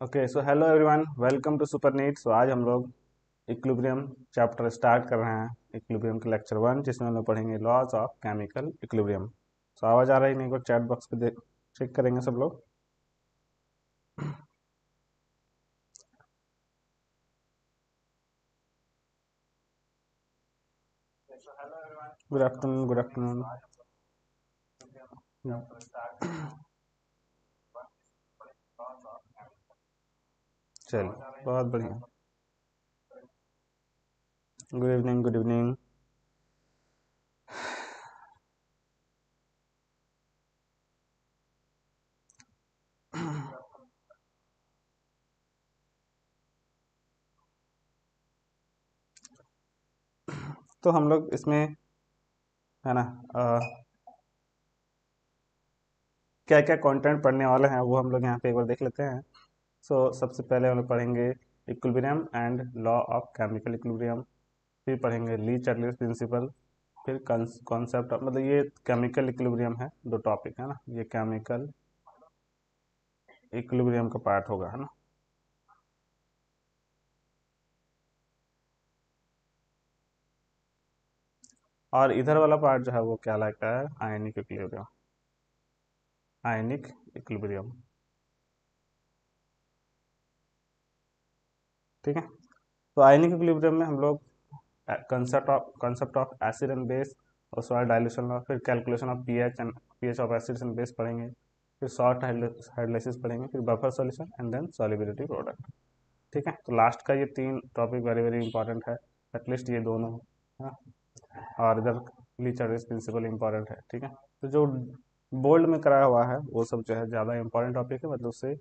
Okay so hello everyone, welcome to super NEET. सो आज हम लोग इक्विलिब्रियम चैप्टर स्टार्ट कर रहे हैं। इक्विलिब्रियम के लेक्चर 1, जिसमें हम लोग पढ़ेंगे लॉज ऑफ केमिकल इक्विलिब्रियम। सो आवाज़ आ रही नहीं को चैट बॉक्स पे देख चेक करेंगे सब लोग। Good afternoon, good afternoon. चलिए, बहुत बढ़िया। Good evening, good evening. तो हम लोग इसमें है ना क्या क्या कंटेंट पढ़ने वाले हैं वो हम लोग यहाँ पे एक बार देख लेते हैं। सो सबसे पहले हम लोग पढ़ेंगे equilibrium and law of chemical equilibrium. फिर पढ़ेंगे ली चार्लियस प्रिंसिपल। फिर कॉन्सेप्ट मतलब ये केमिकल इक्विलिब्रियम है, दो टॉपिक है ना, ये केमिकल इक्विलिब्रियम का पार्ट होगा, है ना। और इधर वाला पार्ट जो है वो क्या लगता है, आयनिक इक्विलिब्रियम। आयनिक इक्विलिब्रियम, ठीक है। तो आयनिक इक्विलिब्रियम में हम लोग concept of acid and base और सॉल्ट डाइल्यूशन लॉ, फिर calculation of pH and pH of acids and base पढ़ेंगे। फिर सॉल्ट हाइड्रोलाइसिस पढ़ेंगे, फिर buffer solution and then solubility product. ठीक है, तो लास्ट का ये तीन टॉपिक वेरी वेरी इंपॉर्टेंट है, एटलीस्ट ये दोनों, है ना। और इधर ली चार्लियस प्रिंसिपल इंपॉर्टेंट है, ठीक है। तो जो बोल्ड में कराया हुआ है वो सब जो है ज़्यादा इंपॉर्टेंट टॉपिक है, मतलब उससे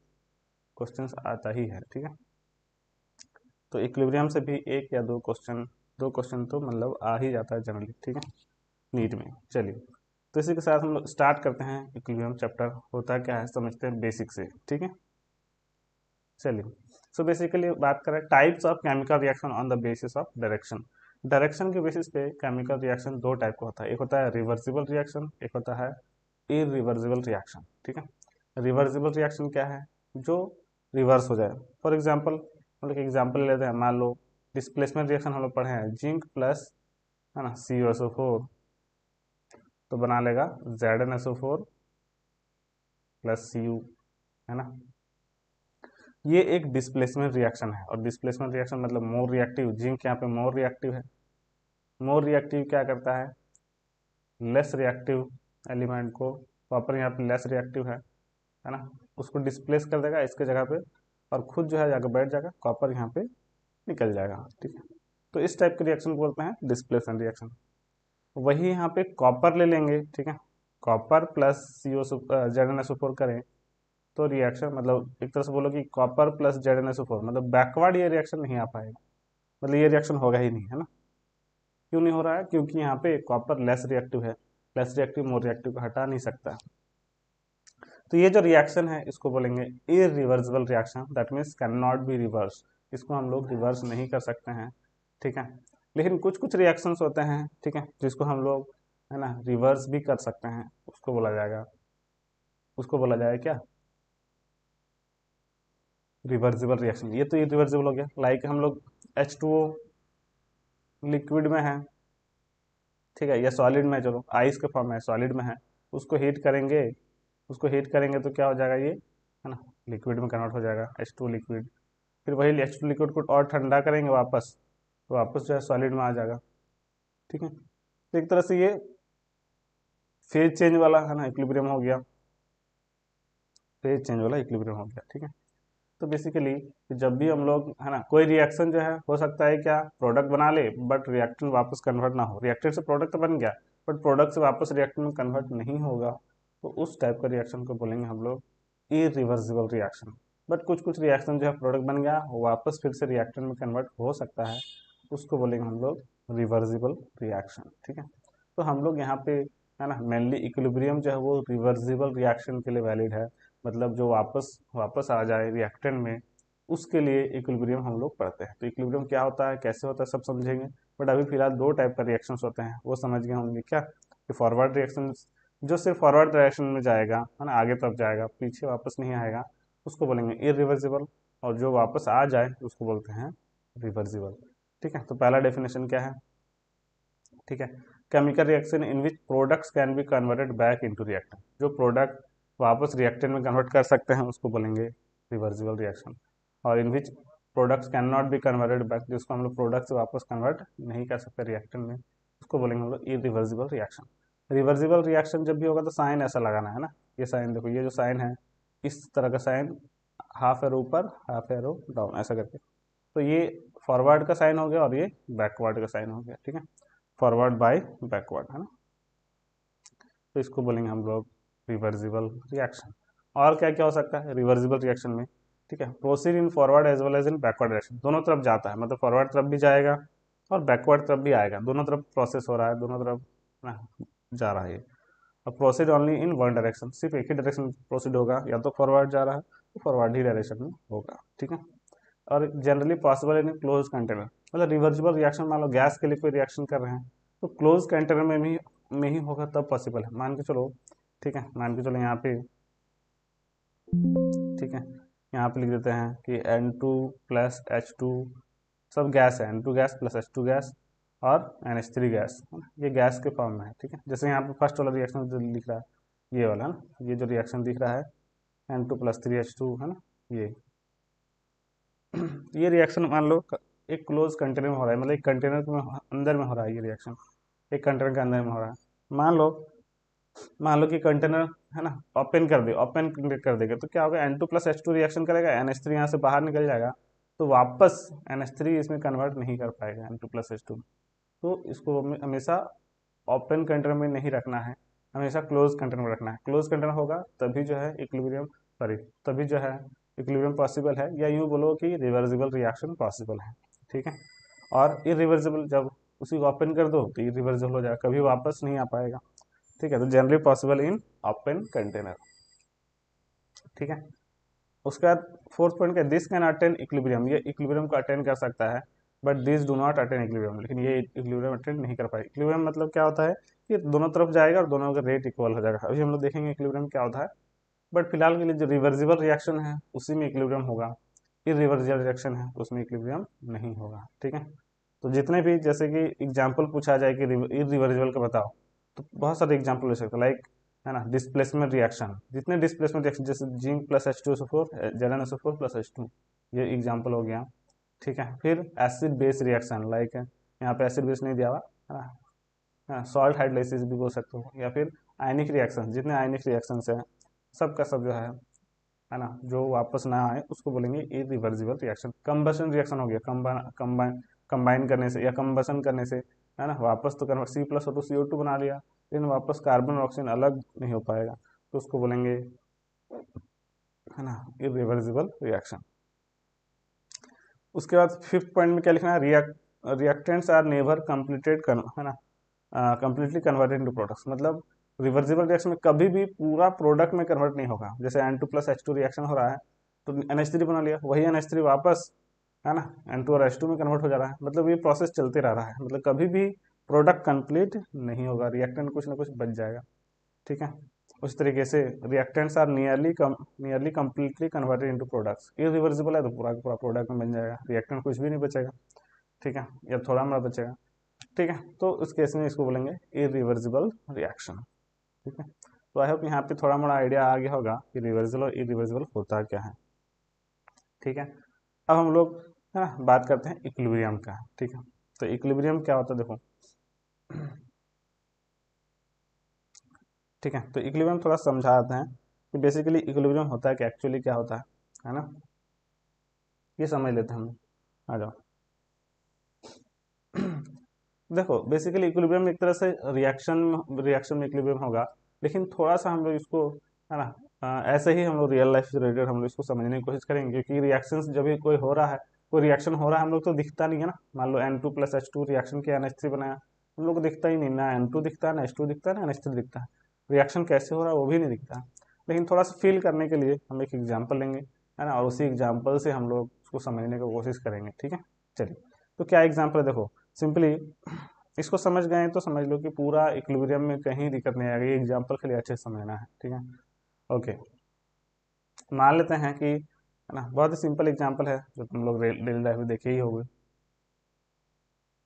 क्वेश्चंस आता ही है, ठीक है। तो इक्विलिब्रियम से भी एक या दो क्वेश्चन तो मतलब आ ही जाता है जनरली, ठीक है, नीट में। चलिए, तो इसी के साथ हम लोग स्टार्ट करते हैं। इक्विलिब्रियम चैप्टर होता क्या है समझते हैं बेसिक से, ठीक है। चलिए, सो बेसिकली बात करें types of chemical reaction on the basis of direction. Direction के बेसिस पे केमिकल रिएक्शन दो टाइप का होता है, एक होता है रिवर्सिबल रिएक्शन, एक होता है इरिवर्सिबल रिएक्शन, ठीक है। रिवर्सिबल रिएक्शन क्या है, जो रिवर्स हो जाए। फॉर एग्जांपल हम लोग एग्जांपल लेते हैं, मान लो डिस्प्लेसमेंट रिएक्शन हम लोग पढ़े हैं, जिंक प्लस है ना CuSO4, तो बना लेगा ZnSO4 प्लस Cu, है ना। ये एक डिस्प्लेसमेंट रिएक्शन है, और डिस्प्लेसमेंट रिएक्शन मतलब मोर रिएक्टिव। जिंक यहाँ पे मोर रिएक्टिव है। मोर रिएक्टिव क्या करता है, लेस रिएक्टिव एलिमेंट को, कॉपर यहाँ पे लेस रिएक्टिव है ना, उसको डिस्प्लेस कर देगा इसके जगह पे, और खुद जो है जाकर बैठ जाएगा, कॉपर यहाँ पे निकल जाएगा, ठीक है। तो इस टाइप के रिएक्शन को बोलते हैं डिस्प्लेसमेंट रिएक्शन। वही यहाँ पे कॉपर ले लेंगे, ठीक है, कॉपर प्लस ZnSO4 करें तो रिएक्शन मतलब एक तरह से बोलो कि कॉपर प्लस ZnSO4 मतलब बैकवर्ड ये रिएक्शन नहीं आ पाएगा, मतलब ये रिएक्शन होगा ही नहीं, है ना। क्यों नहीं हो रहा है, क्योंकि यहाँ पे कॉपर लेस रिएक्टिव है, लेस रिएक्टिव मोर रिएक्टिव को हटा नहीं सकता। तो ये जो रिएक्शन है इसको बोलेंगे irreversible reaction, that means can not be reverse. इसको हम लोग रिवर्स नहीं कर सकते हैं, ठीक है। लेकिन कुछ कुछ रिएक्शंस होते हैं, ठीक है, जिसको हम लोग है ना रिवर्स भी कर सकते हैं, उसको बोला जाएगा क्या, रिवर्सिबल रिएक्शन। ये तो इरिवर्सिबल हो गया, लाइक हम लोग H2O लिक्विड में है, ठीक है, या सॉलिड में, चलो आइस के फॉर्म में है, सॉलिड में है, उसको हीट करेंगे, तो क्या हो जाएगा ये, है ना, लिक्विड में कन्वर्ट हो जाएगा H2 लिक्विड। फिर वही H2 लिक्विड को और ठंडा करेंगे वापस, तो वापस जो है सॉलिड में आ जाएगा, ठीक है। तो एक तरह से ये फेज चेंज वाला है ना इक्विलिब्रियम हो गया, फेज चेंज वाला इक्विलिब्रियम हो गया, ठीक है। तो बेसिकली जब भी हम लोग है ना कोई रिएक्शन जो है हो सकता है क्या, प्रोडक्ट बना ले बट रिएक्टेंट वापस कन्वर्ट ना हो, रिएक्टेंट से प्रोडक्ट तो बन गया बट प्रोडक्ट से वापस रिएक्टेंट में कन्वर्ट नहीं होगा, तो उस टाइप का रिएक्शन को बोलेंगे हम लोग इरिवर्सिबल रिएक्शन। बट कुछ कुछ रिएक्शन जो है प्रोडक्ट बन गया वो वापस फिर से रिएक्टेंट में कन्वर्ट हो सकता है, उसको बोलेंगे हम लोग रिवर्सिबल रिएक्शन, ठीक है। तो हम लोग यहाँ पे है ना मेनली इक्विलिब्रियम जो है वो रिवर्सिबल रिएक्शन के लिए वैलिड है, मतलब जो वापस वापस आ जाए रिएक्टेंट में, उसके लिए इक्विलिब्रियम हम लोग पढ़ते हैं। तो इक्विलिब्रियम क्या होता है, कैसे होता है, सब समझेंगे। बट अभी फिलहाल दो टाइप का रिएक्शंस होते हैं वो समझ गए होंगे क्या, कि फॉरवर्ड रिएक्शन जो सिर्फ फॉरवर्ड डायरेक्शन में जाएगा, है ना, आगे तरफ जाएगा, पीछे वापस नहीं आएगा, उसको बोलेंगे इरिवर्सिबल। और जो वापस आ जाए उसको बोलते हैं रिवर्सिबल। ठीक है, तो पहला डेफिनेशन क्या है? ठीक है, chemical reaction in which products can be converted back into reactant, जो प्रोडक्ट वापस रिएक्टेंट में कन्वर्ट कर सकते हैं उसको बोलेंगे रिवर्सिबल रिएक्शन। और in which products can not be converted back, जिसको हम लोग प्रोडक्ट से वापस कन्वर्ट नहीं कर सकते रिएक्टेंट में, उसको बोलेंगे हम लोग इरिवर्सिबल रिएक्शन। रिवर्सिबल रिएक्शन जब भी होगा तो साइन ऐसा लगाना है ना, ये साइन देखो, ये जो साइन है इस तरह का साइन, हाफ एरो ऊपर हाफ एरो डाउन ऐसा करके, तो ये फॉरवर्ड का साइन हो गया और ये बैकवर्ड का साइन हो गया। ठीक है, फॉरवर्ड बाय बैकवर्ड, है ना, तो इसको बोलेंगे हम लोग रिवर्सिबल रिएक्शन। और क्या क्या हो सकता है रिवर्सिबल रिएक्शन में? ठीक है, proceed in forward as well as in backward direction, दोनों तरफ जाता है, मतलब फॉरवर्ड तरफ भी जाएगा और बैकवर्ड तरफ भी आएगा, दोनों तरफ प्रोसेस हो रहा है, दोनों तरफ ना जा रहा है। और proceed only in one direction, सिर्फ एक ही डायरेक्शन प्रोसीड होगा, या तो फॉरवर्ड जा रहा है तो फॉरवर्ड ही डायरेक्शन में होगा। ठीक है, और generally possible in close container, मतलब रिवर्सिबल रिएक्शन मान लो गैस के लिए कोई रिएक्शन कर रहे हैं तो क्लोज कंटेनर में ही होगा तब पॉसिबल है। मान के चलो, ठीक है, मान के चलो यहाँ पे, ठीक है, यहाँ पे लिख देते हैं कि N2 प्लस H2 सब गैस है, N2 gas plus H2 gas और NH3 गैस, है ना, ये गैस के फॉर्म में है। ठीक है, जैसे यहाँ पे फर्स्ट वाला रिएक्शन जो लिख रहा है ये वाला ना, ये जो रिएक्शन दिख रहा है N2 प्लस 3H2, है ना, ये रिएक्शन मान लो एक क्लोज कंटेनर में हो रहा है, मतलब एक कंटेनर में अंदर में हो रहा है, ये रिएक्शन एक कंटेनर के अंदर में हो रहा है। मान लो कि कंटेनर है ना ओपन कर दे, ओपन कर देगा तो क्या होगा, N2 प्लस H2 रिएक्शन करेगा, NH3 यहाँ से बाहर निकल जाएगा, तो वापस NH3 इसमें कन्वर्ट नहीं कर पाएगा N2 प्लस H2। तो इसको हमेशा ओपन कंटेनर में नहीं रखना है, हमेशा क्लोज कंटेनर में रखना है। क्लोज कंटेनर होगा तभी जो है इक्विलिब्रियम, सॉरी, तभी जो है इक्विलिब्रियम पॉसिबल है, या यूँ बोलो कि रिवर्सिबल रिएक्शन पॉसिबल है। ठीक है, और इरिवर्सिबल जब उसी को ओपन कर दो तो इरिवर्सिबल हो जाएगा, कभी वापस नहीं आ पाएगा। ठीक है, तो generally possible in open container. ठीक है, उसके बाद फोर्थ पॉइंट क्या, दिस कैन अटेन इक्विलिब्रियम, ये इक्विलिब्रियम को अटेन कर सकता है, but this do not attain equilibrium, लेकिन ये इक्विलिब्रियम अटेन नहीं कर पाए। इक्विलिब्रियम मतलब क्या होता है कि दोनों तरफ जाएगा और दोनों का रेट इक्वल हो जाएगा, अभी हम लोग देखेंगे इक्विलिब्रियम क्या होता है, बट फिलहाल के लिए जो रिवर्सिबल रिएक्शन है उसी में इक्विलिब्रियम होगा, इरिवर्सिबल रिएक्शन है उसमें इक्विलिब्रियम नहीं होगा। ठीक है, तो जितने भी जैसे कि एग्जाम्पल पूछा जाए कि इरिवर्सिबल का बताओ, तो बहुत सारे एग्जाम्पल ले सकते हो, लाइक है ना डिस्प्लेसमेंट रिएक्शन, जितने डिस्प्लेसमेंट रिएक्शन जैसे zinc plus H2SO4 Zn SO4 plus H2, ये एग्जाम्पल हो गया। ठीक है, फिर एसिड बेस रिएक्शन, लाइक यहाँ पे एसिड बेस नहीं दिया हुआ है ना, सॉल्ट हाइड्रोलाइसिस भी बोल सकते हो, या फिर आयनिक रिएक्शन, जितने आयनिक रिएक्शन है सब का सब जो है ना, जो वापस ना आए उसको बोलेंगे इरिवर्सिबल रिएक्शन। कंबशन रिएक्शन हो गया, कंबाइन करने से या कंबशन करने से, है ना, वापस तो C+O2 CO2 बना लिया, लेकिन वापस कार्बन और ऑक्सीजन अलग नहीं हो पाएगा, तो उसको बोलेंगे, है ना, इरिवर्सिबल रिएक्शन। उसके बाद फिफ्थ पॉइंट में क्या लिखना है, रिएक्टेंट्स आर नेवर कंप्लीटेड, है ना, कंप्लीटली कन्वर्टेड इनटू प्रोडक्ट्स, मतलब रिवर्सिबल रिएक्शन में कभी भी पूरा प्रोडक्ट में कन्वर्ट नहीं होगा। जैसे N2 प्लस H2 रिएक्शन हो रहा है तो NH3 बना लिया, वही NH3 वापस, है ना, N2 और H2 में कन्वर्ट हो जा रहा है, मतलब ये प्रोसेस चलते रह रहा है, मतलब कभी भी प्रोडक्ट कंप्लीट नहीं होगा, रिएक्टेंट कुछ ना कुछ बच जाएगा। ठीक है, उस तरीके से reactants are nearly completely converted into products, irreversible है तो पूरा का पूरा प्रोडक्ट में बन जाएगा, रिएक्टेंट कुछ भी नहीं बचेगा। ठीक है, या थोड़ा मोड़ा बचेगा। ठीक है, तो उस केस में इसको बोलेंगे इरिवर्सिबल रिएक्शन। ठीक है, तो आई होप यहाँ पे थोड़ा मोड़ा आइडिया आ गया होगा कि रिवर्सिबल और इरिवर्सिबल होता क्या है। ठीक है, अब हम लोग है ना बात करते हैं इक्विलिब्रियम का। ठीक है, तो इक्विलिब्रियम क्या होता है देखो, ठीक है, तो इक्विलिब्रियम थोड़ा समझाते हैं कि बेसिकली इक्विलिब्रियम होता है कि एक्चुअली क्या होता है ना, ये समझ लेते हैं हम। आ जाओ। देखो बेसिकली इक्विलिब्रियम एक तरह से रिएक्शन में इक्विलिब्रियम होगा, लेकिन थोड़ा सा हम लोग इसको, है ना, ऐसे ही हम लोग रियल लाइफ से रिलेटेड हम लोग इसको समझने की कोशिश करेंगे, क्योंकि रिएक्शंस जब भी कोई हो रहा है, कोई रिएक्शन हो रहा है हम लोग तो दिखता नहीं है ना, मान लो N2 प्लस H2 रिएक्शन किया NH3 बनाया, हम लोग को दिखता ही नहीं, ना N2 दिखता है, ना H2 दिखता है, ना NH3 दिखता है, रिएक्शन कैसे हो रहा है वो भी नहीं दिखता है। लेकिन थोड़ा सा फील करने के लिए हम एक एग्जाम्पल लेंगे, है ना, और उसी एग्जाम्पल से हम लोग उसको समझने की कोशिश करेंगे। ठीक है, चलिए, तो क्या एग्जाम्पल है देखो, सिंपली इसको समझ गए तो समझ लो कि पूरा इक्विलिब्रियम में कहीं दिक्कत नहीं आएगी, एग्जाम्पल के लिए अच्छे से समझना है। ठीक है, ओके, मान लेते हैं कि है ना। बहुत ही सिंपल एग्जांपल है जो तुम लोग डेली लाइफ में देखे ही होंगे।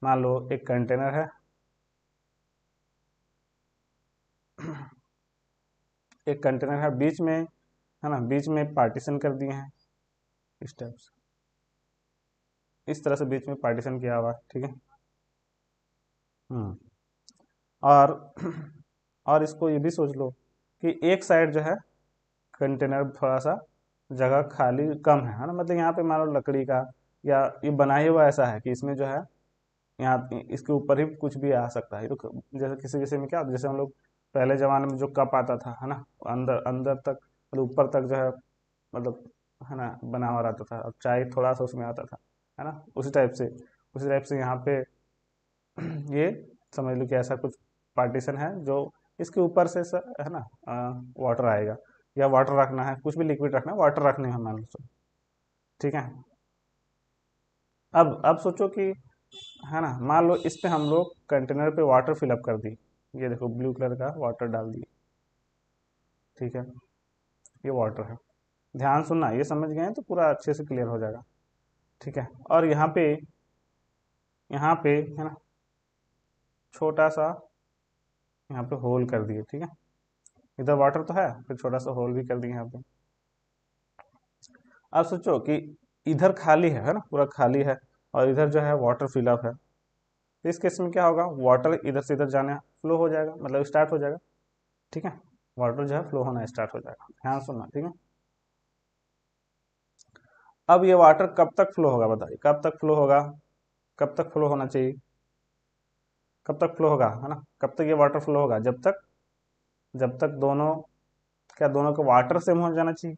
मान लो एक कंटेनर है, एक कंटेनर है, बीच में, है ना, बीच में पार्टीशन कर दिए हैं इस टाइप से, इस तरह से बीच में पार्टीशन किया हुआ है, ठीक है। हम्म और और इसको ये भी सोच लो कि एक साइड जो है कंटेनर थोड़ा सा जगह खाली कम है ना, मतलब यहाँ पे मान लो लकड़ी का या ये बना ही हुआ ऐसा है कि इसमें जो है यहाँ इसके ऊपर ही कुछ भी आ सकता है। तो जैसे किसी किसी में क्या, जैसे हम लोग पहले जमाने में जो कप आता था, है ना, अंदर अंदर तक मतलब ऊपर तक जो है, मतलब, है ना, बना हुआ रहता था, और चाय थोड़ा सा उसमें आता था, है ना, उसी टाइप से यहाँ पे ये समझ लो कि ऐसा कुछ पार्टीशन है जो इसके ऊपर से है ना, वाटर आएगा, या वाटर रखना है, कुछ भी लिक्विड रखना है, वाटर रखने में मान लो तो, ठीक है। अब सोचो कि, है ना, मान लो इस पे हम लोग कंटेनर पे वाटर फिलअप कर दी, ये देखो ब्लू कलर का वाटर डाल दिए, ठीक है, ये वाटर है। ध्यान सुनना, ये समझ गए हैं तो पूरा अच्छे से क्लियर हो जाएगा, ठीक है। और यहाँ पे है ना, छोटा सा यहाँ पे होल कर दिए, ठीक है, इधर वाटर तो है, फिर छोटा सा होल भी कर दिए यहाँ पे। अब सोचो कि इधर खाली है ना, पूरा खाली है, और इधर जो है वाटर फिलअप है, तो इस केस में क्या होगा, वाटर इधर से इधर जाने फ्लो हो जाएगा, मतलब स्टार्ट हो जाएगा, ठीक है, वाटर जो है फ्लो होना स्टार्ट हो जाएगा। ध्यान सुनना, ठीक है। अब ये वाटर कब तक फ्लो होगा, बताइए कब तक फ्लो होगा, कब तक फ्लो होना चाहिए, कब तक फ्लो होगा, है ना, कब तक ये वाटर फ्लो होगा, जब तक दोनों, क्या दोनों का वाटर सेम हो जाना चाहिए,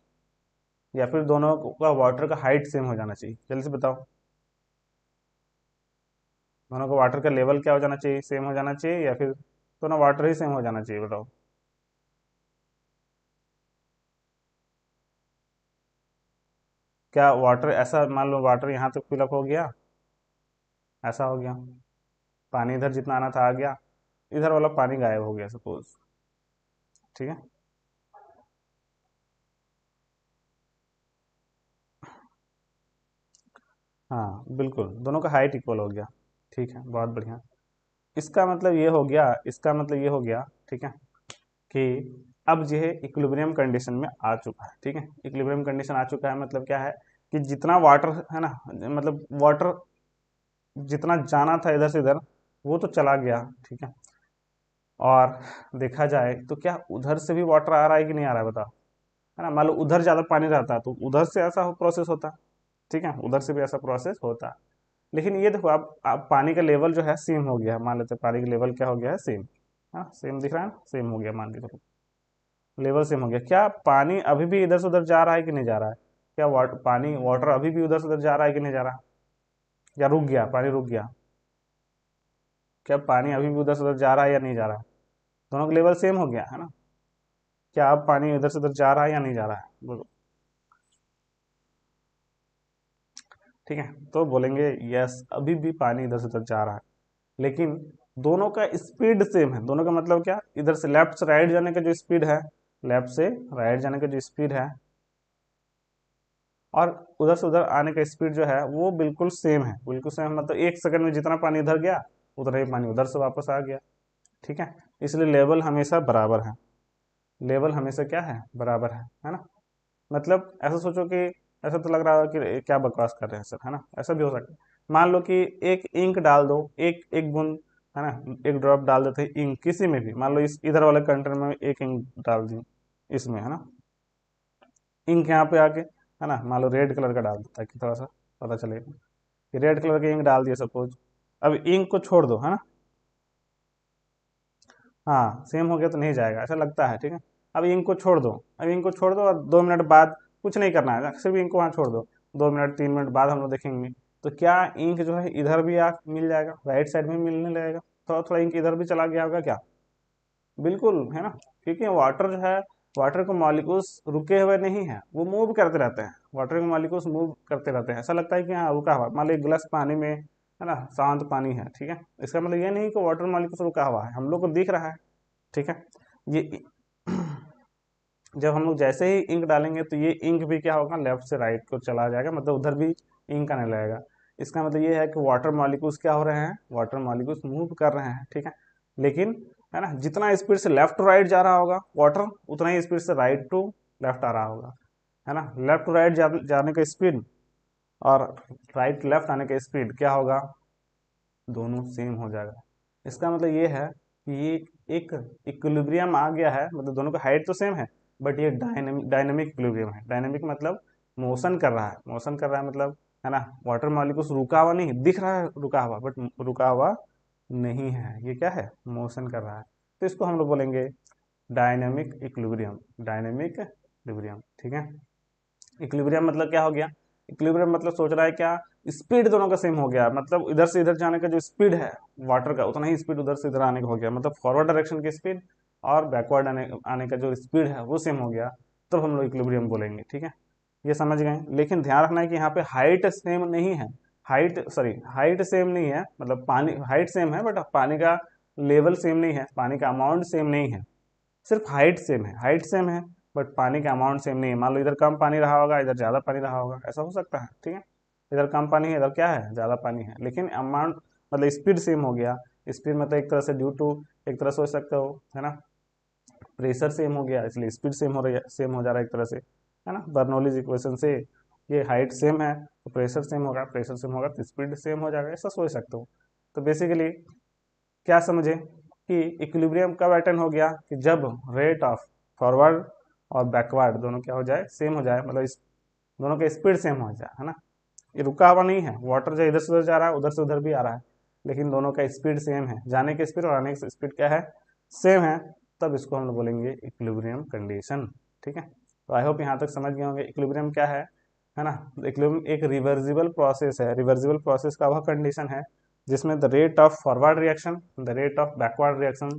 या फिर दोनों का वाटर का हाइट सेम हो जाना चाहिए, जल्दी से बताओ। दोनों का वाटर का लेवल क्या हो जाना चाहिए, सेम हो जाना चाहिए, या फिर दोनों वाटर ही सेम हो जाना चाहिए, बताओ। क्या वाटर ऐसा, मान लो वाटर यहाँ तक फिलअप हो गया, ऐसा हो गया, पानी इधर जितना आना था आ गया, इधर वाला पानी गायब हो गया सपोज, ठीक है। हाँ बिल्कुल, दोनों का हाइट इक्वल हो गया, ठीक है, बहुत बढ़िया। इसका मतलब ये हो गया, ठीक है, कि अब जो है इक्विलिब्रियम कंडीशन में आ चुका है, ठीक है, इक्विलिब्रियम कंडीशन आ चुका है, मतलब क्या है कि जितना वाटर है ना, मतलब वाटर जितना जाना था इधर से इधर, वो तो चला गया, ठीक है। और देखा जाए तो क्या उधर से भी वाटर आ रहा है कि नहीं आ रहा है, बताओ, है ना, मान लो उधर ज़्यादा पानी रहता तो उधर से ऐसा प्रोसेस होता, ठीक है, उधर से भी ऐसा प्रोसेस होता। लेकिन ये देखो, अब पानी का लेवल जो है सेम हो गया है, मान लेते हैं पानी का लेवल क्या हो गया है, सेम, हाँ सेम दिख रहा है ना, सेम हो गया, मान के चलो लेवल सेम हो गया। क्या पानी अभी भी इधर से उधर जा रहा है कि नहीं जा रहा है, क्या पानी वाटर अभी भी उधर से उधर जा रहा है कि नहीं जा रहा, या रुक गया, पानी रुक गया, क्या पानी अभी भी उधर से उधर जा रहा है या नहीं जा रहा है, दोनों का लेवल सेम हो गया है ना। क्या अब पानी इधर से उधर जा रहा है या नहीं जा रहा है, बोलो, ठीक है। तो बोलेंगे यस, अभी भी पानी इधर से उधर जा रहा है, लेकिन दोनों का स्पीड सेम है। दोनों का मतलब क्या, इधर से लेफ्ट से राइट जाने का जो स्पीड है, लेफ्ट से राइट जाने का जो स्पीड है, और उधर से उधर आने का स्पीड जो है वो बिल्कुल सेम है, बिल्कुल सेम, मतलब 1 सेकंड में जितना पानी इधर गया उतना ही पानी उधर से वापस आ गया, ठीक है। इसलिए लेवल हमेशा बराबर है, लेवल हमेशा क्या है, बराबर है ना। मतलब ऐसा सोचो कि, ऐसा तो लग रहा है कि क्या बकवास कर रहे हैं सर, है ना, ऐसा भी हो सकता है। मान लो कि एक इंक डाल दो, एक एक बूंद, है ना, एक ड्रॉप डाल देते हैं इंक किसी में भी, मान लो इस इधर वाले कंटेनर में एक इंक डाल दी, इसमें, है ना, इंक यहाँ पे आके, है ना, मान लो रेड कलर का डाल दो ताकि थोड़ा सा पता चलेगा कि रेड कलर के इंक डाल दिया सपोज। अब इंक को छोड़ दो, है ना, हाँ सेम हो गया तो नहीं जाएगा, ऐसा लगता है, ठीक है। अब इंक को छोड़ दो, अब इंक को छोड़ दो, और 2 मिनट बाद कुछ नहीं करना है, सिर्फ इंक को वहाँ छोड़ दो, 2 मिनट 3 मिनट बाद हम लोग देखेंगे तो क्या इंक जो है इधर भी आ मिल जाएगा, राइट साइड में मिलने लगेगा, थोड़ा थोड़ा इंक इधर भी चला गया होगा क्या, बिल्कुल, है ना, क्योंकि वाटर जो है, वाटर के मॉलिक्यूल्स रुके हुए नहीं है, वो मूव करते रहते हैं, वाटर के मॉलिक्यूल्स मूव करते रहते हैं, ऐसा लगता है कि हाँ रुका हुआ, मान लो एक गिलास पानी में, है ना, शांत पानी है, ठीक है, इसका मतलब ये नहीं कि वाटर मॉलिक्यूल्स रुका हुआ है, हम लोग को दिख रहा है, ठीक है। ये जब हम लोग जैसे ही इंक डालेंगे तो ये इंक भी क्या होगा, लेफ्ट से राइट को चला जाएगा, मतलब उधर भी इंक आने लगेगा। इसका मतलब ये है कि वाटर मॉलिक्यूल्स क्या हो रहे हैं, वाटर मॉलिक्यूल्स मूव कर रहे हैं, ठीक है। लेकिन है ना, जितना स्पीड से लेफ्ट टू राइट जा रहा होगा वाटर, उतना ही स्पीड से राइट टू लेफ्ट आ रहा होगा, है ना। लेफ्ट टू राइट जाने का स्पीड और राइट टू लेफ्ट आने का स्पीड क्या होगा, दोनों सेम हो जाएगा। इसका मतलब ये है कि ये एक इक्विलिब्रियम आ गया है, मतलब दोनों का हाइट तो सेम है, बट ये डायनेमिक इक्विलिब्रियम है। डायनेमिक मतलब मोशन कर रहा है, मोशन कर रहा है मतलब, है ना, वाटर मॉलिक्यूल्स रुका हुआ नहीं, दिख रहा है रुका हुआ, बट रुका हुआ नहीं है, ये क्या है, मोशन कर रहा है। तो इसको हम लोग बोलेंगे डायनेमिक इक्विलिब्रियम, डायनेमिक इक्विलिब्रियम, ठीक है। इक्विलिब्रियम मतलब क्या हो गया, इक्विलिब्रियम मतलब सोच रहा है क्या, स्पीड दोनों का सेम हो गया, मतलब इधर से इधर जाने का जो स्पीड है वाटर का, उतना ही स्पीड उधर से इधर आने का हो गया, मतलब फॉरवर्ड डायरेक्शन की स्पीड और बैकवर्ड आने का जो स्पीड है वो सेम हो गया, तो हम लोग इक्विलिब्रियम बोलेंगे, ठीक है। ये समझ गए। लेकिन ध्यान रखना है कि यहाँ पे हाइट सेम नहीं है, हाइट सेम नहीं है, मतलब पानी हाइट सेम है बट पानी का लेवल सेम नहीं है, पानी का अमाउंट सेम नहीं है, सिर्फ हाइट सेम है, हाइट सेम है बट पानी का अमाउंट सेम नहीं है। मान लो इधर कम पानी रहा होगा, इधर ज़्यादा पानी रहा होगा, ऐसा हो सकता है, ठीक है। इधर कम पानी है, इधर क्या है, ज़्यादा पानी है, लेकिन अमाउंट मतलब स्पीड सेम हो गया। स्पीड मतलब एक तरह से ड्यू टू, एक तरह से हो सकता हो, है ना, प्रेशर सेम हो गया इसलिए स्पीड सेम हो रही है, सेम हो जा रहा है एक तरह से, है ना। बर्नौलीज इक्वेशन से ये हाइट सेम है तो प्रेशर सेम होगा, प्रेशर सेम होगा तो स्पीड सेम हो जाएगा, ऐसा सोच सकते हो। तो बेसिकली क्या समझे कि इक्विलिब्रियम कब अटेन हो गया, कि जब रेट ऑफ फॉरवर्ड और बैकवर्ड दोनों क्या हो जाए, सेम हो जाए, मतलब इस दोनों का स्पीड सेम हो जाए, है ना। ये रुका हुआ नहीं है, वाटर जो इधर से उधर जा रहा है उधर से उधर भी आ रहा है, लेकिन दोनों का स्पीड सेम है, जाने की स्पीड और आने की स्पीड क्या है, सेम है, तब इसको हम लोग बोलेंगे इक्विलिब्रियम कंडीशन, ठीक है। तो आई होप यहाँ तक समझ गए होंगे इक्विलिब्रियम क्या है ना। इक्विलिब्रियम एक रिवर्सिबल प्रोसेस है, रिवर्सिबल प्रोसेस का वह कंडीशन है जिसमें the rate of forward reaction, the rate of backward reaction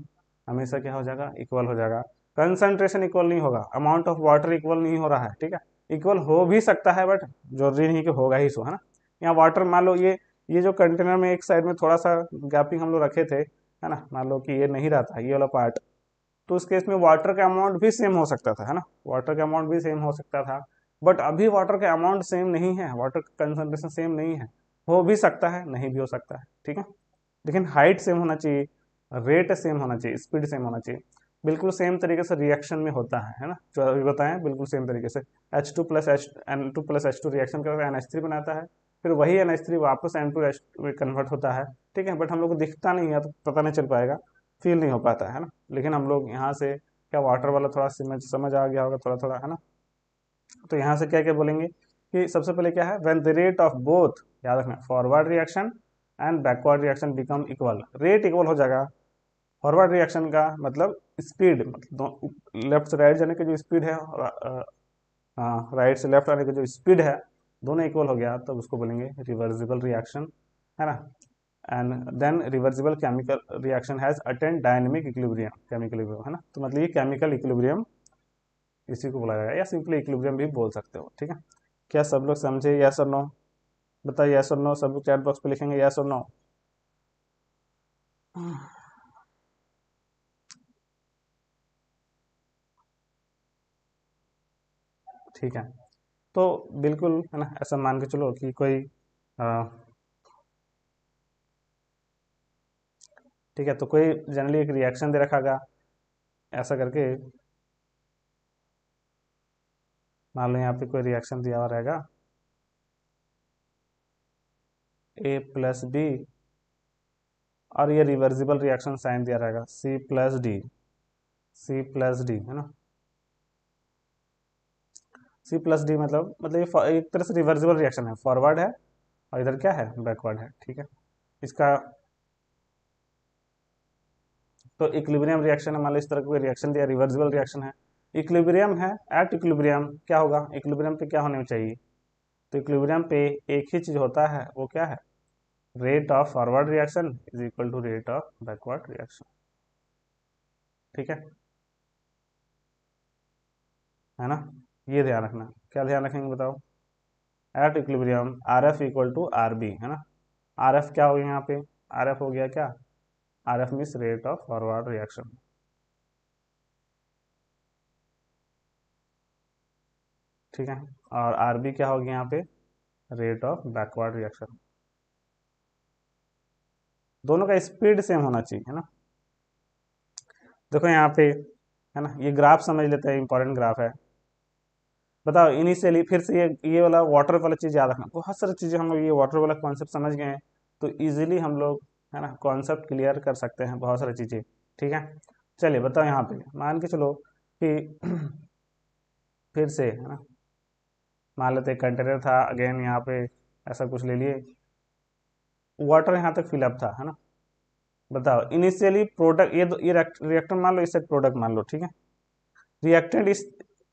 हमेशा क्या हो जाएगा, इक्वल हो जाएगा। कंसंट्रेशन इक्वल नहीं होगा, अमाउंट ऑफ वाटर इक्वल नहीं हो रहा है, ठीक है। इक्वल हो भी सकता है बट जरूरी नहीं कि होगा ही सो, है ना। यहाँ वाटर मान लो ये जो कंटेनर में एक साइड में थोड़ा सा गैपिंग हम लोग रखे थे, है ना, मान लो कि ये नहीं रहता ये वाला पार्ट, तो उस केस में वाटर का अमाउंट भी सेम हो सकता था, है ना, वाटर का अमाउंट भी सेम हो सकता था। बट अभी वाटर का अमाउंट सेम नहीं है, वाटर का कंसंट्रेशन सेम नहीं है, हो भी सकता है नहीं भी हो सकता है, ठीक है। लेकिन हाइट सेम होना चाहिए, रेट सेम होना चाहिए, स्पीड सेम होना चाहिए, बिल्कुल सेम तरीके से रिएक्शन में होता है ना, जो अभी बताएं बिल्कुल सेम तरीके से। H2 प्लस N2 रिएक्शन करके NH3 बनाता है, फिर वही NH3 वापस N2H में कन्वर्ट होता है, ठीक है। बट हम लोग को दिखता नहीं है तो पता नहीं चल पाएगा, फील नहीं हो पाता है ना। लेकिन हम लोग यहाँ से क्या वाटर वाला थोड़ा समझ समझ आ गया होगा थोड़ा थोड़ा, है ना। तो यहाँ से क्या क्या बोलेंगे कि सबसे पहले क्या है, when the rate of both, याद रखना, forward reaction and backward reaction become equal, rate equal हो जाएगा। फॉरवर्ड रिएक्शन का मतलब स्पीड, मतलब लेफ्ट से राइट जाने की जो स्पीड है, राइट से लेफ्ट आने की जो स्पीड है, दोनों इक्वल हो गया तब उसको बोलेंगे रिवर्सिबल रिएक्शन, है ना। And then reversible chemical reaction has attained dynamic equilibrium, chemical equilibrium, है ना। तो मतलब ये केमिकल इक्विलिब्रियम इसी को बोला जाएगा, या सिंपली इक्विलिब्रियम भी बोल सकते हो, ठीक है। क्या सब लोग समझे, यस और नो, बताइए यस और नो, सब लोग चैट बॉक्स पे लिखेंगे यस और नो। ठीक है, तो बिल्कुल है ना, ऐसा मान के चलो कि कोई ठीक है, तो कोई जनरली एक रिएक्शन दे रखा गा, ऐसा करके मान लो यहाँ पे कोई रिएक्शन दिया हुआ रहेगा, A+B, और ये रिवर्सिबल रिएक्शन साइन दिया रहेगा C+D है ना। C+D मतलब ये एक तरह से रिवर्सिबल रिएक्शन है, फॉरवर्ड है और इधर क्या है, बैकवर्ड है, ठीक है। इसका तो इक्विलिब्रियम रिएक्शन है, मान लो इस तरह का कोई रिएक्शन दिया, रिवर्सिबल रिएक्शन है, इक्विलिब्रियम है, एट इक्विलिब्रियम क्या होगा, इक्विलिब्रियम पे क्या होना चाहिए, तो इक्विलिब्रियम पे एक ही चीज होता है, वो क्या है, rate of forward reaction is equal to rate of backward reaction, ठीक है ना। ये ध्यान रखना, क्या ध्यान रखेंगे बताओ, at equilibrium R F equal to R B, है ना। आर एफ क्या हो गया यहाँ पे, आर एफ हो गया क्या, R F means rate of forward reaction, ठीक है। और आर बी क्या होगी यहाँ पे, रेट ऑफ बैकवर्ड रिएक्शन। दोनों का स्पीड सेम होना चाहिए, है ना। देखो यहाँ पे, है ना, ये ग्राफ समझ लेते हैं, इंपॉर्टेंट ग्राफ है। बताओ इनिशियली, फिर से ये वाला वाटर वाला चीज़ याद रखना। बहुत सारी चीज़ें हम लोग ये वाटर वाला कॉन्सेप्ट समझ गए हैं, तो इजीली हम लोग, है ना, कॉन्सेप्ट क्लियर कर सकते हैं बहुत सारी चीज़ें। ठीक है, चलिए बताओ यहाँ पे मान के चलो कि फिर से, है ना, मान लेते कंटेनर था, अगेन यहाँ पे ऐसा कुछ ले लिए, वाटर यहाँ तक फिलअप था, है ना। बताओ इनिशियली प्रोडक्ट, ये रिएक्टर मान लो, इससे प्रोडक्ट मान लो, ठीक है। रिएक्टेंट इस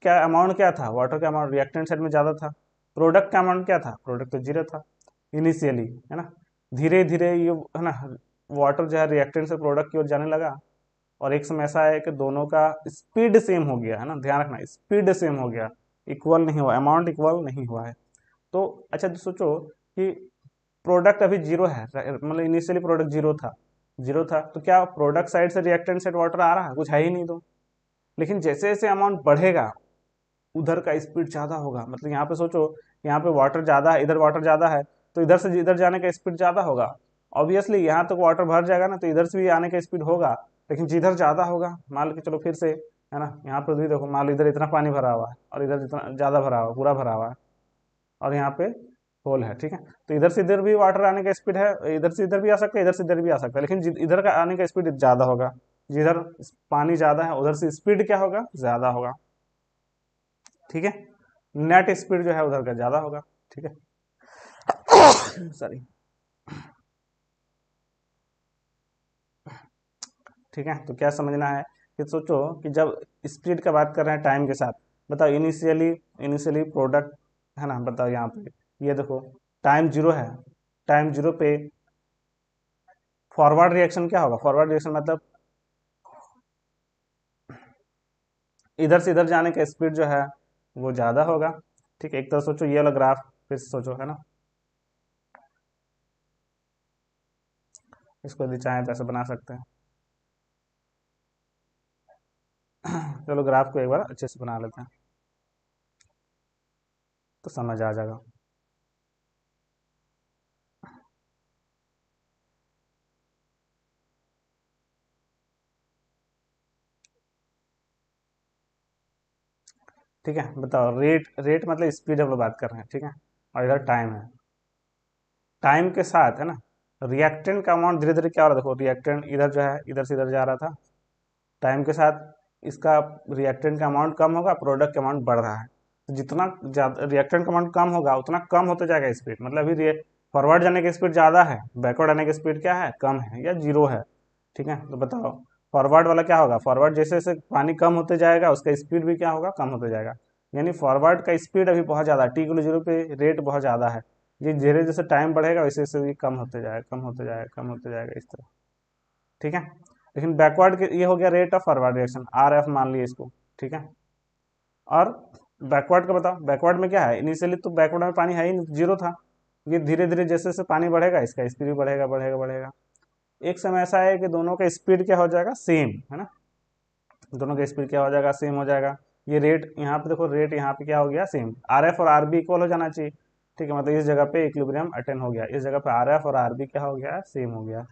क्या अमाउंट क्या था, वाटर का अमाउंट रिएक्टेंट साइड में ज़्यादा था, प्रोडक्ट का अमाउंट क्या था, प्रोडक्ट तो जीरो था इनिशियली, है ना। धीरे धीरे ये, है ना, वाटर जो है रिएक्टेंट से प्रोडक्ट की ओर जाने लगा, और एक समय ऐसा है कि दोनों का स्पीड सेम हो गया, है ना, ध्यान रखना, स्पीड सेम हो गया, इक्वल नहीं हुआ, अमाउंट इक्वल नहीं हुआ है। तो अच्छा, तो सोचो कि प्रोडक्ट अभी जीरो है, मतलब इनिशियली प्रोडक्ट जीरो था, तो क्या प्रोडक्ट साइड से रिएक्टेंट साइड वाटर आ रहा है, कुछ है ही नहीं। तो लेकिन जैसे जैसे अमाउंट बढ़ेगा, उधर का स्पीड ज़्यादा होगा। मतलब यहाँ पे सोचो, यहाँ पे वाटर ज़्यादा है, इधर वाटर ज़्यादा है, तो इधर से इधर जाने का स्पीड ज़्यादा होगा। ऑब्वियसली यहाँ तक वाटर भर जाएगा ना, तो इधर से भी आने का स्पीड होगा, लेकिन जिधर ज़्यादा होगा, मान के चलो फिर से, है ना, यहाँ पर भी देखो, मान लो इधर इतना पानी भरा हुआ है, और इधर इतना ज़्यादा भरा हुआ, पूरा भरा हुआ है, और यहाँ पे होल है, ठीक है। तो इधर से इधर भी वाटर आने का स्पीड है, इधर से इधर भी आ सकता है, इधर से इधर भी आ सकता है, लेकिन इधर का आने का स्पीड ज़्यादा होगा। जिधर पानी ज़्यादा है, उधर से स्पीड क्या होगा, ज़्यादा होगा, ठीक है। नेट स्पीड जो है उधर का ज़्यादा होगा, ठीक है। सॉरी, ठीक है। तो क्या समझना है कि सोचो कि जब स्पीड का बात कर रहे हैं टाइम के साथ, बताओ इनिशियली प्रोडक्ट, है ना, बताओ यहाँ पे ये देखो, टाइम जीरो है, टाइम जीरो पे फॉरवर्ड रिएक्शन क्या होगा, फॉरवर्ड रिएक्शन मतलब इधर से इधर जाने का स्पीड जो है वो ज़्यादा होगा, ठीक है। एक तरह सोचो ये वाला ग्राफ, फिर से सोचो, है ना, इसको यदि चाहें तो ऐसे बना सकते हैं। चलो ग्राफ को एक बार अच्छे से बना लेते हैं, तो समझ आ जाएगा। ठीक है, बताओ रेट, मतलब स्पीड हम लोग बात कर रहे हैं, ठीक है, और इधर टाइम है। टाइम के साथ, है ना, रिएक्टेंट का अमाउंट धीरे धीरे क्या हो रहा है, देखो रिएक्टेंट इधर जो है, इधर से इधर जा रहा था, टाइम के साथ इसका रिएक्टेंट का अमाउंट कम होगा, प्रोडक्ट का अमाउंट बढ़ रहा है। तो जितना ज़्यादा रिएक्टेंट का अमाउंट कम होगा, उतना कम होता जाएगा स्पीड। मतलब अभी फॉरवर्ड जाने की स्पीड ज़्यादा है, बैकवर्ड आने की स्पीड क्या है, कम है या जीरो है, ठीक है। तो बताओ फॉरवर्ड वाला क्या होगा, फॉरवर्ड जैसे जैसे पानी कम होते जाएगा, उसका स्पीड भी क्या होगा, कम होते जाएगा। यानी फॉरवर्ड का स्पीड अभी बहुत ज़्यादा, t = 0 पे रेट बहुत ज़्यादा है। ये धीरे जैसे टाइम बढ़ेगा, वैसे वैसे ये कम होते जाएगा, कम होते जाएगा, कम होते जाएगा, इस तरह, ठीक है। लेकिन बैकवर्ड के ये हो गया rate of forward reaction, R F मान लिए इसको, ठीक है। और बैकवर्ड का बताओ, बैकवर्ड में क्या है, इनिशियली तो बैकवर्ड में पानी है ही नहीं, जीरो था। ये धीरे धीरे जैसे जैसे पानी बढ़ेगा, इसका स्पीड भी बढ़ेगा, बढ़ेगा, बढ़ेगा। एक समय ऐसा है कि दोनों का स्पीड क्या हो जाएगा, सेम, है ना, दोनों का स्पीड क्या हो जाएगा, सेम हो जाएगा। ये रेट यहाँ पे देखो, रेट यहाँ पे क्या हो गया, सेम, आर एफ और आर बी इक्वल हो जाना चाहिए, ठीक है। मतलब इस जगह पे इक्विलिब्रियम अटेन हो गया, इस जगह पे आर एफ और आर बी क्या हो गया, सेम हो गया।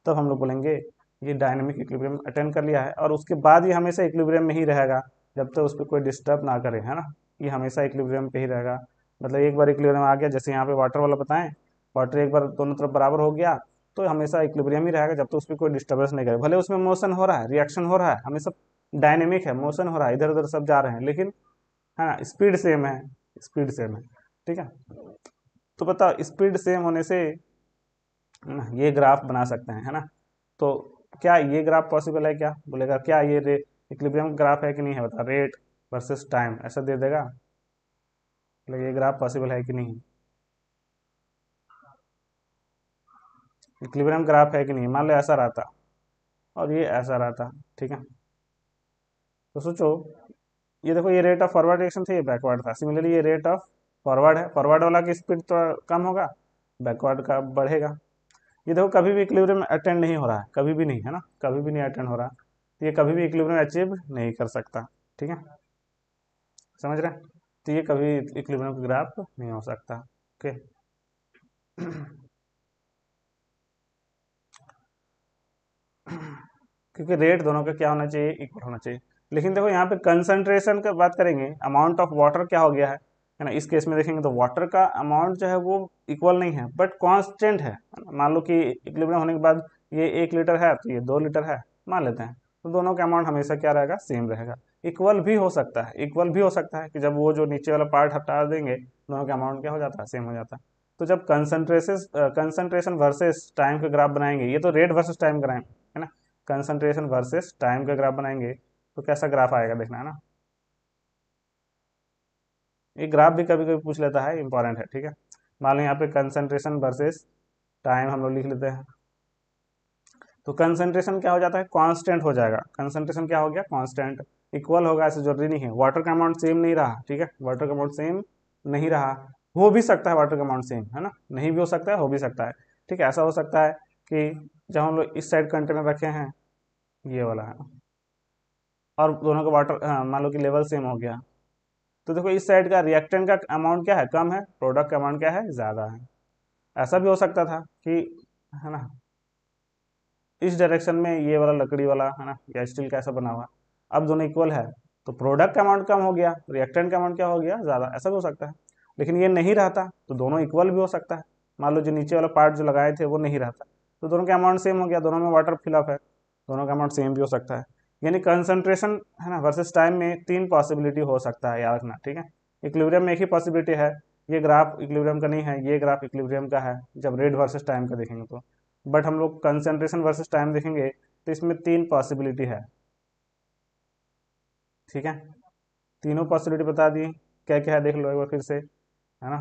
तब हम लोग बोलेंगे ये डायनेमिक इक्विलिब्रियम अटेन कर लिया है, और उसके बाद ये हमेशा इक्विलिब्रियम में ही रहेगा, जब तक उस पर कोई डिस्टर्ब ना करे, है ना। ये हमेशा इक्विलिब्रियम पे ही रहेगा। मतलब एक बार इक्विलिब्रियम आ गया, जैसे यहाँ पे वाटर वाला बताएं, वाटर एक बार दोनों तरफ बराबर हो गया, तो हमेशा इक्विलिब्रियम ही रहेगा, जब तक उस पर कोई डिस्टर्बेंस नहीं करे। भले उसमें मोशन हो रहा है, रिएक्शन हो रहा है, हमेशा डायनेमिक है, मोशन हो रहा है, इधर उधर सब जा रहे हैं, लेकिन, है ना, स्पीड सेम है, स्पीड सेम है, ठीक है। तो बताओ स्पीड सेम होने से, है ना, ये ग्राफ बना सकते हैं, है ना। तो क्या ये ग्राफ पॉसिबल है, क्या बोलेगा, क्या ये इक्विलिब्रियम ग्राफ है कि नहीं है, बता, रेट वर्सेस टाइम ऐसा दे देगा, मतलब ये ग्राफ पॉसिबल है कि नहीं, इक्विलिब्रियम ग्राफ है कि नहीं। मान लो ऐसा रहता, और ये ऐसा रहता, ठीक है। तो सोचो, ये देखो, ये रेट ऑफ फॉरवर्ड रिएक्शन था, ये बैकवर्ड था। सिमिलरली ये रेट ऑफ फॉरवर्ड है, फॉरवर्ड वाला की स्पीड तो कम होगा, बैकवर्ड का बढ़ेगा। ये देखो कभी भी इक्विलिब्रियम अटेंड नहीं हो रहा है, कभी भी नहीं, है ना, कभी भी नहीं अटेंड हो रहा, तो ये कभी भी इक्विलिब्रियम अचीव नहीं कर सकता, ठीक है, समझ रहे हैं। तो ये कभी इक्विलिब्रियम का ग्राफ नहीं हो सकता। ओके। क्योंकि रेट दोनों का क्या होना चाहिए, इक्वल होना चाहिए। लेकिन देखो यहाँ पे कंसंट्रेशन का बात करेंगे, अमाउंट ऑफ वाटर क्या हो गया है ना। इस केस में देखेंगे तो वाटर का अमाउंट जो है वो इक्वल नहीं है बट कांस्टेंट है ना? मान लो कि इक्विलिब्रियम होने के बाद ये 1 लीटर है तो ये 2 लीटर है, मान लेते हैं, तो दोनों का अमाउंट हमेशा क्या रहेगा, सेम रहेगा। इक्वल भी हो सकता है, इक्वल भी हो सकता है कि जब वो जो नीचे वाला पार्ट हटा देंगे दोनों का अमाउंट क्या हो जाता है, सेम हो जाता है। तो जब कंसंट्रेशन वर्सेस टाइम के ग्राफ बनाएंगे, ये तो रेट वर्सेस टाइम कराएंगे है ना, कंसंट्रेशन वर्सेस टाइम का ग्राफ बनाएंगे तो कैसा ग्राफ आएगा देखना है ना। ये ग्राफ भी कभी कभी पूछ लेता है, इंपॉर्टेंट है, ठीक है। मान लो यहाँ पे कंसंट्रेशन वर्सेस टाइम हम लोग लिख लेते हैं, तो कंसंट्रेशन क्या हो जाता है, कांस्टेंट हो जाएगा। कंसंट्रेशन क्या हो गया, कांस्टेंट। इक्वल होगा ऐसे जरूरी नहीं है, वाटर का अमाउंट सेम नहीं रहा, ठीक है, वाटर का अमाउंट सेम नहीं रहा। हो भी सकता है वाटर का अमाउंट सेम है ना, नहीं भी हो सकता है, हो भी सकता है, ठीक है। ऐसा हो सकता है कि जब हम लोग इस साइड कंटेनर रखे हैं, ये वाला है, और दोनों का वाटर, हाँ, मान लो कि लेवल सेम हो गया, तो देखो इस साइड का रिएक्टेंट का अमाउंट क्या है, कम है, प्रोडक्ट का अमाउंट क्या है, ज़्यादा है। ऐसा भी हो सकता था कि, है ना, इस डायरेक्शन में ये वाला लकड़ी वाला है ना या स्टील का ऐसा बना हुआ, अब दोनों इक्वल है तो प्रोडक्ट का अमाउंट कम हो गया, रिएक्टेंट का अमाउंट क्या हो गया, ज़्यादा, ऐसा भी हो सकता है। लेकिन ये नहीं रहता तो दोनों इक्वल भी हो सकता है। मान लो जो नीचे वाला पार्ट जो लगाए थे वो नहीं रहता तो दोनों का अमाउंट सेम हो गया, दोनों में वाटर फिलअप है, दोनों का अमाउंट सेम भी हो सकता है। यानी कंसंट्रेशन है ना वर्सेस टाइम में 3 पॉसिबिलिटी हो सकता है, याद रखना, ठीक है। इक्विलिब्रियम में एक ही पॉसिबिलिटी है, ये ग्राफ इक्विलिब्रियम का नहीं है, ये ग्राफ इक्विलिब्रियम का है जब रेट वर्सेस टाइम का देखेंगे तो। बट हम लोग कंसंट्रेशन वर्सेस टाइम देखेंगे तो इसमें 3 पॉसिबिलिटी है, ठीक है। तीनों पॉसिबिलिटी बता दी, क्या क्या है देख लो एक बार फिर से, है ना।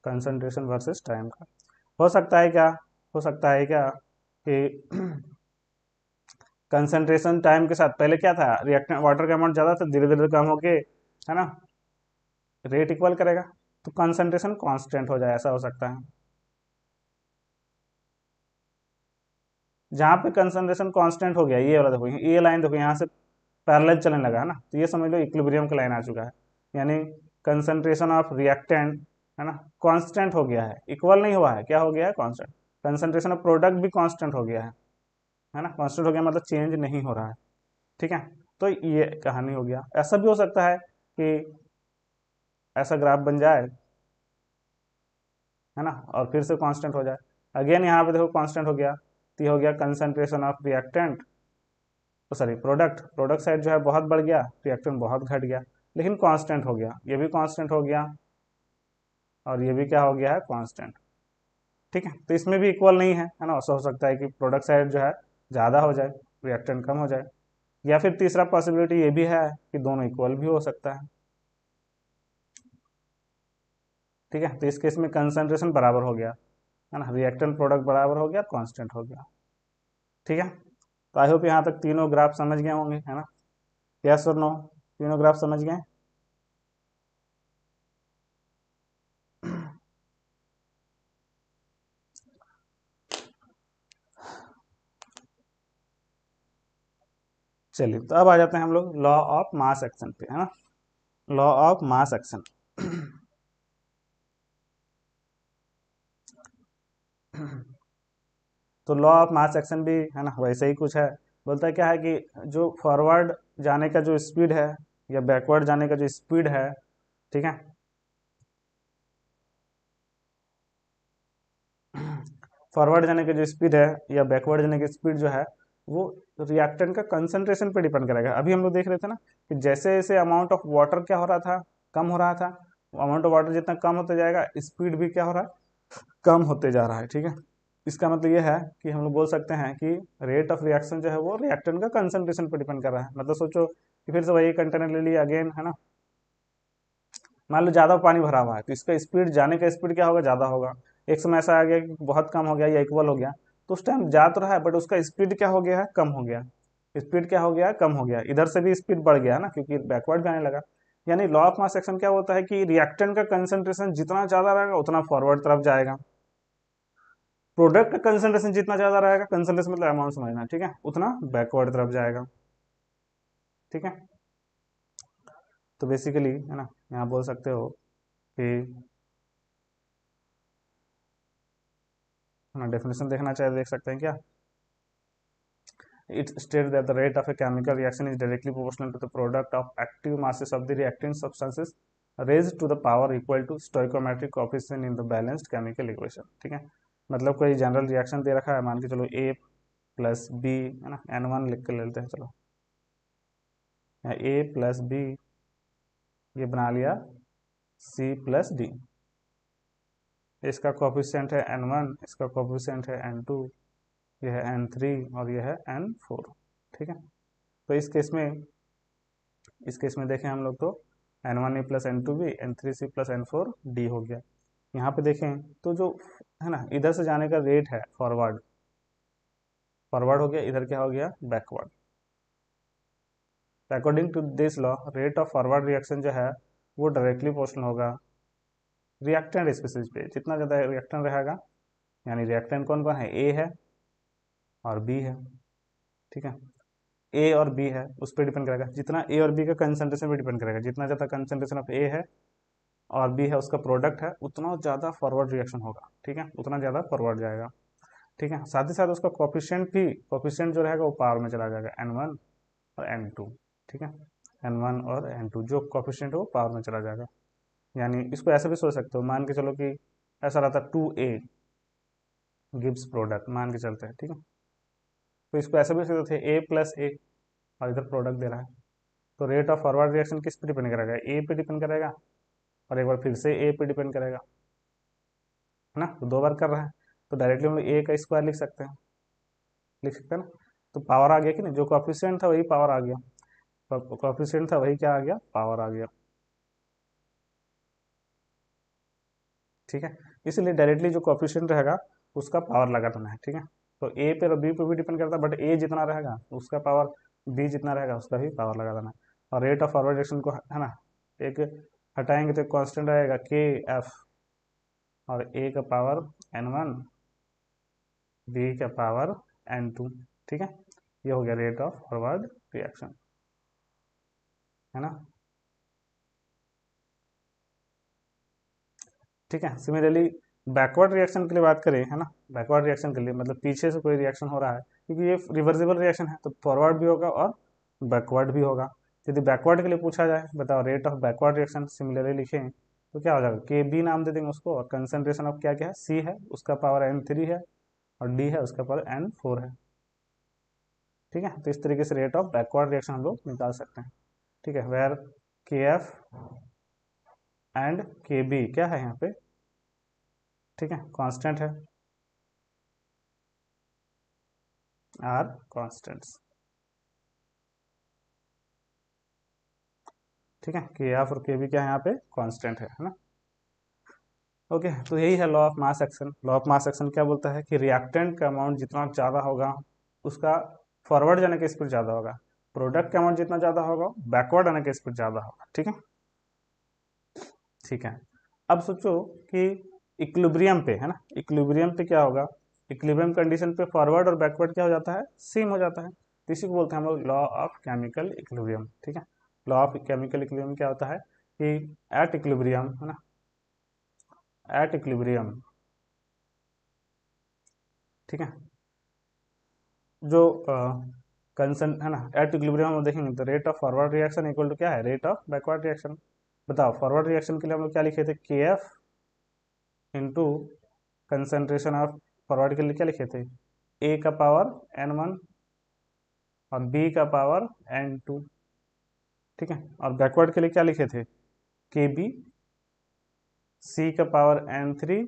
कंसंट्रेशन वर्सेस टाइम का हो सकता है क्या, हो सकता है क्या कि कंसंट्रेशन टाइम के साथ पहले क्या था, रिएक्टेंट वाटर का अमाउंट ज़्यादा था, धीरे धीरे कम होके, है ना, रेट इक्वल करेगा तो कंसंट्रेशन कांस्टेंट हो जाए, ऐसा हो सकता है। जहाँ पे कंसंट्रेशन कांस्टेंट हो गया, ये वाला देखो, ये लाइन देखो यहाँ से पैरेलल चलने लगा है ना, तो ये समझ लो इक्विलिब्रियम का लाइन आ चुका है। यानी कंसंट्रेशन ऑफ रिएक्टेंट है ना कांस्टेंट हो गया है, इक्वल नहीं हुआ है, क्या हो गया है, कांस्टेंट। कंसंट्रेशन ऑफ प्रोडक्ट भी कांस्टेंट हो गया है ना, कांस्टेंट हो गया मतलब चेंज नहीं हो रहा है, ठीक है। तो ये कहानी हो गया। ऐसा भी हो सकता है कि ऐसा ग्राफ बन जाए, है ना, और फिर से कांस्टेंट हो जाए। अगेन यहाँ पे देखो कांस्टेंट हो गया, तो ये हो गया कंसंट्रेशन ऑफ रिएक्टेंट, तो सॉरी प्रोडक्ट, प्रोडक्ट साइड जो है बहुत बढ़ गया, रिएक्टेंट बहुत घट गया, लेकिन कांस्टेंट हो गया, ये भी कांस्टेंट हो गया, और ये भी क्या हो गया है, कांस्टेंट, ठीक है। तो इसमें भी इक्वल नहीं है ना, ऐसा हो सकता है कि प्रोडक्ट साइड जो है ज़्यादा हो जाए, रिएक्टेंट कम हो जाए। या फिर तीसरा पॉसिबिलिटी ये भी है कि दोनों इक्वल भी हो सकता ठीक है। तो इस केस में कंसंट्रेशन बराबर हो गया, है ना, रिएक्टेंट प्रोडक्ट बराबर हो गया, कांस्टेंट हो गया, ठीक है। तो आई होप यहाँ तक तीनों ग्राफ समझ गए होंगे, है ना, यस और नो, तीनों ग्राफ समझ गए। चलिए तो अब आ जाते हैं हम लोग लॉ ऑफ मास एक्शन पे, है ना, लॉ ऑफ मास एक्शन। तो लॉ ऑफ मास एक्शन भी है ना वैसे ही कुछ है, बोलता है क्या है कि जो फॉरवर्ड जाने का जो स्पीड है या बैकवर्ड जाने का जो स्पीड है, ठीक है, फॉरवर्ड जाने की जो स्पीड है या बैकवर्ड जाने की स्पीड जो है वो रिएक्टेंट का कंसंट्रेशन पे डिपेंड करेगा। अभी हम लोग देख रहे थे ना कि जैसे जैसे अमाउंट ऑफ वाटर क्या हो रहा था, कम हो रहा था, अमाउंट ऑफ वाटर जितना कम होते जाएगा स्पीड भी क्या हो रहा है, कम होते जा रहा है, ठीक है। इसका मतलब ये है कि हम लोग बोल सकते हैं कि रेट ऑफ रिएक्शन जो है वो रिएक्टेंट का कंसंट्रेशन पर डिपेंड कर रहा है। मतलब सोचो कि फिर से वही कंटेनर ले लिया अगेन, है ना, मान लो ज़्यादा पानी भरा हुआ है तो इसका स्पीड, जाने का स्पीड क्या होगा, ज़्यादा होगा। एक समय ऐसा आ गया कि बहुत कम हो गया या इक्वल हो गया, तो उस टाइम जा तो रहा है बट उसका स्पीड क्या हो गया है, कम हो गया, स्पीड क्या हो गया, कम हो गया, इधर से भी स्पीड बढ़ गया ना क्योंकि बैकवर्ड भी आने लगा। यानी लॉ ऑफ मास एक्शन क्या होता है कि रिएक्टेंट का कंसंट्रेशन जितना ज़्यादा रहेगा उतना फॉरवर्ड तरफ जाएगा, प्रोडक्ट का कंसंट्रेशन जितना ज़्यादा रहेगा, कंसंट्रेशन मतलब अमाउंट समझना, ठीक है, उतना बैकवर्ड तरफ जाएगा, ठीक है। तो बेसिकली है ना, यहाँ बोल सकते हो कि डेफिनेशन देखना चाहे देख सकते हैं क्या। It states that the rate of a chemical reaction is directly proportional to the product of active masses of the reactant substances raised to the power equal to stoichiometric coefficient in the balanced chemical equation। ठीक है, मतलब कोई general reaction दे रखा है, मान के चलो A plus B है ना, N1 लिख के लेते हैं, चलो A प्लस बी ये बना लिया C प्लस डी, इसका कोफिशिएंट है N1, इसका कोफिशिएंट है N2, यह है N3 और यह है N4। ठीक है, तो इस केस में देखें हम लोग तो N1A plus N2B, N3C plus N4 D हो गया। यहाँ पे देखें तो जो है ना इधर से जाने का रेट है फॉरवर्ड, फॉरवर्ड हो गया, इधर क्या हो गया backward. According to this law rate of forward reaction जो है वो डायरेक्टली प्रोपोर्शनल होगा रिएक्टेंट स्पीसीज पे, जितना ज़्यादा रिएक्टेंट रहेगा, यानी रिएक्टेंट कौन कौन है, ए है और बी है। ठीक है, ए और बी है उस पर डिपेंड करेगा, जितना ए और बी का कंसंट्रेशन पे डिपेंड करेगा, जितना ज़्यादा कंसंट्रेशन ऑफ ए है और बी है उसका प्रोडक्ट है, उतना ज़्यादा फॉरवर्ड रिएक्शन होगा। ठीक है, उतना ज़्यादा फॉरवर्ड जाएगा। ठीक है, साथ ही साथ उसका कोफिशिएंट भी, कोफिशिएंट जो रहेगा वो पावर में चला जाएगा N1 और N2। ठीक है, N1 और N2 जो कोफिशिएंट है वो पावर में चला जाएगा। यानी इसको ऐसे भी सोच सकते हो, मान के चलो कि ऐसा रहता 2A गिव्स प्रोडक्ट, मान के चलते हैं। ठीक है, तो इसको ऐसे भी सोच सकते थे A प्लस ए और इधर प्रोडक्ट दे रहा है, तो रेट ऑफ फॉरवर्ड रिएक्शन किस पे डिपेंड करेगा, ए पे डिपेंड करेगा और एक बार फिर से ए पे डिपेंड करेगा, है ना, तो दो बार कर रहा है, तो डायरेक्टली हम लोग ए का स्क्वायर लिख सकते हैं, लिख सकते हैं ना। तो पावर आ गया कि नहीं, जो कोफिशिएंट था वही पावर आ गया, कोफिशिएंट था वही क्या आ गया, पावर आ गया। ठीक है, इसलिए डायरेक्टली जो कोफिशिएंट रहेगा उसका पावर लगा देना है। ठीक है, तो ए पे और बी पे भी डिपेंड करता है, बट ए जितना रहेगा उसका पावर, बी जितना रहेगा उसका भी पावर लगा देना है। और रेट ऑफ फॉरवर्ड रिएक्शन को है ना एक हटाएंगे तो कांस्टेंट रहेगा के एफ, और ए का पावर N1, बी का पावर N2। ठीक है, ये हो गया रेट ऑफ फॉरवर्ड रिएक्शन, है ना। ठीक है, सिमिलरली बैकवर्ड रिएक्शन के लिए बात करें, है ना, बैकवर्ड रिएक्शन के लिए मतलब पीछे से कोई रिएक्शन हो रहा है, क्योंकि ये रिवर्सिबल रिएक्शन है तो फॉरवर्ड भी होगा और बैकवर्ड भी होगा। यदि बैकवर्ड के लिए पूछा जाए, बताओ rate of backward reaction similarly लिखें तो क्या हो जाएगा, के बी नाम दे देंगे उसको, और कंसंट्रेशन ऑफ क्या क्या है, सी है उसका पावर N3 है और डी है उसका पावर N4 है। ठीक है, तो इस तरीके से रेट ऑफ बैकवर्ड रिएक्शन हम लोग निकाल सकते हैं। ठीक है, वेयर के एफ एंड के बी क्या है यहाँ पे, ठीक है, कांस्टेंट है, आर कांस्टेंट्स। ठीक है, के एफ और के बी क्या है यहाँ पे, कांस्टेंट है ना। ओके, तो यही है law of mass action. Law of mass action क्या बोलता है कि रिएक्टेंट का अमाउंट जितना ज़्यादा होगा उसका फॉरवर्ड जाने का स्पीड ज़्यादा होगा, प्रोडक्ट का अमाउंट जितना ज़्यादा होगा बैकवर्ड आने का स्पीड ज़्यादा होगा। ठीक है, ठीक है, अब सोचो कि इक्विलिब्रियम पे, है ना, इक्विलिब्रियम पे क्या होगा, इक्विलिब्रियम कंडीशन पे फॉरवर्ड और बैकवर्ड क्या हो जाता है, सेम हो जाता है, तो इसी को बोलते हैं हम लोग लॉ ऑफ केमिकल इक्विलिब्रियम। ठीक है, लॉ ऑफ केमिकल इक्विलिब्रियम क्या होता है कि एट इक्विलिब्रियम, है ना, एट इक्विलिब्रियम, ठीक है, जो कंसन है ना, एट इक्विलिब्रियम हम देखेंगे तो rate of forward reaction equal to क्या है, रेट ऑफ बैकवर्ड रिएक्शन। बताओ फॉरवर्ड रिएक्शन के लिए हम लोग क्या लिखे थे, K F into concentration of, forward के लिए क्या लिखे थे, ए का पावर N1 और बी का पावर N2। ठीक है, और बैकवर्ड के लिए क्या लिखे थे, के बी, सी का पावर N3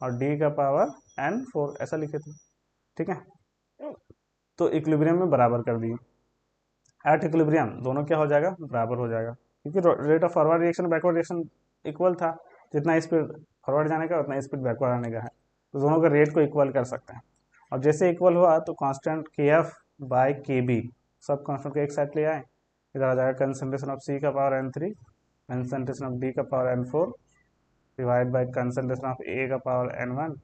और डी का पावर N4, ऐसा लिखे थे। ठीक है, तो इक्विलिब्रियम में बराबर कर दिए, एट इक्विलिब्रियम दोनों क्या हो जाएगा, बराबर हो जाएगा, क्योंकि rate of forward reaction backward reaction equal था, जितना स्पीड फॉरवर्ड जाने का उतना स्पीड बैकवर्ड आने का है, तो दोनों का रेट को इक्वल कर सकते हैं। और जैसे इक्वल हुआ तो कांस्टेंट के एफ बाई के बी सब कांस्टेंट को एक साइड ले आए, इधर आ जाएगा कंसंट्रेशन ऑफ सी का power N3, concentration of D का power N4 divide by concentration of A का पावर N1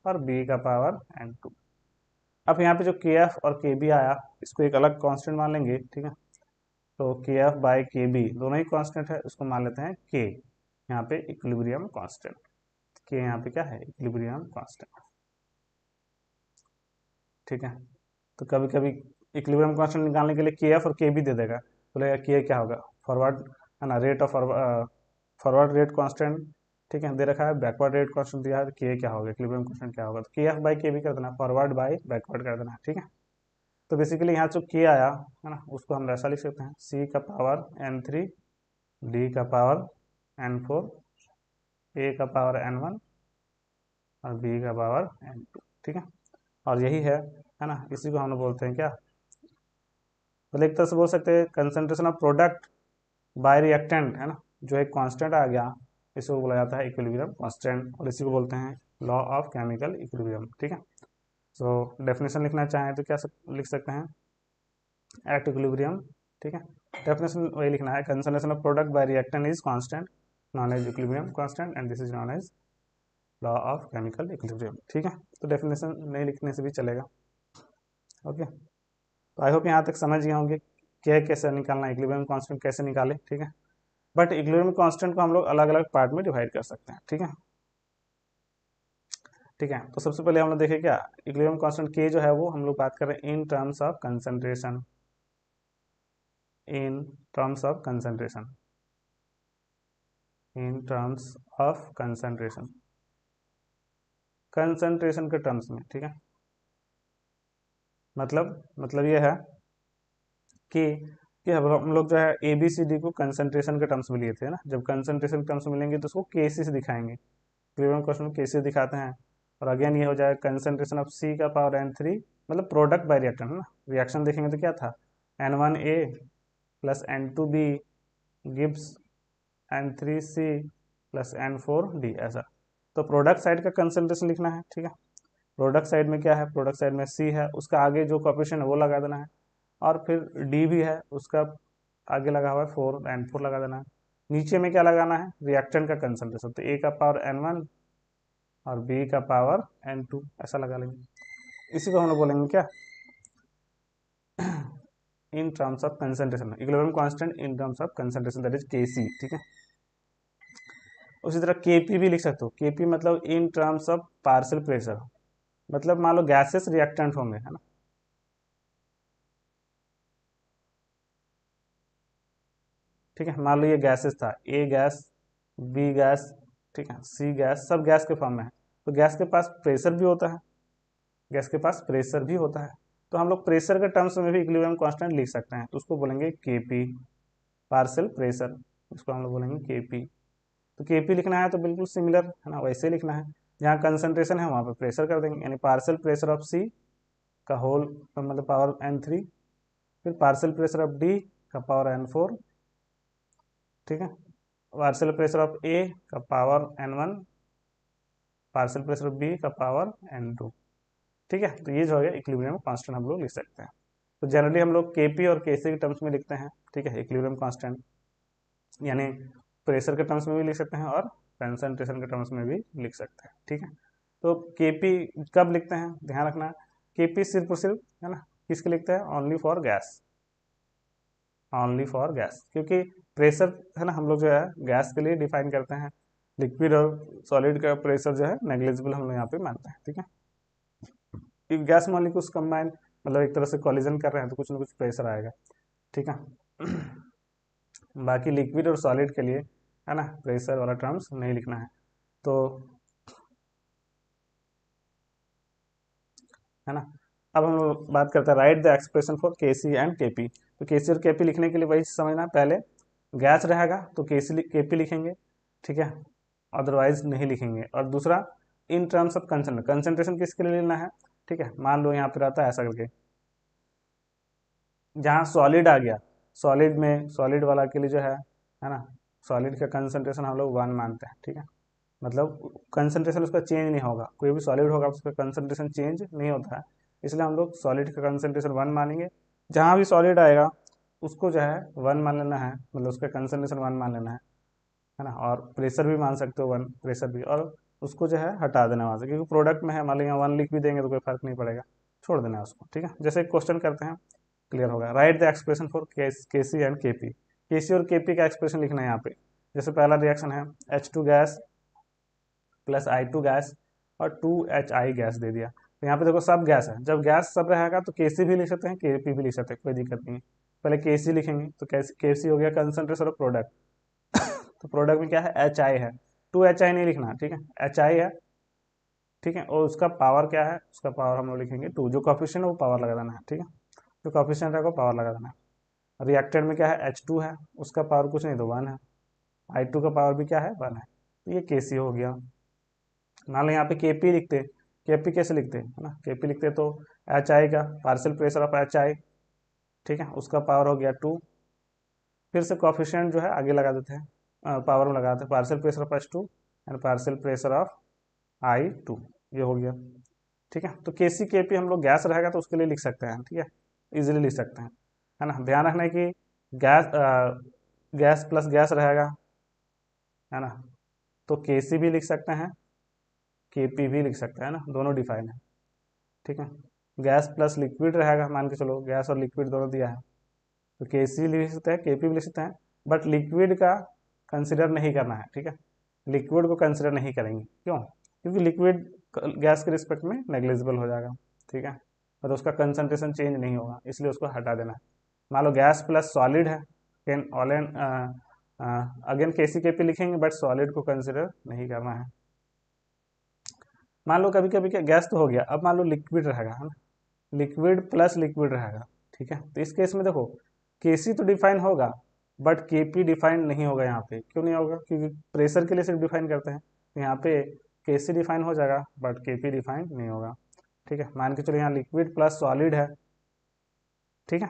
और बी का पावर N2। अब यहाँ पे जो के एफ और के बी आया इसको एक अलग कांस्टेंट मान लेंगे। ठीक है, तो के एफ क्या हो जाएगा, 2 × 10⁻⁴ × 10⁻⁴ × 10⁻⁴ × 10⁻⁴ तो के एफ बाई के बी दोनों ही कांस्टेंट है, उसको मान लेते हैं के, यहाँ पे इक्विलिब्रियम कांस्टेंट, के यहाँ पे क्या है, इक्विलिब्रियम कांस्टेंट। ठीक है, तो कभी कभी इक्विलिब्रियम कांस्टेंट निकालने के लिए के एफ और के बी दे देगा, बोलेगा के क्या होगा, फॉरवर्ड है ना, rate of forward rate constant, ठीक है, दे रखा है, बैकवर्ड रेट कांस्टेंट दिया है, के क्या होगा, इक्विलिब्रियम कांस्टेंट क्या होगा, तो के एफ बाई के बी कर देना, फॉरवर्ड बाई बैकवर्ड कर देना। ठीक है, तो बेसिकली यहाँ जो के आया है ना, उसको हम ऐसा लिख सकते हैं, सी का पावर n3, डी का पावर n4, ए का पावर n1 और बी का पावर n2। ठीक है, और यही है ना, इसी को हम लोग बोलते हैं क्या, मतलब एक तरह से बोल सकते हैं concentration of product by reactant, है ना, जो एक कांस्टेंट आ गया, इसको बोला जाता है इक्विलिब्रियम कांस्टेंट, और इसी को बोलते हैं लॉ ऑफ केमिकल इक्विलिब्रियम। ठीक है, सो डेफिनेशन लिखना चाहें तो क्या लिख सकते हैं, एट इक्विलिब्रियम। ठीक है, डेफिनेशन वही लिखना है, concentration of product by reactant is constant known as equilibrium constant and this is known as law of chemical equilibrium. ठीक है, तो डेफिनेशन नहीं लिखने से भी चलेगा। ओके, तो आई होप यहाँ तक समझ गए होंगे क्या कैसे निकालना है, इक्विलिब्रियम कांस्टेंट कैसे निकाले। ठीक है, बट इक्विलिब्रियम कांस्टेंट को हम लोग अलग अलग पार्ट में डिवाइड कर सकते हैं। ठीक है, ठीक है, तो सबसे पहले हम लोग देखें क्या, इक्विलिब्रियम कांस्टेंट के जो है वो हम लोग बात कर रहे हैं in terms of concentration, in terms of concentration, in terms of concentration, concentration के टर्म्स में। ठीक है, मतलब ये है कि हम लोग जो है ए बी सी डी को कंसंट्रेशन के टर्म्स में लिए थे ना, जब कंसंट्रेशन के टर्म्स में लेंगे तो उसको केसी से दिखाएंगे, इक्विलिब्रियम क्वेश्चन में केसी दिखाते हैं। और अगेन ये हो जाएगा कंसंट्रेशन ऑफ सी का पावर n3, मतलब प्रोडक्ट बाय रिएक्शन है ना, रिएक्शन देखेंगे तो क्या था, n1a plus n2b gives n3c plus n4d, ऐसा। तो प्रोडक्ट साइड का कंसंट्रेशन लिखना है। ठीक है, प्रोडक्ट साइड में क्या है, प्रोडक्ट साइड में सी है, उसका आगे जो कोएफिशिएंट है वो लगा देना है, और फिर डी भी है, उसका आगे लगा हुआ है 4 n4 लगा देना है। नीचे में क्या लगाना है, रिएक्टेंट का कंसंट्रेशन, तो ए का पावर n1 और बी का पावर n2 ऐसा लगा लेंगे। इसी को हम लोग बोलेंगे क्या, in terms of concentration, equilibrium constant in terms of concentration, that is Kc। ठीक है, उसी तरह Kp भी लिख सकते हो, Kp मतलब in terms of partial pressure, मतलब मान लो गैसेस रिएक्टेंट होंगे, है ना, ठीक है, मान लो ये गैसेस था, ए गैस, बी गैस, ठीक है, सी गैस, सब गैस के फॉर्म में है, तो गैस के पास प्रेशर भी होता है, गैस के पास प्रेशर भी होता है, तो हम लोग प्रेशर के टर्म्स में भी इक्विलिब्रियम कांस्टेंट लिख सकते हैं, तो उसको बोलेंगे Kp, पार्शियल प्रेशर, उसको हम लोग बोलेंगे Kp। तो Kp लिखना है तो बिल्कुल सिमिलर है ना, वैसे लिखना है, जहाँ कंसंट्रेशन है वहाँ पे प्रेशर कर देंगे, यानी पार्शियल प्रेशर ऑफ सी का होल मतलब पावर n3, फिर पार्शियल प्रेशर ऑफ डी का पावर n4, ठीक है, पार्शियल प्रेशर ऑफ ए का power n1, partial pressure of B का पावर n2। ठीक है, तो ये जो है इक्विलिब्रियम कांस्टेंट हम लोग लिख सकते हैं। तो जनरली हम लोग Kp और Kc के टर्म्स में लिखते हैं। ठीक है, इक्विलिब्रियम कांस्टेंट यानी प्रेशर के टर्म्स में भी लिख सकते हैं और कंसंट्रेशन के टर्म्स में भी लिख सकते हैं। ठीक है, तो Kp कब लिखते हैं, ध्यान रखना, Kp सिर्फ और सिर्फ है ना किसके लिखते हैं, only for gas, only for gas, क्योंकि प्रेशर है ना हम लोग जो है गैस के लिए डिफाइन करते हैं, लिक्विड और सॉलिड का प्रेशर जो है नेग्लिजिबल हम लोग यहाँ पे मानते हैं। ठीक है, गैस मॉलिक्यूल्स कंबाइन मतलब एक तरह से कॉलिजन कर रहे हैं तो कुछ ना कुछ प्रेशर आएगा। ठीक है, बाकी लिक्विड और सॉलिड के लिए है ना प्रेशर वाला टर्म्स नहीं लिखना है। तो है ना, अब हम लोग बात करते हैं right the expression for Kc and Kp। तो Kc और Kp लिखने के लिए वही समझना, पहले गैस रहेगा तो Kp लिखेंगे, ठीक है, अदरवाइज नहीं लिखेंगे। और दूसरा इन टर्म्स ऑफ कंसंट्रेशन किसके लिए लेना है, ठीक है, मान लो यहाँ पे रहता है ऐसा करके, जहाँ सॉलिड आ गया, सॉलिड में सॉलिड वाला के लिए जो है ना, सॉलिड का कंसंट्रेशन हम लोग 1 मानते हैं। ठीक है, मतलब कंसंट्रेशन उसका चेंज नहीं होगा, कोई भी सॉलिड होगा उसका कंसंट्रेशन चेंज नहीं होता है, इसलिए हम लोग सॉलिड का कंसंट्रेशन 1 मानेंगे। जहाँ भी सॉलिड आएगा उसको जो है 1 मान लेना है, मतलब उसका कंसंट्रेशन 1 मान लेना है ना, और प्रेशर भी मान सकते हो 1 प्रेशर भी, और उसको जो है हटा देना वहाँ से, क्योंकि प्रोडक्ट में है, मान लो यहाँ 1 लिख भी देंगे तो कोई फर्क नहीं पड़ेगा, छोड़ देना है उसको। ठीक है, जैसे एक क्वेश्चन करते हैं, क्लियर होगा। राइट द एक्सप्रेशन फॉर के सी एंड के पी। के सी और के पी का एक्सप्रेशन लिखना है यहाँ पे। जैसे पहला रिएक्शन है H2 gas plus I2 gas और 2HI गैस दे दिया। तो यहाँ पे देखो सब गैस है, जब गैस सब रहेगा तो के सी भी लिख सकते हैं, के पी भी लिख सकते हैं, कोई दिक्कत नहीं है। पहले के सी लिखेंगे तो के सी हो गया कंसंट्रेशन ऑफ प्रोडक्ट। तो प्रोडक्ट में क्या है, HI है, 2HI नहीं लिखना, ठीक है, HI है, ठीक है। और उसका पावर क्या है, उसका पावर हम लोग लिखेंगे 2, जो कॉफिशिएंट है वो पावर लगा देना है, ठीक है, जो कॉफिशिएंट है वो पावर लगा देना है। रिएक्टेंट में क्या है, H2 है, उसका पावर कुछ नहीं तो 1 है, I2 का पावर भी क्या है 1 है, तो ये KC हो गया। मान लो यहाँ पे KP लिखते, KP कैसे लिखते हैं, है ना, KP लिखते तो HI का पार्शियल प्रेशर ऑफ HI, ठीक है, उसका पावर हो गया 2, फिर से कॉफिशिएंट जो है आगे लगा देते हैं, पावर में लगाते हैं, partial pressure of H2 and partial pressure of I2, ये हो गया, ठीक है। तो KC KP हम लोग गैस रहेगा तो उसके लिए लिख सकते हैं, ठीक है, इजीली लिख सकते हैं, है ना। ध्यान रखना है कि गैस गैस प्लस गैस रहेगा, है ना, तो KC भी लिख सकते हैं, KP भी लिख सकते हैं ना, दोनों डिफाइन है, ठीक है। गैस प्लस लिक्विड रहेगा, मान के चलो गैस और लिक्विड दोनों दिया है, तो KC लिख सकते हैं, KP भी लिख सकते हैं, बट लिक्विड का कंसिडर नहीं करना है, ठीक है, लिक्विड को कंसिडर नहीं करेंगे, क्यों, क्योंकि लिक्विड गैस के रिस्पेक्ट में नेग्लिजिबल हो जाएगा, ठीक है, और उसका कंसंट्रेशन चेंज नहीं होगा, इसलिए उसको हटा देना है। मान लो गैस प्लस सॉलिड है, can all and again KC KP लिखेंगे, बट सॉलिड को कंसिडर नहीं करना है। मान लो कभी कभी क्या गैस तो हो गया, अब मान लो लिक्विड रहेगा, है ना, लिक्विड प्लस लिक्विड रहेगा, ठीक है, तो इस केस में देखो KC तो डिफाइन होगा बट KP डिफाइन नहीं होगा। यहाँ पे क्यों नहीं होगा, क्योंकि प्रेशर के लिए सिर्फ डिफाइन करते हैं, तो यहाँ पे KC डिफाइन हो जाएगा बट KP डिफाइन नहीं होगा, ठीक है। मान के चलो यहाँ लिक्विड प्लस सॉलिड है, ठीक है,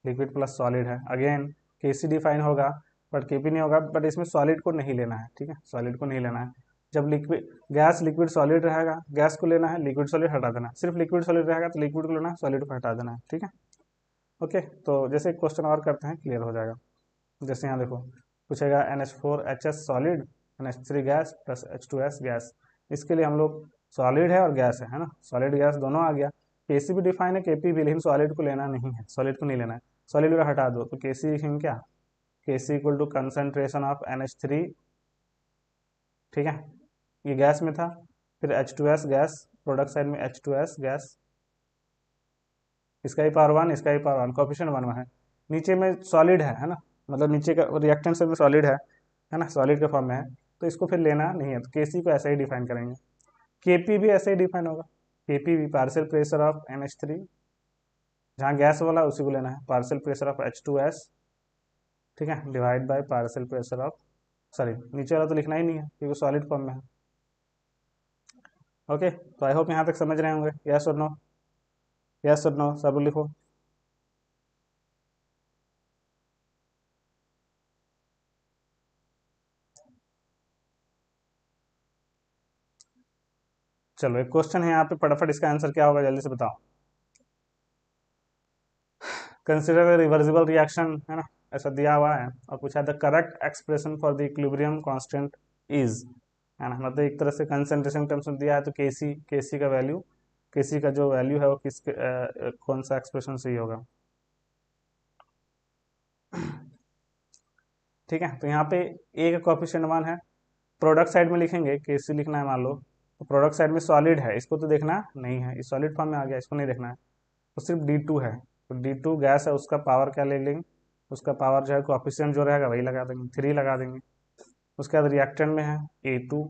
लिक्विड प्लस सॉलिड है, अगेन KC डिफाइन होगा बट KP नहीं होगा, बट इसमें सॉलिड को नहीं लेना है, ठीक है, सॉलिड को नहीं लेना है। जब लिक्विड गैस लिक्विड सॉलिड रहेगा, गैस को लेना है, लिक्विड सॉलिड हटा देना है, सिर्फ लिक्विड सॉलिड रहेगा तो लिक्विड को लेना है, सॉलिड को हटा देना है, ठीक है। ओके, तो जैसे एक क्वेश्चन और करते हैं, क्लियर हो जाएगा। जैसे यहाँ देखो पूछेगा NH4HS solid, NH3 gas plus H2S gas, इसके लिए हम लोग सॉलिड है और गैस है ना, सॉलिड गैस दोनों आ गया, KC भी डिफाइन है, KP भी, लेकिन सॉलिड को लेना नहीं है, सॉलिड को नहीं लेना है, सॉलिड को हटा दो, तो KC लिखेंगे क्या, KC equal to concentration of NH3, ठीक है, ये गैस में था, फिर H2S गैस, प्रोडक्ट साइड में H2S गैस, इसका ही पावर 1, इसका ही पावर 1, कोफिशिएंट 1 है, नीचे में सॉलिड है ना, मतलब नीचे का रिएक्टेंट से में सॉलिड है ना, सॉलिड के फॉर्म में है, तो इसको फिर लेना नहीं है, तो KC को ऐसे ही डिफाइन करेंगे, KP भी ऐसे ही डिफाइन होगा, KP भी पार्शियल प्रेशर ऑफ NH3, जहाँ गैस वाला उसी को लेना है, पार्शियल प्रेशर ऑफ H2S, ठीक है, divide by partial pressure of, sorry नीचे वाला तो लिखना ही नहीं है क्योंकि सॉलिड फॉर्म में है। ओके, तो आई होप यहाँ तक समझ रहे होंगे, यस और नो, यस और नो सब लिखो। चलो एक क्वेश्चन है यहाँ पे, फटाफट इसका आंसर क्या होगा जल्दी से बताओ। कंसिडर रिवर्सिबल रिएक्शन, है ना, ऐसा दिया हुआ है और पूछा the correct expression for the equilibrium constant is, है ना, मतलब एक तरह से कंसंट्रेशन टर्म्स में दिया है, तो केसी का वैल्यू, केसी का जो वैल्यू है वो किसके कौन सा एक्सप्रेशन सही होगा, ठीक है। तो यहाँ पे ए का कोफिशिएंट 1 है, प्रोडक्ट साइड में लिखेंगे केसी लिखना है, मान लो तो प्रोडक्ट साइड में सॉलिड है, इसको तो देखना नहीं है, इस सॉलिड फॉर्म में आ गया, इसको नहीं देखना है, तो सिर्फ D2 है, तो D2 गैस है, उसका पावर क्या ले लेंगे, उसका पावर जो है कोफिशिएंट जो रहेगा वही लगा देंगे, 3 लगा देंगे। उसके बाद रिएक्टेंट में है A2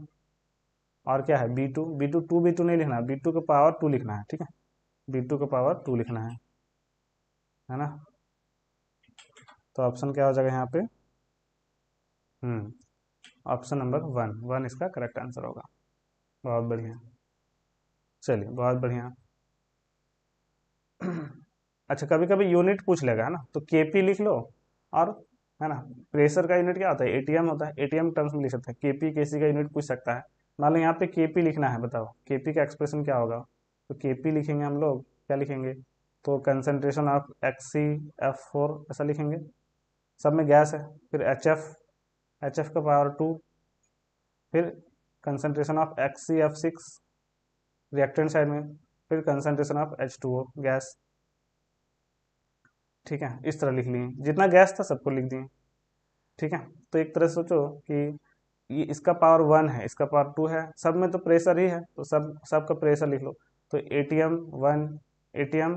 और क्या है B2 नहीं लिखना है, B2 का पावर 2 लिखना है, ठीक है, B2 का पावर 2 लिखना है ना, तो ऑप्शन क्या हो जाएगा यहाँ पे, ऑप्शन नंबर 1 इसका करेक्ट आंसर होगा। बहुत बढ़िया, चलिए बहुत बढ़िया। अच्छा कभी कभी यूनिट पूछ लेगा, है ना, तो KP लिख लो, और है ना, प्रेशर का यूनिट क्या होता है, ATM होता है, ATM टर्म्स में लिख सकते हैं, KP KC का यूनिट पूछ सकता है। मान लो यहाँ पे KP लिखना है, बताओ KP का एक्सप्रेशन क्या होगा, तो KP लिखेंगे हम लोग, क्या लिखेंगे, तो कंसंट्रेशन ऑफ HCl ऐसा लिखेंगे, सब में गैस है, फिर HF का पावर 2, फिर concentration of HCl reactant side में, फिर कंसंट्रेशन ऑफ H2O गैस, ठीक है, इस तरह लिख लिए, जितना गैस था सबको लिख दिए। ठीक है, तो एक तरह से सोचो कि ये इसका पावर 1 है, इसका पावर 2 है, सब में तो प्रेशर ही है, तो सबका प्रेशर लिख लो। तो एटीएम 1, एटीएम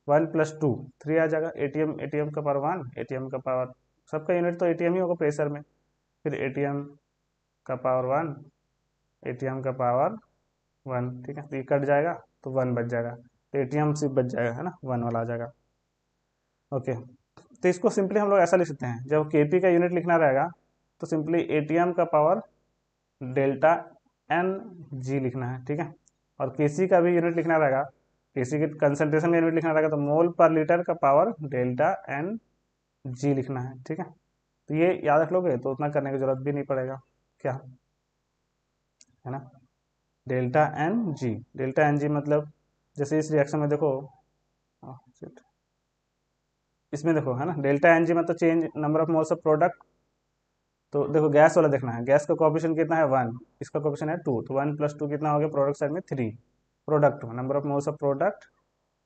1 प्लस 2 3 आ जाएगा। एटीएम एटीएम का पावर 1, एटीएम का पावर, सबका यूनिट तो एटीएम ही होगा प्रेशर में। फिर एटीएम का पावर 1, एटीएम का पावर 1। ठीक है, तो ये कट जाएगा तो 1 बच जाएगा, तो एटीएम सिर्फ बच जाएगा, है ना, 1 वाला आ जाएगा। ओके, तो इसको सिंपली हम लोग ऐसा लिख सकते हैं, जब केपी का यूनिट लिखना रहेगा तो सिंपली एटीएम का पावर डेल्टा एन जी लिखना है। ठीक है, और केसी का भी यूनिट लिखना रहेगा, केसी के कंसंट्रेशन का यूनिट लिखना रहेगा तो मोल पर लीटर का पावर डेल्टा एन जी लिखना है। ठीक है, तो ये याद रख लोगे तो उतना करने की जरूरत भी नहीं पड़ेगा, क्या है ना। डेल्टा एन जी मतलब जैसे इस रिएक्शन में देखो, इसमें देखो है ना, डेल्टा एन जी मतलब change number of moles of product. तो देखो गैस वाला देखना है, गैस का कोएफिशिएंट कितना है 1, इसका कोएफिशिएंट है 2, तो 1 प्लस 2 कितना हो गया, प्रोडक्ट साइड में 3, product number of moles of product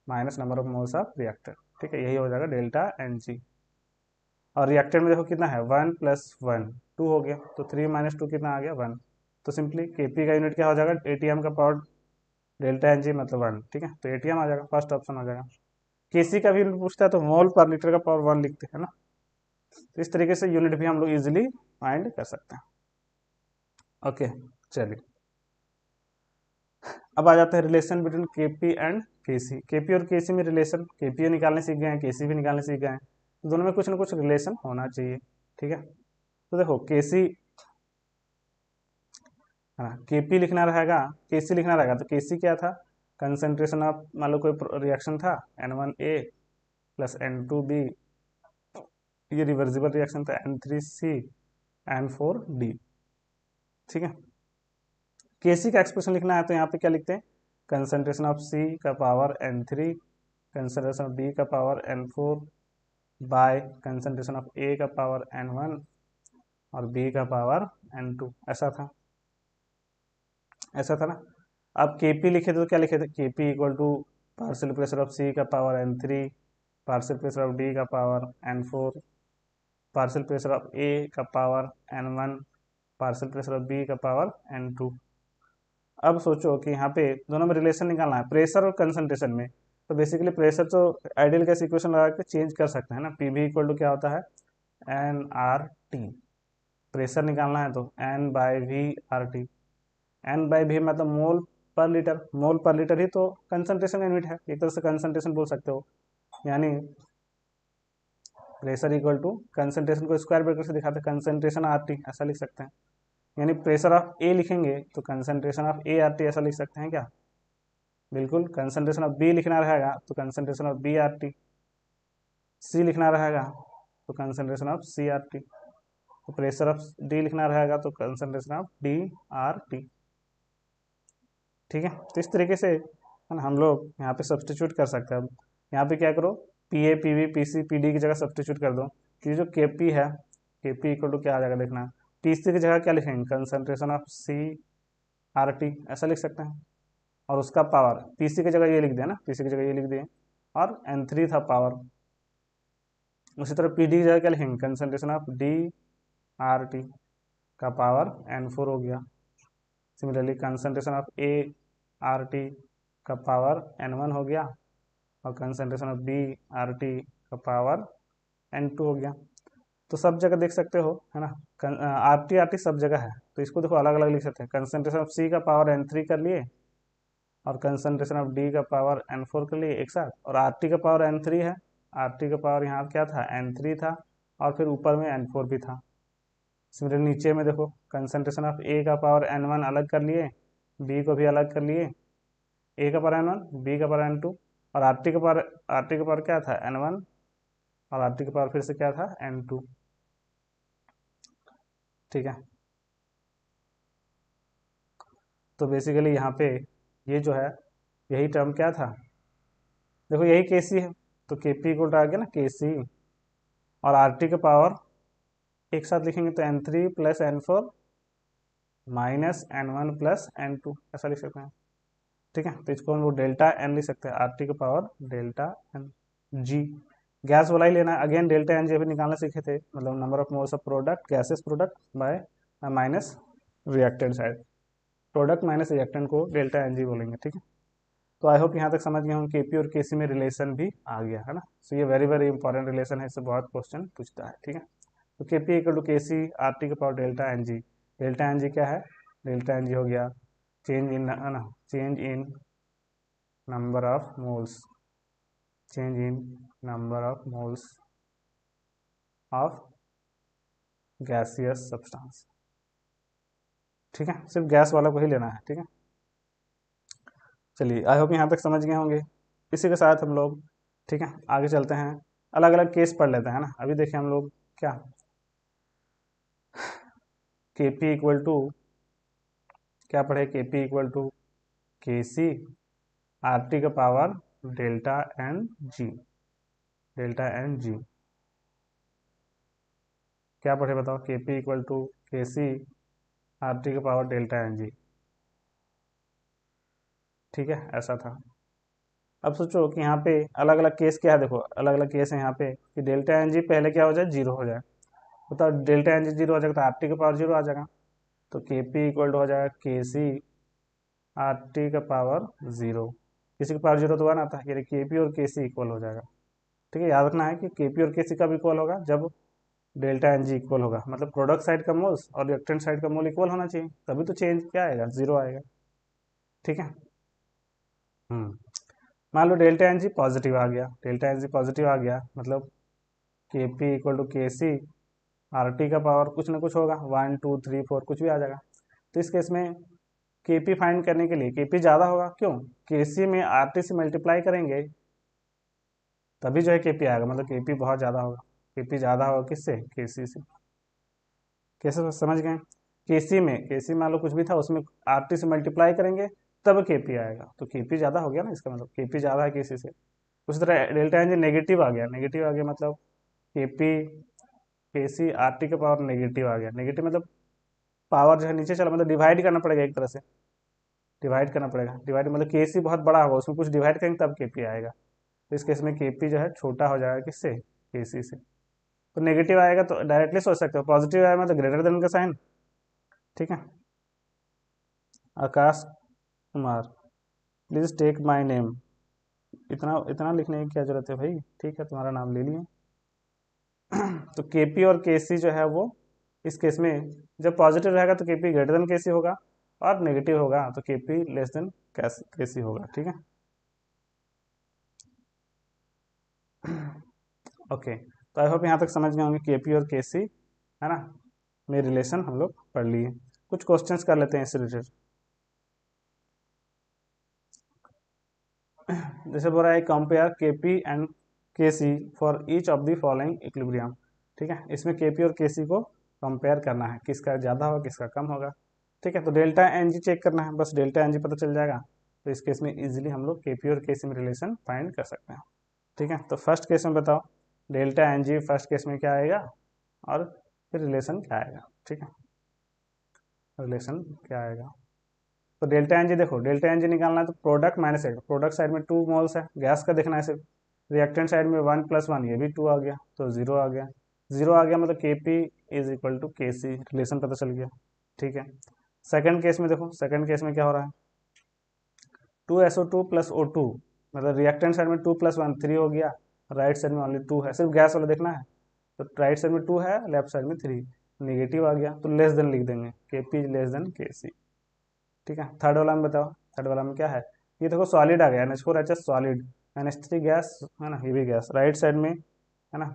minus number of moles of reactor. ठीक है, यही हो जाएगा डेल्टा एन जी। और रिएक्टर में देखो कितना है 1 प्लस 1 2 हो गया, तो 3 माइनस 2 कितना आ गया 1। तो सिंपली केपी का यूनिट क्या हो जाएगा, एटीएम का पावर डेल्टा एन जी मतलब 1। ठीक है, तो एटीएम आ जाएगा, फर्स्ट ऑप्शन आ जाएगा। केसी का भी पूछता है तो मोल पर लीटर का पावर 1 लिखते हैं ना। तो इस तरीके से यूनिट भी हम लोग इजिली फाइंड कर सकते हैं। ओके, चलिए अब आ जाता है relation between Kp and Kc. Kp और केसी में रिलेशन, केपी निकालने सीख गए हैं, केसी भी निकालने सीख गए हैं, तो दोनों में कुछ ना कुछ रिलेशन होना चाहिए। ठीक है, तो देखो केसी है ना, केपी लिखना रहेगा, केसी लिखना रहेगा, तो केसी क्या था, कंसंट्रेशन ऑफ, मान लो कोई रिएक्शन था N1A प्लस N2B, ये रिवर्सिबल रिएक्शन था N3C N4D। ठीक है, केसी का एक्सप्रेशन लिखना है तो यहाँ पे क्या लिखते हैं, कंसंट्रेशन ऑफ सी का power N3, concentration of D का power N4 by concentration of A का पावर N1 और बी का पावर N2। ऐसा था ना। अब केपी लिखे थे तो क्या लिखे थे, KP equal to partial pressure of C का power N3, partial pressure of D का power N4, partial pressure of A का power N1, partial pressure of B का पावर N2। अब सोचो कि यहाँ पे दोनों में रिलेशन निकालना है प्रेशर और कंसंट्रेशन में, तो बेसिकली प्रेशर तो आइडियल गैस इक्वेशन लगा के चेंज कर सकते हैं ना, पी भी इक्वल टू क्या होता है NRT। प्रेशर निकालना है तो N/V/RT, N/V मतलब मोल पर लीटर, मोल पर लीटर ही तो कंसंट्रेशन यूनिट है, एक तरह से कंसंट्रेशन बोल सकते हो, यानी प्रेशर इक्वल टू कंसंट्रेशन को स्क्वायर ब्रैकेट से दिखाते हैं कंसंट्रेशन RT, ऐसा लिख सकते हैं। यानी प्रेशर ऑफ ए लिखेंगे तो कंसंट्रेशन ऑफ ART ऐसा लिख सकते हैं क्या, बिल्कुल। कंसंट्रेशन ऑफ बी लिखना रहेगा तो कंसंट्रेशन ऑफ BRT, सी लिखना रहेगा तो कंसंट्रेशन ऑफ CRT, तो प्रेशर ऑफ डी लिखना रहेगा तो कंसंट्रेशन ऑफ DRT। ठीक है, तो इस तरीके से है ना हम लोग यहाँ पे सब्सटीट्यूट कर सकते हैं। अब यहाँ पे क्या करो, PA PB PC PD की जगह सब्सटीट्यूट कर दो, कि जो KP है, KP इक्वल टू क्या आ जाएगा देखना, TC की जगह क्या लिखेंगे, कंसंट्रेशन ऑफ CRT ऐसा लिख सकते हैं, और उसका पावर PC की जगह ये लिख दिया ना, PC की जगह ये लिख दिए, और N3 था पावर। उसी तरह PD की जगह क्या लिखेंगे, कंसंट्रेशन ऑफ DRT का पावर N4 हो गया। सिमिलरली कंसंट्रेशन ऑफ ART का पावर N1 हो गया, और कंसंट्रेशन ऑफ BRT का पावर N2 हो गया। तो सब जगह देख सकते हो है ना, RT सब जगह है, तो इसको देखो अलग अलग लिख सकते हैं, कंसंट्रेशन ऑफ C का पावर N3 कर लिए, और कंसंट्रेशन ऑफ D का पावर N4 कर लिए एक साथ, और RT का पावर N3 है, RT का पावर यहाँ क्या था N3 था, और फिर ऊपर में N4 भी था। सिमिलरली नीचे में देखो कंसंट्रेशन ऑफ A का पावर N1 अलग कर लिए, B को भी अलग कर लिए, A का पावर N1 B का पावर N2, और RT का पावर क्या था N1, और RT का पावर फिर से क्या था N2। ठीक है, तो बेसिकली यहाँ पे ये जो है यही टर्म क्या था, देखो यही KC है, तो KP इक्वल आ गया ना KC, और RT का पावर एक साथ लिखेंगे तो N3 plus N4 minus N1 plus N2 ऐसा लिख सकते हैं। ठीक है, तो इसको हम लोग डेल्टा एन लिख सकते हैं, RT का power delta N G. Gas वाला ही लेना है। अगेन डेल्टा एन जी अभी निकालना सीखे थे, मतलब number of moles of product gases product bye minus reactant side, product minus reactant को डेल्टा एन जी बोलेंगे, ठीक है। तो आई होप यहाँ तक समझ गए हम, केपी और केसी में रिलेशन भी आ गया है ना। सो ये वेरी वेरी इंपॉर्टेंट रिलेशन है, इससे बहुत क्वेश्चन पूछता है, ठीक है। तो KP equal to K C R T का power delta N G. Delta N G क्या है, डेल्टा एन जी हो गया चेंज इन है ना, change in number of moles, change in number of moles of gaseous substance, ठीक है। सिर्फ गैस वाला को ही लेना है, ठीक है। चलिए आई होप यहाँ तक समझ गए होंगे। इसी के साथ हम लोग, ठीक है, आगे चलते हैं, अलग अलग केस पढ़ लेते हैं ना। अभी देखिए हम लोग क्या, के पी इक्वल टू क्या पढ़े, के P equal to K C R T का power delta N G, delta N G क्या पढ़े बताओ, K P equal to K C R T का पावर डेल्टा एन जी, ठीक है, ऐसा था। अब सोचो कि यहाँ पे अलग अलग केस क्या है, देखो अलग अलग केस है यहाँ पे कि डेल्टा एन जी पहले क्या हो जाए, जीरो हो जाए। बताओ डेल्टा एन जी जीरो हो जाएगा तो आर टी का पावर जीरो आ जाएगा, तो के पी इक्वल टू हो जाएगा के सी आर टी का पावर जीरो। किसी का पावर जीरो तो वन आता है, यानी के पी और के सी इक्वल हो जाएगा, ठीक है। याद रखना है कि के पी और के सी कब इक्वल होगा, जब डेल्टा एन जी इक्वल होगा, मतलब प्रोडक्ट साइड का मोल्स और रिएक्टेंट साइड का मोल इक्वल होना चाहिए, तभी तो चेंज क्या आएगा, जीरो आएगा, ठीक है। मान लो डेल्टा एन जी पॉजिटिव आ गया, डेल्टा एन जी पॉजिटिव आ गया मतलब के P equal to K C R T का पावर कुछ ना कुछ होगा, वन टू थ्री फोर कुछ भी आ जाएगा। तो इस केस में के पी फाइंड करने के लिए के पी ज़्यादा होगा, क्यों, के सी में आर टी से मल्टीप्लाई करेंगे तभी जो है के पी आएगा, मतलब के पी बहुत ज़्यादा होगा, के पी ज़्यादा होगा किससे, के सी से। कैसे समझ गए, के सी मान लो कुछ भी था उसमें आर टी से मल्टीप्लाई करेंगे तब के पी आएगा, तो के पी ज़्यादा हो गया ना, इसका मतलब के पी ज़्यादा है के सी से। उसी तरह डेल्टा एन जी नेगेटिव आ गया, नेगेटिव आ गया मतलब के पी के सी आर टी का पावर नेगेटिव आ गया, नेगेटिव मतलब पावर जो है नीचे चला, मतलब डिवाइड करना पड़ेगा एक तरह से, डिवाइड करना पड़ेगा, डिवाइड मतलब के सी बहुत बड़ा होगा उसमें कुछ डिवाइड करेंगे तब के पी आएगा। तो इस केस में के पी जो है छोटा हो जाएगा किससे, के सी से। तो नेगेटिव आएगा तो डायरेक्टली सोच सकते हो, पॉजिटिव आएगा मतलब ग्रेटर देन का साइन, ठीक है। Akash Kumar please take my name, इतना इतना लिखने की क्या जरूरत है भाई, ठीक है तुम्हारा नाम ले लिए। तो के पी और के सी जो है वो इस केस में जब पॉजिटिव रहेगा तो के पी ग्रेटर देन के सी होगा, और नेगेटिव होगा तो के पी लेस देन के सी होगा, ठीक है। ओके, तो आई होप यहाँ तक समझ गए होंगे के पी और के सी, है ना, में रिलेशन हम लोग पढ़ लिए। कुछ क्वेश्चंस कर लेते हैं इससे रिलेटेड। जैसे बोल रहा है कंपेयर के P and K C for each of the following equilibrium, ठीक है। इसमें के पी और के सी को कंपेयर करना है, किसका ज़्यादा होगा किसका कम होगा, ठीक है। तो डेल्टा एन जी चेक करना है, बस डेल्टा एन जी पता चल जाएगा, तो इस केस में इजीली हम लोग के पी और के सी में रिलेशन फाइंड कर सकते हैं, ठीक है। तो फर्स्ट केस में बताओ delta N G first case में क्या आएगा और फिर रिलेशन क्या आएगा, ठीक है, रिलेशन क्या आएगा। तो डेल्टा एन जी देखो, डेल्टा एन जी निकालना है तो product minus side, product side में टू मोल्स है, गैस का देखना है सिर्फ, रिएक्टेंट साइड में वन प्लस वन, ये भी टू आ गया तो जीरो आ गया, जीरो आ गया मतलब के P is equal to K C, relation पता चल गया, ठीक है। सेकंड केस में देखो, सेकंड केस में क्या हो रहा है, two S O two plus O two, मतलब रिएक्टेंट साइड में टू प्लस वन थ्री हो गया, राइट साइड में ओनली टू है, सिर्फ गैस वाला देखना है, तो राइट साइड में टू है लेफ्ट साइड में थ्री, निगेटिव आ गया तो लेस देन लिख देंगे, के पी लेस देन के सी, ठीक है। थर्ड वाला में बताओ, थर्ड वाला में क्या है, ये देखो सॉलिड आ गया NH4 सॉलिड, NH3 गैस है ना, ये भी गैस, राइट साइड में है ना,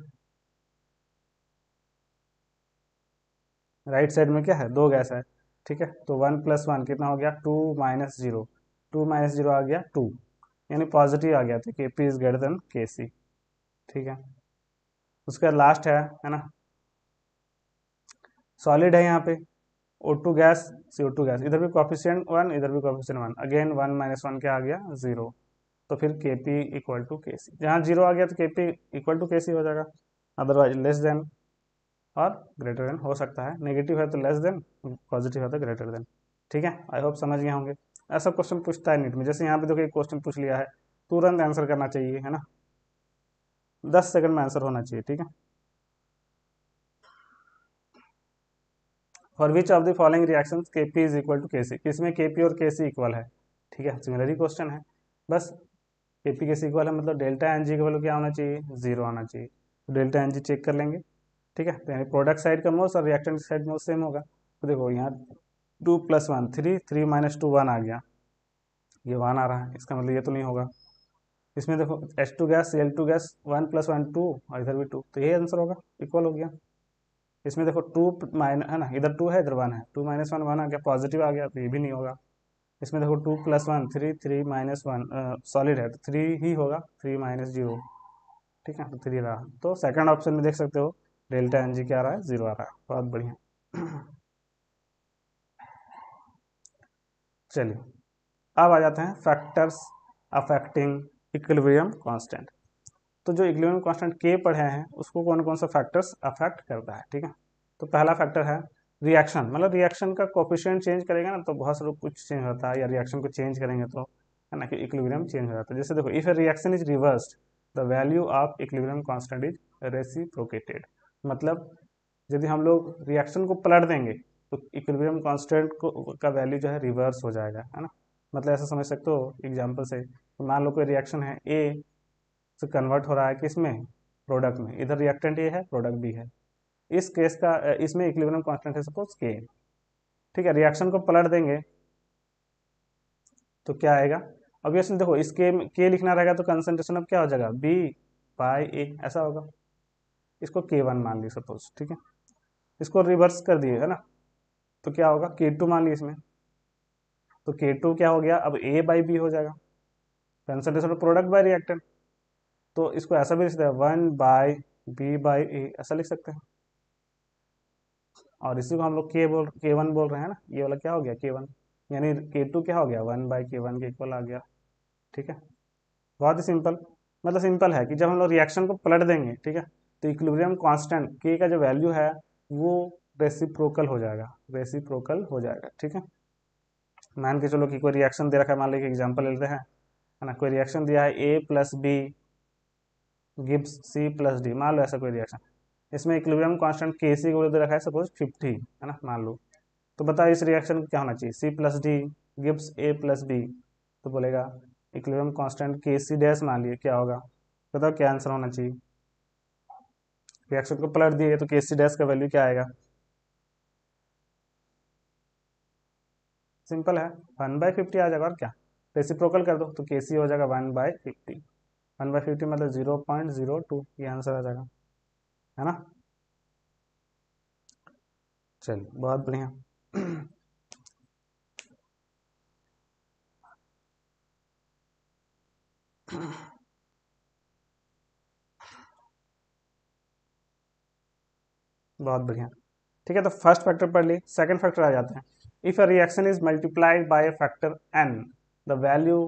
राइट साइड में क्या है, दो गैस है, ठीक है। तो वन प्लस वन कितना हो गया, two minus zero, two minus zero आ गया टू, यानी पॉजिटिव आ गया, तो के पी इज ग्रेटर देन के सी, ठीक है। उसका लास्ट है ना, सॉलिड है यहाँ पे O2 गैस CO2 गैस, इधर भी कॉफिशिएंट वन इधर भी coefficient one, again one minus one क्या आ गया, जीरो, तो फिर के पी इक्वल टू के सी, जहाँ जीरो आ गया तो के पी इक्वल टू के सी हो जाएगा, अदरवाइज लेस देन और ग्रेटर देन हो सकता है, नेगेटिव है तो लेस देन, पॉजिटिव है तो ग्रेटर देन, ठीक है। आई होप समझ गए होंगे। ऐसा क्वेश्चन पूछता है नीट में, जैसे यहाँ पे देखो एक क्वेश्चन पूछ लिया है, तुरंत आंसर करना चाहिए, है ना, 10 सेकंड में आंसर होना चाहिए, ठीक है। For which of the following reaction Kp is equal to Kc, किसमें Kp और Kc इक्वल है, ठीक है, सिमिलर क्वेश्चन है। बस Kp Kc इक्वल है मतलब डेल्टा एन जी का वैल्यू क्या होना चाहिए, 0 आना चाहिए। तो डेल्टा एन जी चेक कर लेंगे, ठीक है। तो यानी प्रोडक्ट साइड का मोस और रिएक्टेंट साइड मोस सेम होगा। तो देखो यहाँ 2 + 1 3, 3 - 2 1 आ गया, ये 1 आ रहा है, इसका मतलब ये तो नहीं होगा। इसमें देखो H2 गैस Cl2 गैस 1 + 1 2 और इधर भी 2, तो यही आंसर होगा, इक्वल हो गया। इसमें देखो 2 माइनस है ना, इधर 2 है इधर 1 है, 2 - 1 1 आ गया, पॉजिटिव आ गया, तो ये भी नहीं होगा। इसमें देखो 2 + 1 3, 3 - 1 सॉलिड है तो 3 ही होगा, 3 - 0, ठीक है, तो 3 रहा। तो सेकंड ऑप्शन में देख सकते हो डेल्टा एन जी क्या आ रहा है, 0 आ रहा है, बहुत बढ़िया। चलिए अब आ जाते हैं फैक्टर्स अफेक्टिंग इक्विलिब्रियम कांस्टेंट। तो जो इक्विलिब्रियम कांस्टेंट के पढ़े हैं उसको कौन कौन सा फैक्टर्स अफेक्ट करता है, ठीक है। तो पहला फैक्टर है रिएक्शन, मतलब रिएक्शन का कोफिशिएंट चेंज करेगा ना तो बहुत सारा कुछ चेंज होता है, या रिएक्शन को चेंज करेंगे तो है ना कि इक्विलिब्रियम चेंज हो जाता है। जैसे देखो if A reaction is reversed the value of equilibrium constant is reciprocated, मतलब यदि हम लोग रिएक्शन को पलट देंगे तो इक्विलिब्रियम कांस्टेंट को का वैल्यू जो है रिवर्स हो जाएगा, है ना। मतलब ऐसा समझ सकते हो एग्जांपल से, तो मान लो कोई रिएक्शन है ए से कन्वर्ट हो रहा है किसमें, प्रोडक्ट में, इधर रिएक्टेंट ए है प्रोडक्ट बी है। इस केस का इसमें इक्विलिब्रियम कांस्टेंट है सपोज के, ठीक है। रिएक्शन को पलट देंगे तो क्या आएगा, ऑब्वियसली देखो इस के लिखना रहेगा तो कंसंट्रेशन अब क्या हो जाएगा, B/A ऐसा होगा। इसको K1 मान ली सपोज, ठीक है। इसको रिवर्स कर दिए है ना, तो क्या होगा K2 मान ली इसमें, तो K2 क्या हो गया अब A/B हो जाएगा, concentration of product by reactant. तो इसको ऐसा भी लिख सकते हैं 1/B/A ऐसा लिख सकते हैं। और इसी को हम लोग K1 बोल रहे हैं ना, ये वाला क्या हो गया K1, यानी K2 क्या हो गया 1/K1 के इक्वल आ गया, ठीक है। बहुत ही सिंपल, मतलब सिंपल है कि जब हम लोग रिएक्शन को पलट देंगे, ठीक है, तो इक्विलिब्रियम कांस्टेंट के का जो वैल्यू है वो रेसिप्रोकल हो जाएगा, रेसिप्रोकल हो जाएगा, ठीक है। मान के चलो कि कोई रिएक्शन दे रखा है, मान लो एग्जाम्पल लेते हैं, है ना, कोई रिएक्शन दिया है A+B गिव्स C+D, मान लो ऐसा कोई रिएक्शन, इसमें इक्विलिब्रियम कांस्टेंट Kc को दे रखा है सपोज 50, है ना, मान लो। तो बताओ इस रिएक्शन को क्या होना चाहिए, C+D गिव्स A+B, तो बोलेगा इक्विलिब्रियम कांस्टेंट Kc डैश मान लिए क्या होगा, बताओ क्या आंसर होना चाहिए। रिएक्शन को पलट दिए तो Kc डैश का वैल्यू क्या आएगा, सिंपल है 1/50 आ जाएगा, और क्या, रेसिप्रोकल कर दो तो Kc हो जाएगा 1/50, 1/50 मतलब 0.02, ये आंसर आ जाएगा, है ना। चलिए बहुत बढ़िया। बहुत बढ़िया, ठीक है। तो फर्स्ट फैक्टर पढ़ ली, सेकंड फैक्टर आ जाते हैं। If a reaction is multiplied by a factor n, the value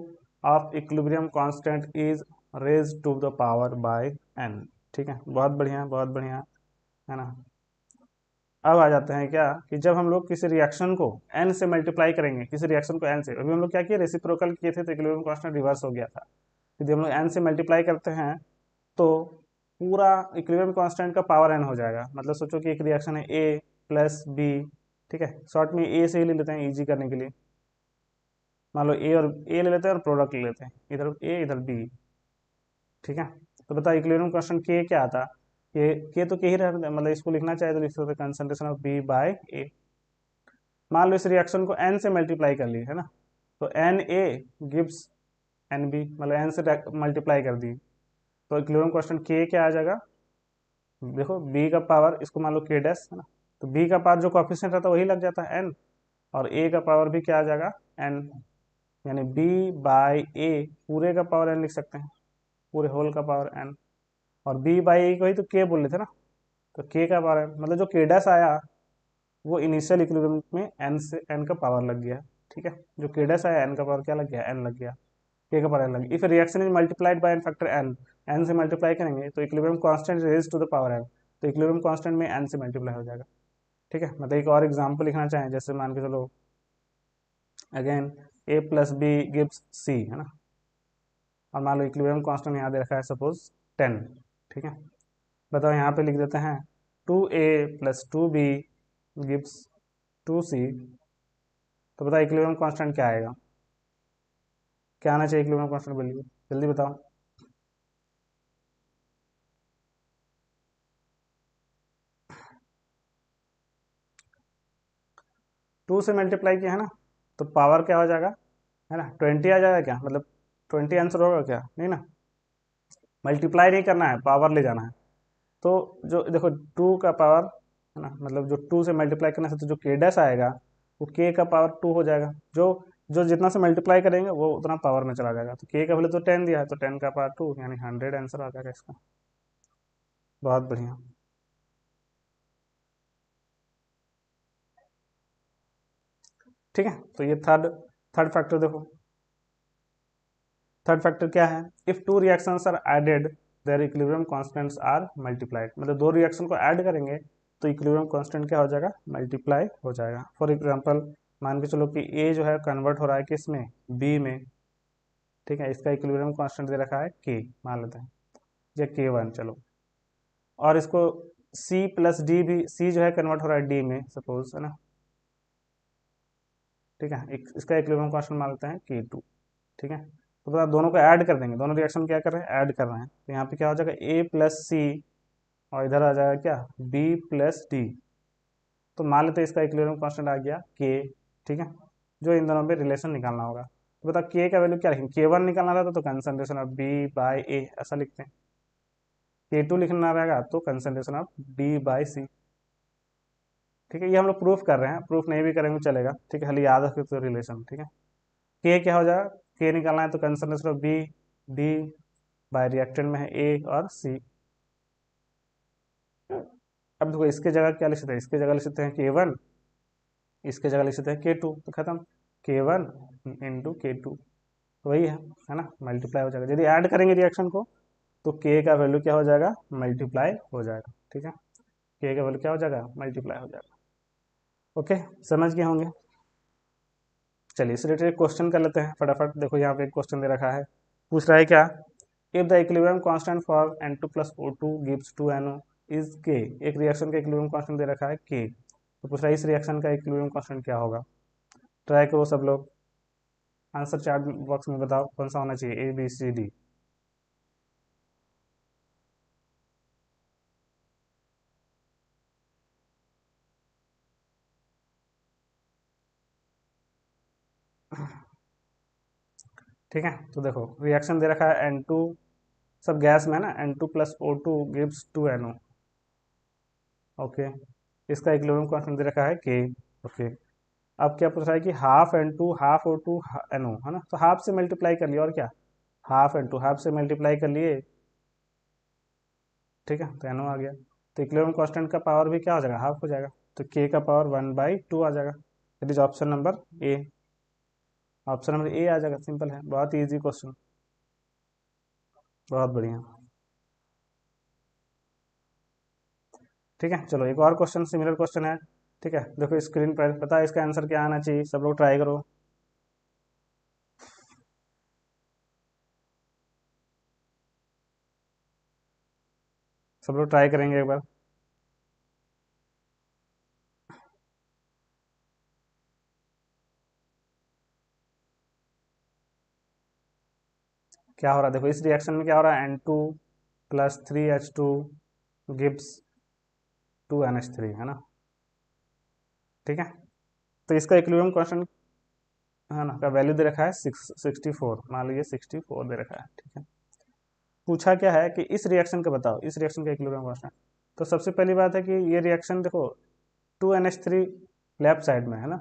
of equilibrium constant is raise to the power by n, ठीक है, बहुत बढ़िया बहुत बढ़िया, है ना। अब आ जाते हैं क्या कि जब हम लोग किसी रिएक्शन को n से मल्टीप्लाई करेंगे, किसी रिएक्शन को n से, अभी हम लोग क्या किए रेसिप्रोकल किए थे तो इक्विलिब्रियम कांस्टेंट रिवर्स हो गया था। यदि हम लोग n से मल्टीप्लाई करते हैं तो पूरा इक्विलिब्रियम कांस्टेंट का पावर n हो जाएगा। मतलब सोचो कि एक रिएक्शन है A+B, ठीक है, शॉर्ट में ए से ही ले लेते हैं इजी करने के लिए। मान लो ए ले लेते हैं और प्रोडक्ट ले लेते हैं, इधर ए इधर बी, ठीक है। तो बताओ इक्विलिब्रियम कांस्टेंट के क्या आता, के तो के ही रहता है, मतलब इसको लिखना चाहे तो लिख सकते हैं कंसंट्रेशन ऑफ B/A। मान लो इस रिएक्शन को n से मल्टीप्लाई कर ली है ना, तो Na गिव्स Nb, मतलब n से मल्टीप्लाई कर दी, तो इक्विलिब्रियम कांस्टेंट के क्या आ जाएगा, देखो b का पावर, इसको मान लो k डैश है ना, तो b का पावर जो कोएफिशिएंट रहता है वही लग जाता है n, और a का पावर भी क्या आ जाएगा n, यानी B/A पूरे का पावर n लिख सकते हैं, पूरे होल का पावर n, और B/A को ही तो k बोल रहे थे ना, तो k का पावर n, मतलब जो k डैश आया वो इनिशियल इक्विलिब्रियम में n से n का पावर लग गया, ठीक है। जो k डैश आया n का पावर क्या लग गया, n लग गया, k का पावर n लग गया। If reaction is multiplied by n factor n से मल्टीप्लाई करेंगे तो equilibrium constant raise to the power n, तो इक्विलिब्रियम कांस्टेंट में n से मल्टीप्लाई हो जाएगा, ठीक है। मतलब एक और एग्जांपल लिखना चाहें, जैसे मान के चलो अगेन A+B गिव्स C, है ना, और मान लो इक्विलिब्रियम कांस्टेंट यहाँ दे रखा है सपोज 10, ठीक है, बताओ यहाँ पे लिख देते हैं 2a+2b गिव्स 2c। तो बताओ इक्विलिब्रियम कांस्टेंट क्या आएगा, क्या आना चाहिए इक्विलिब्रियम कांस्टेंट वैल्यू, जल्दी बताओ। टू से मल्टीप्लाई किया है ना, तो पावर क्या हो जाएगा, है ना 20 आ जाएगा क्या, मतलब 20 आंसर होगा क्या, नहीं ना, मल्टीप्लाई नहीं करना है, पावर ले जाना है। तो जो देखो टू का पावर है ना, मतलब जो टू से मल्टीप्लाई करने से तो जो के डैश आएगा वो के का पावर टू हो जाएगा, जो जो जितना से मल्टीप्लाई करेंगे वो उतना पावर में चला जाएगा। तो के का वैल्यू तो 10 दिया है, तो 10 का पावर टू, यानी 100 आंसर आ जाएगा इसका। बहुत बढ़िया। ठीक है, तो ये थर्ड थर्ड फैक्टर देखो, थर्ड फैक्टर क्या है, if two reactions are added their equilibrium constants are multiplied, मतलब दो रिएक्शन को ऐड करेंगे तो इक्विलिब्रियम कांस्टेंट क्या हो जाएगा, मल्टीप्लाई हो जाएगा। फॉर एग्जांपल मान के चलो कि ए जो है कन्वर्ट हो रहा है किसमें, बी में, ठीक है, इसका इक्विलिब्रियम कांस्टेंट दे रखा है के, मान लेते हैं ये के 1, चलो, और इसको सी प्लस डी भी, सी जो है कन्वर्ट हो रहा है डी में सपोज, है ना, ठीक है, इसका इक्विलिब्रियम कांस्टेंट मान लेते हैं के 2, ठीक है। तो बता दोनों को ऐड कर देंगे, दोनों रिएक्शन क्या कर रहे हैं, ऐड कर रहे हैं, तो यहाँ पे क्या हो जाएगा A+C, और इधर आ जाएगा क्या, B+D। तो मान लेते हैं इसका इक्विलिब्रियम कांस्टेंट आ गया K, ठीक है, जो इन दोनों पे रिलेशन निकालना होगा। तो बता K का वैल्यू क्या रखेंगे, K1 निकालना रहता तो कंसंट्रेशन ऑफ B/A ऐसा लिखते हैं, K2 लिखना रहेगा तो कंसंट्रेशन ऑफ B/C। ठीक है, ये हम लोग प्रूफ कर रहे हैं, प्रूफ नहीं भी करेंगे चलेगा, ठीक है, खाली याद रखते तो रिलेशन, ठीक है। K क्या हो जाएगा, K निकालना है तो concentration of B, D bye reactant में है A और C। अब देखो इसके जगह क्या लिख सकते हैं, इसके जगह लिख सकते हैं K1, इसके जगह लिख सकते हैं K2, तो खत्म, K1 × K2, तो वही है ना, मल्टीप्लाई हो जाएगा। यदि ऐड करेंगे रिएक्शन को तो K का वैल्यू क्या हो जाएगा, मल्टीप्लाई हो जाएगा, ठीक है, K का वैल्यू क्या हो जाएगा, मल्टीप्लाई हो जाएगा। ओके, समझ गए होंगे। चलिए इस रिलेटेड क्वेश्चन कर लेते हैं फटाफट। देखो यहाँ पे एक क्वेश्चन दे रखा है, पूछ रहा है क्या, if the equilibrium constant for N2+O2 gives 2NO is K। एक रिएक्शन का इक्विलिब्रियम कांस्टेंट दे रखा है K, तो पूछ रहा है इस रिएक्शन का इक्विलिब्रियम कांस्टेंट क्या होगा। ट्राई करो सब लोग, आंसर चैट बॉक्स में बताओ कौन सा होना चाहिए, A B C D। ठीक है, तो देखो रिएक्शन दे रखा है N2, सब गैस में है ना, N2+O2 गिव्स 2NO। ओके, इसका इक्विलिब्रियम कांस्टेंट दे रखा है K। ओके, अब क्या पूछ रहा है कि half N2 half O2 NO, है ना, तो हाफ से मल्टीप्लाई कर लिया, और क्या, हाफ N2 हाफ से मल्टीप्लाई कर लिए, ठीक है, तो NO आ गया। तो इक्विलिब्रियम कांस्टेंट का पावर भी क्या हो जाएगा, हाफ हो जाएगा, तो K का पावर 1/2 आ जाएगा। It is option number A, option number A आ जाएगा, सिंपल है, बहुत ही इजी क्वेश्चन, बहुत बढ़िया। ठीक है, चलो एक और क्वेश्चन, सिमिलर क्वेश्चन है, ठीक है, देखो स्क्रीन पर, पता है इसका आंसर क्या आना चाहिए, सब लोग ट्राई करो, सब लोग ट्राई करेंगे एक बार। क्या हो रहा है, देखो इस रिएक्शन में क्या हो रहा है, N2+3H2 गिव्स 2NH3, है ना, ठीक है, तो इसका इक्विलिब्रियम कांस्टेंट, है ना, का वैल्यू दे रखा है 64, मान लीजिए 64 दे रखा है, ठीक है। पूछा क्या है कि इस रिएक्शन का बताओ, इस रिएक्शन का इक्विलिब्रियम कांस्टेंट। तो सबसे पहली बात है कि ये रिएक्शन देखो 2NH3 लेफ्ट साइड में है ना,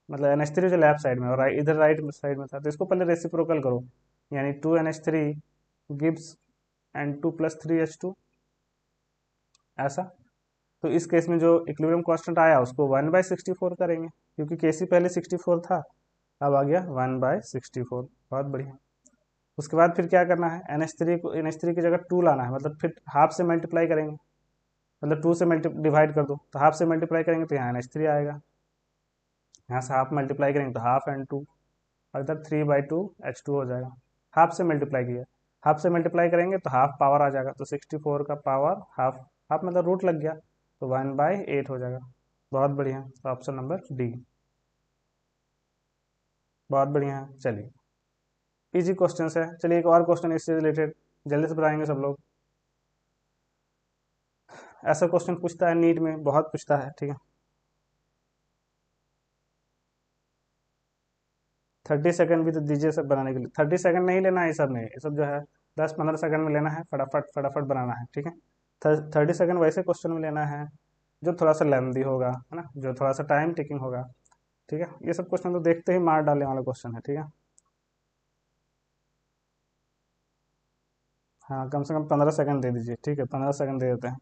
मतलब NH3 जो लेफ्ट साइड में और इधर राइट साइड में था, तो इसको पहले रेसिप्रोकल करो, यानी 2NH3 गिव्स N2+3H2, ऐसा। तो इस केस में जो इक्विलिब्रियम कांस्टेंट आया उसको 1/64 करेंगे, क्योंकि केसी पहले 64 था, अब आ गया 1/64, बहुत बढ़िया। उसके बाद फिर क्या करना है, NH3 को, NH3 की जगह 2 लाना है, मतलब फिर हाफ से मल्टीप्लाई करेंगे, मतलब 2 से मल्टी डिवाइड कर दो, तो हाफ से मल्टीप्लाई करेंगे तो यहाँ NH3 आएगा, यहाँ से हाफ मल्टीप्लाई करेंगे तो हाफ N2, और इधर 3/2 H2 हो जाएगा, हाफ से मल्टीप्लाई किया, हाफ से मल्टीप्लाई करेंगे तो हाफ पावर आ जाएगा, तो 64 का पावर हाफ, हाफ मतलब रूट लग गया, तो 1/8 हो जाएगा। बहुत बढ़िया, तो ऑप्शन नंबर डी। बहुत बढ़िया है। चलिए इजी क्वेश्चन है, चलिए एक और क्वेश्चन इससे रिलेटेड जल्दी से बनाएंगे सब लोग। ऐसा क्वेश्चन पूछता है नीट में, बहुत पूछता है, ठीक है। 30 सेकंड भी तो दीजिए सब बनाने के लिए। 30 सेकंड नहीं लेना है ये सब में, ये सब जो है 10-15 सेकंड में लेना है, फटाफट फटाफट बनाना है, ठीक है। 30 सेकंड वैसे क्वेश्चन में लेना है जो थोड़ा सा लेंदी होगा, है ना, जो थोड़ा सा टाइम टेकिंग होगा, ठीक है। ये सब क्वेश्चन तो देखते ही मार डालने वाला क्वेश्चन है, ठीक है। हाँ कम से कम 15 सेकंड दे दीजिए, ठीक है, 15 सेकंड दे देते हैं।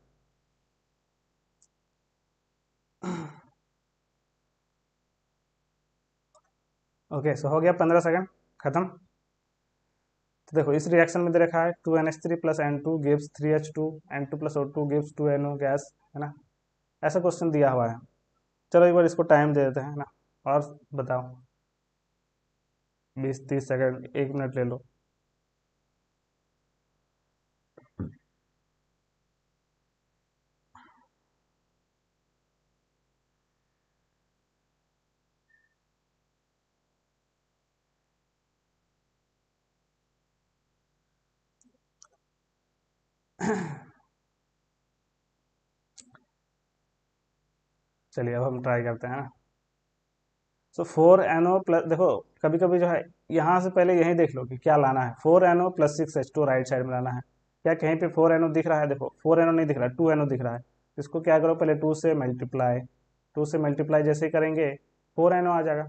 ओके सो हो गया 15 सेकंड, खत्म। तो देखो इस रिएक्शन में दे रखा है 2NH3 plus N2 gives 3H2, N2 plus O2 gives 2NO gas, है ना। ऐसा क्वेश्चन दिया हुआ है। चलो एक बार इसको टाइम दे देते हैं ना, और बताओ। 20-30 सेकंड, 1 मिनट ले लो। चलिए अब हम ट्राई करते हैं ना। सो 4NO प्लस, देखो कभी कभी जो है यहाँ से पहले यही देख लो कि क्या लाना है। 4NO plus 6H2 right side में लाना है। क्या कहीं पे 4NO दिख रहा है? देखो 4NO नहीं दिख रहा है, 2NO दिख रहा है। इसको क्या करो, पहले 2 से मल्टीप्लाई जैसे ही करेंगे 4NO आ जाएगा।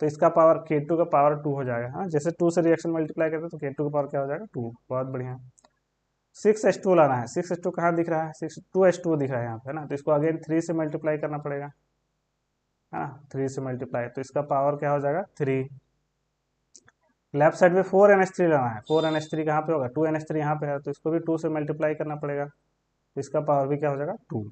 तो इसका पावर K2 का पावर 2 हो जाएगा। हाँ जैसे 2 से रिएक्शन मल्टीप्लाई करते हैं तो K2 का पावर क्या हो जाएगा? 2। बहुत बढ़िया। 6H2 लाना है। 6H2 कहाँ दिख रहा है? 2H2 दिख रहा है यहाँ पे, है ना। तो इसको अगेन 3 से मल्टीप्लाई करना पड़ेगा, है ना। 3 से मल्टीप्लाई, तो इसका पावर क्या हो जाएगा? 3। लेफ्ट साइड में 4NH3 लाना है। 4NH3 कहाँ पे होगा? 2NH3 यहाँ पे है, तो इसको भी 2 से मल्टीप्लाई करना पड़ेगा, तो इसका पावर भी क्या हो जाएगा? 2।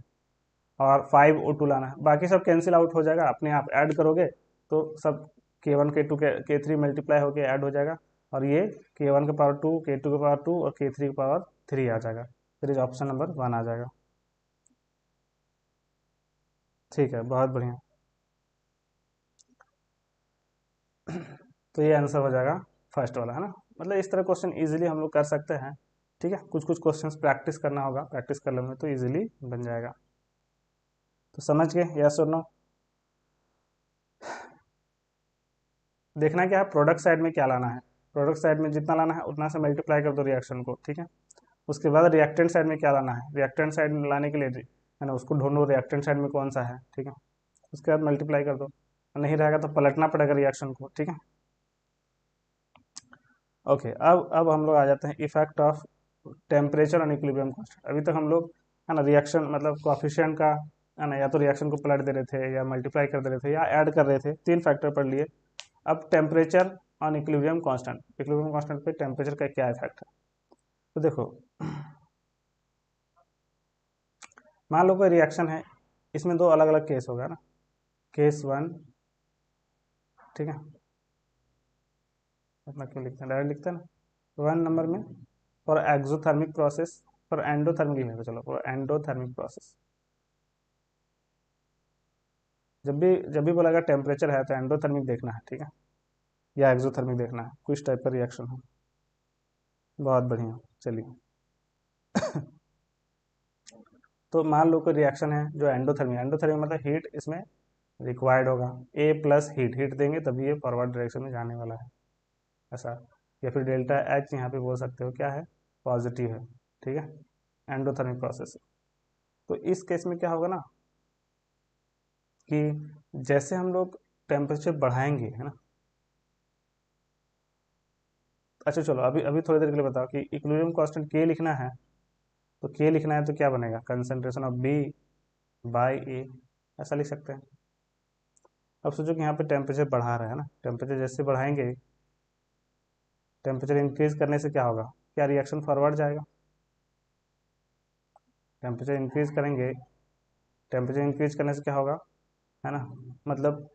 और 5O2 लाना है। बाकी सब कैंसिल आउट हो जाएगा, अपने आप ऐड करोगे तो सब K1 K2 K3 मल्टीप्लाई होके ऐड हो जाएगा, और ये K1 का पावर 2, K2 का पावर 2 और K3 का पावर 3 आ जाएगा। फिर ऑप्शन नंबर 1 आ जाएगा। ठीक है, बहुत बढ़िया। तो ये आंसर हो जाएगा फर्स्ट वाला, है ना। मतलब इस तरह क्वेश्चन इजीली हम लोग कर सकते हैं, ठीक है। कुछ कुछ क्वेश्चंस प्रैक्टिस करना होगा, प्रैक्टिस कर लेंगे तो इजीली बन जाएगा। तो समझ गए? यस और नो? देखना क्या है, प्रोडक्ट साइड में क्या लाना है। प्रोडक्ट साइड में जितना लाना है उतना से मल्टीप्लाई कर दो रिएक्शन को, ठीक है। उसके बाद रिएक्टेंट साइड में क्या लाना है, रिएक्टेंट साइड में लाने के लिए, है ना, उसको ढूंढो रिएक्टेंट साइड में कौन सा है, ठीक है। उसके बाद मल्टीप्लाई कर दो, नहीं रहेगा तो पलटना पड़ेगा रिएक्शन को, ठीक है। ओके अब हम लोग आ जाते हैं इफेक्ट ऑफ टेम्परेचर और इक्विलिब्रियम कांस्टेंट। अभी तक हम लोग, है ना, रिएक्शन मतलब कोएफिशिएंट का, है ना, या तो रिएक्शन को पलट दे रहे थे, या मल्टीप्लाई कर दे रहे थे, या ऐड कर रहे थे। 3 फैक्टर पढ़ लिए। अब temperature on equilibrium constant, equilibrium constant पे टेम्परेचर का क्या इफेक्ट है। तो देखो मान लो कोई रिएक्शन है, इसमें 2 अलग अलग केस होगा ना। केस 1, ठीक है, अपना क्यों लिखते हैं, डायरेक्ट लिखते हैं ना। 1 नंबर में for exothermic process, for endothermic लिखेंगे, चलो फॉर एंडोथर्मिक प्रोसेस। जब भी बोला टेम्परेचर है तो एंडोथर्मिक देखना है, ठीक है, या एक्सोथर्मिक देखना है, कुछ टाइप का रिएक्शन हो। बहुत बढ़िया। चलिए तो मान लो कोई रिएक्शन है जो एंडोथर्मिक, एंडोथर्मिक मतलब हीट इसमें रिक्वायर्ड होगा, ए प्लस हीट, हीट देंगे तभी ये फॉरवर्ड डायरेक्शन में जाने वाला है, ऐसा। या फिर डेल्टा एच यहाँ पे बोल सकते हो क्या है, पॉजिटिव है, ठीक है, एंडोथर्मिक प्रोसेस। तो इस केस में क्या होगा ना, कि जैसे हम लोग टेम्परेचर बढ़ाएंगे, है ना। अच्छा चलो अभी अभी थोड़ी देर के लिए बताओ कि इक्विलिब्रियम कांस्टेंट के लिखना है, तो के लिखना है तो क्या बनेगा, कंसंट्रेशन ऑफ बी बाई ए, ऐसा लिख सकते हैं। अब सोचो कि यहाँ पे टेम्परेचर बढ़ा रहा है ना, टेम्परेचर जैसे बढ़ाएंगे, टेम्परेचर इंक्रीज करने से क्या होगा, क्या रिएक्शन फॉरवर्ड जाएगा। टेम्परेचर इंक्रीज करेंगे, टेम्परेचर इंक्रीज करने से क्या होगा, है ना, मतलब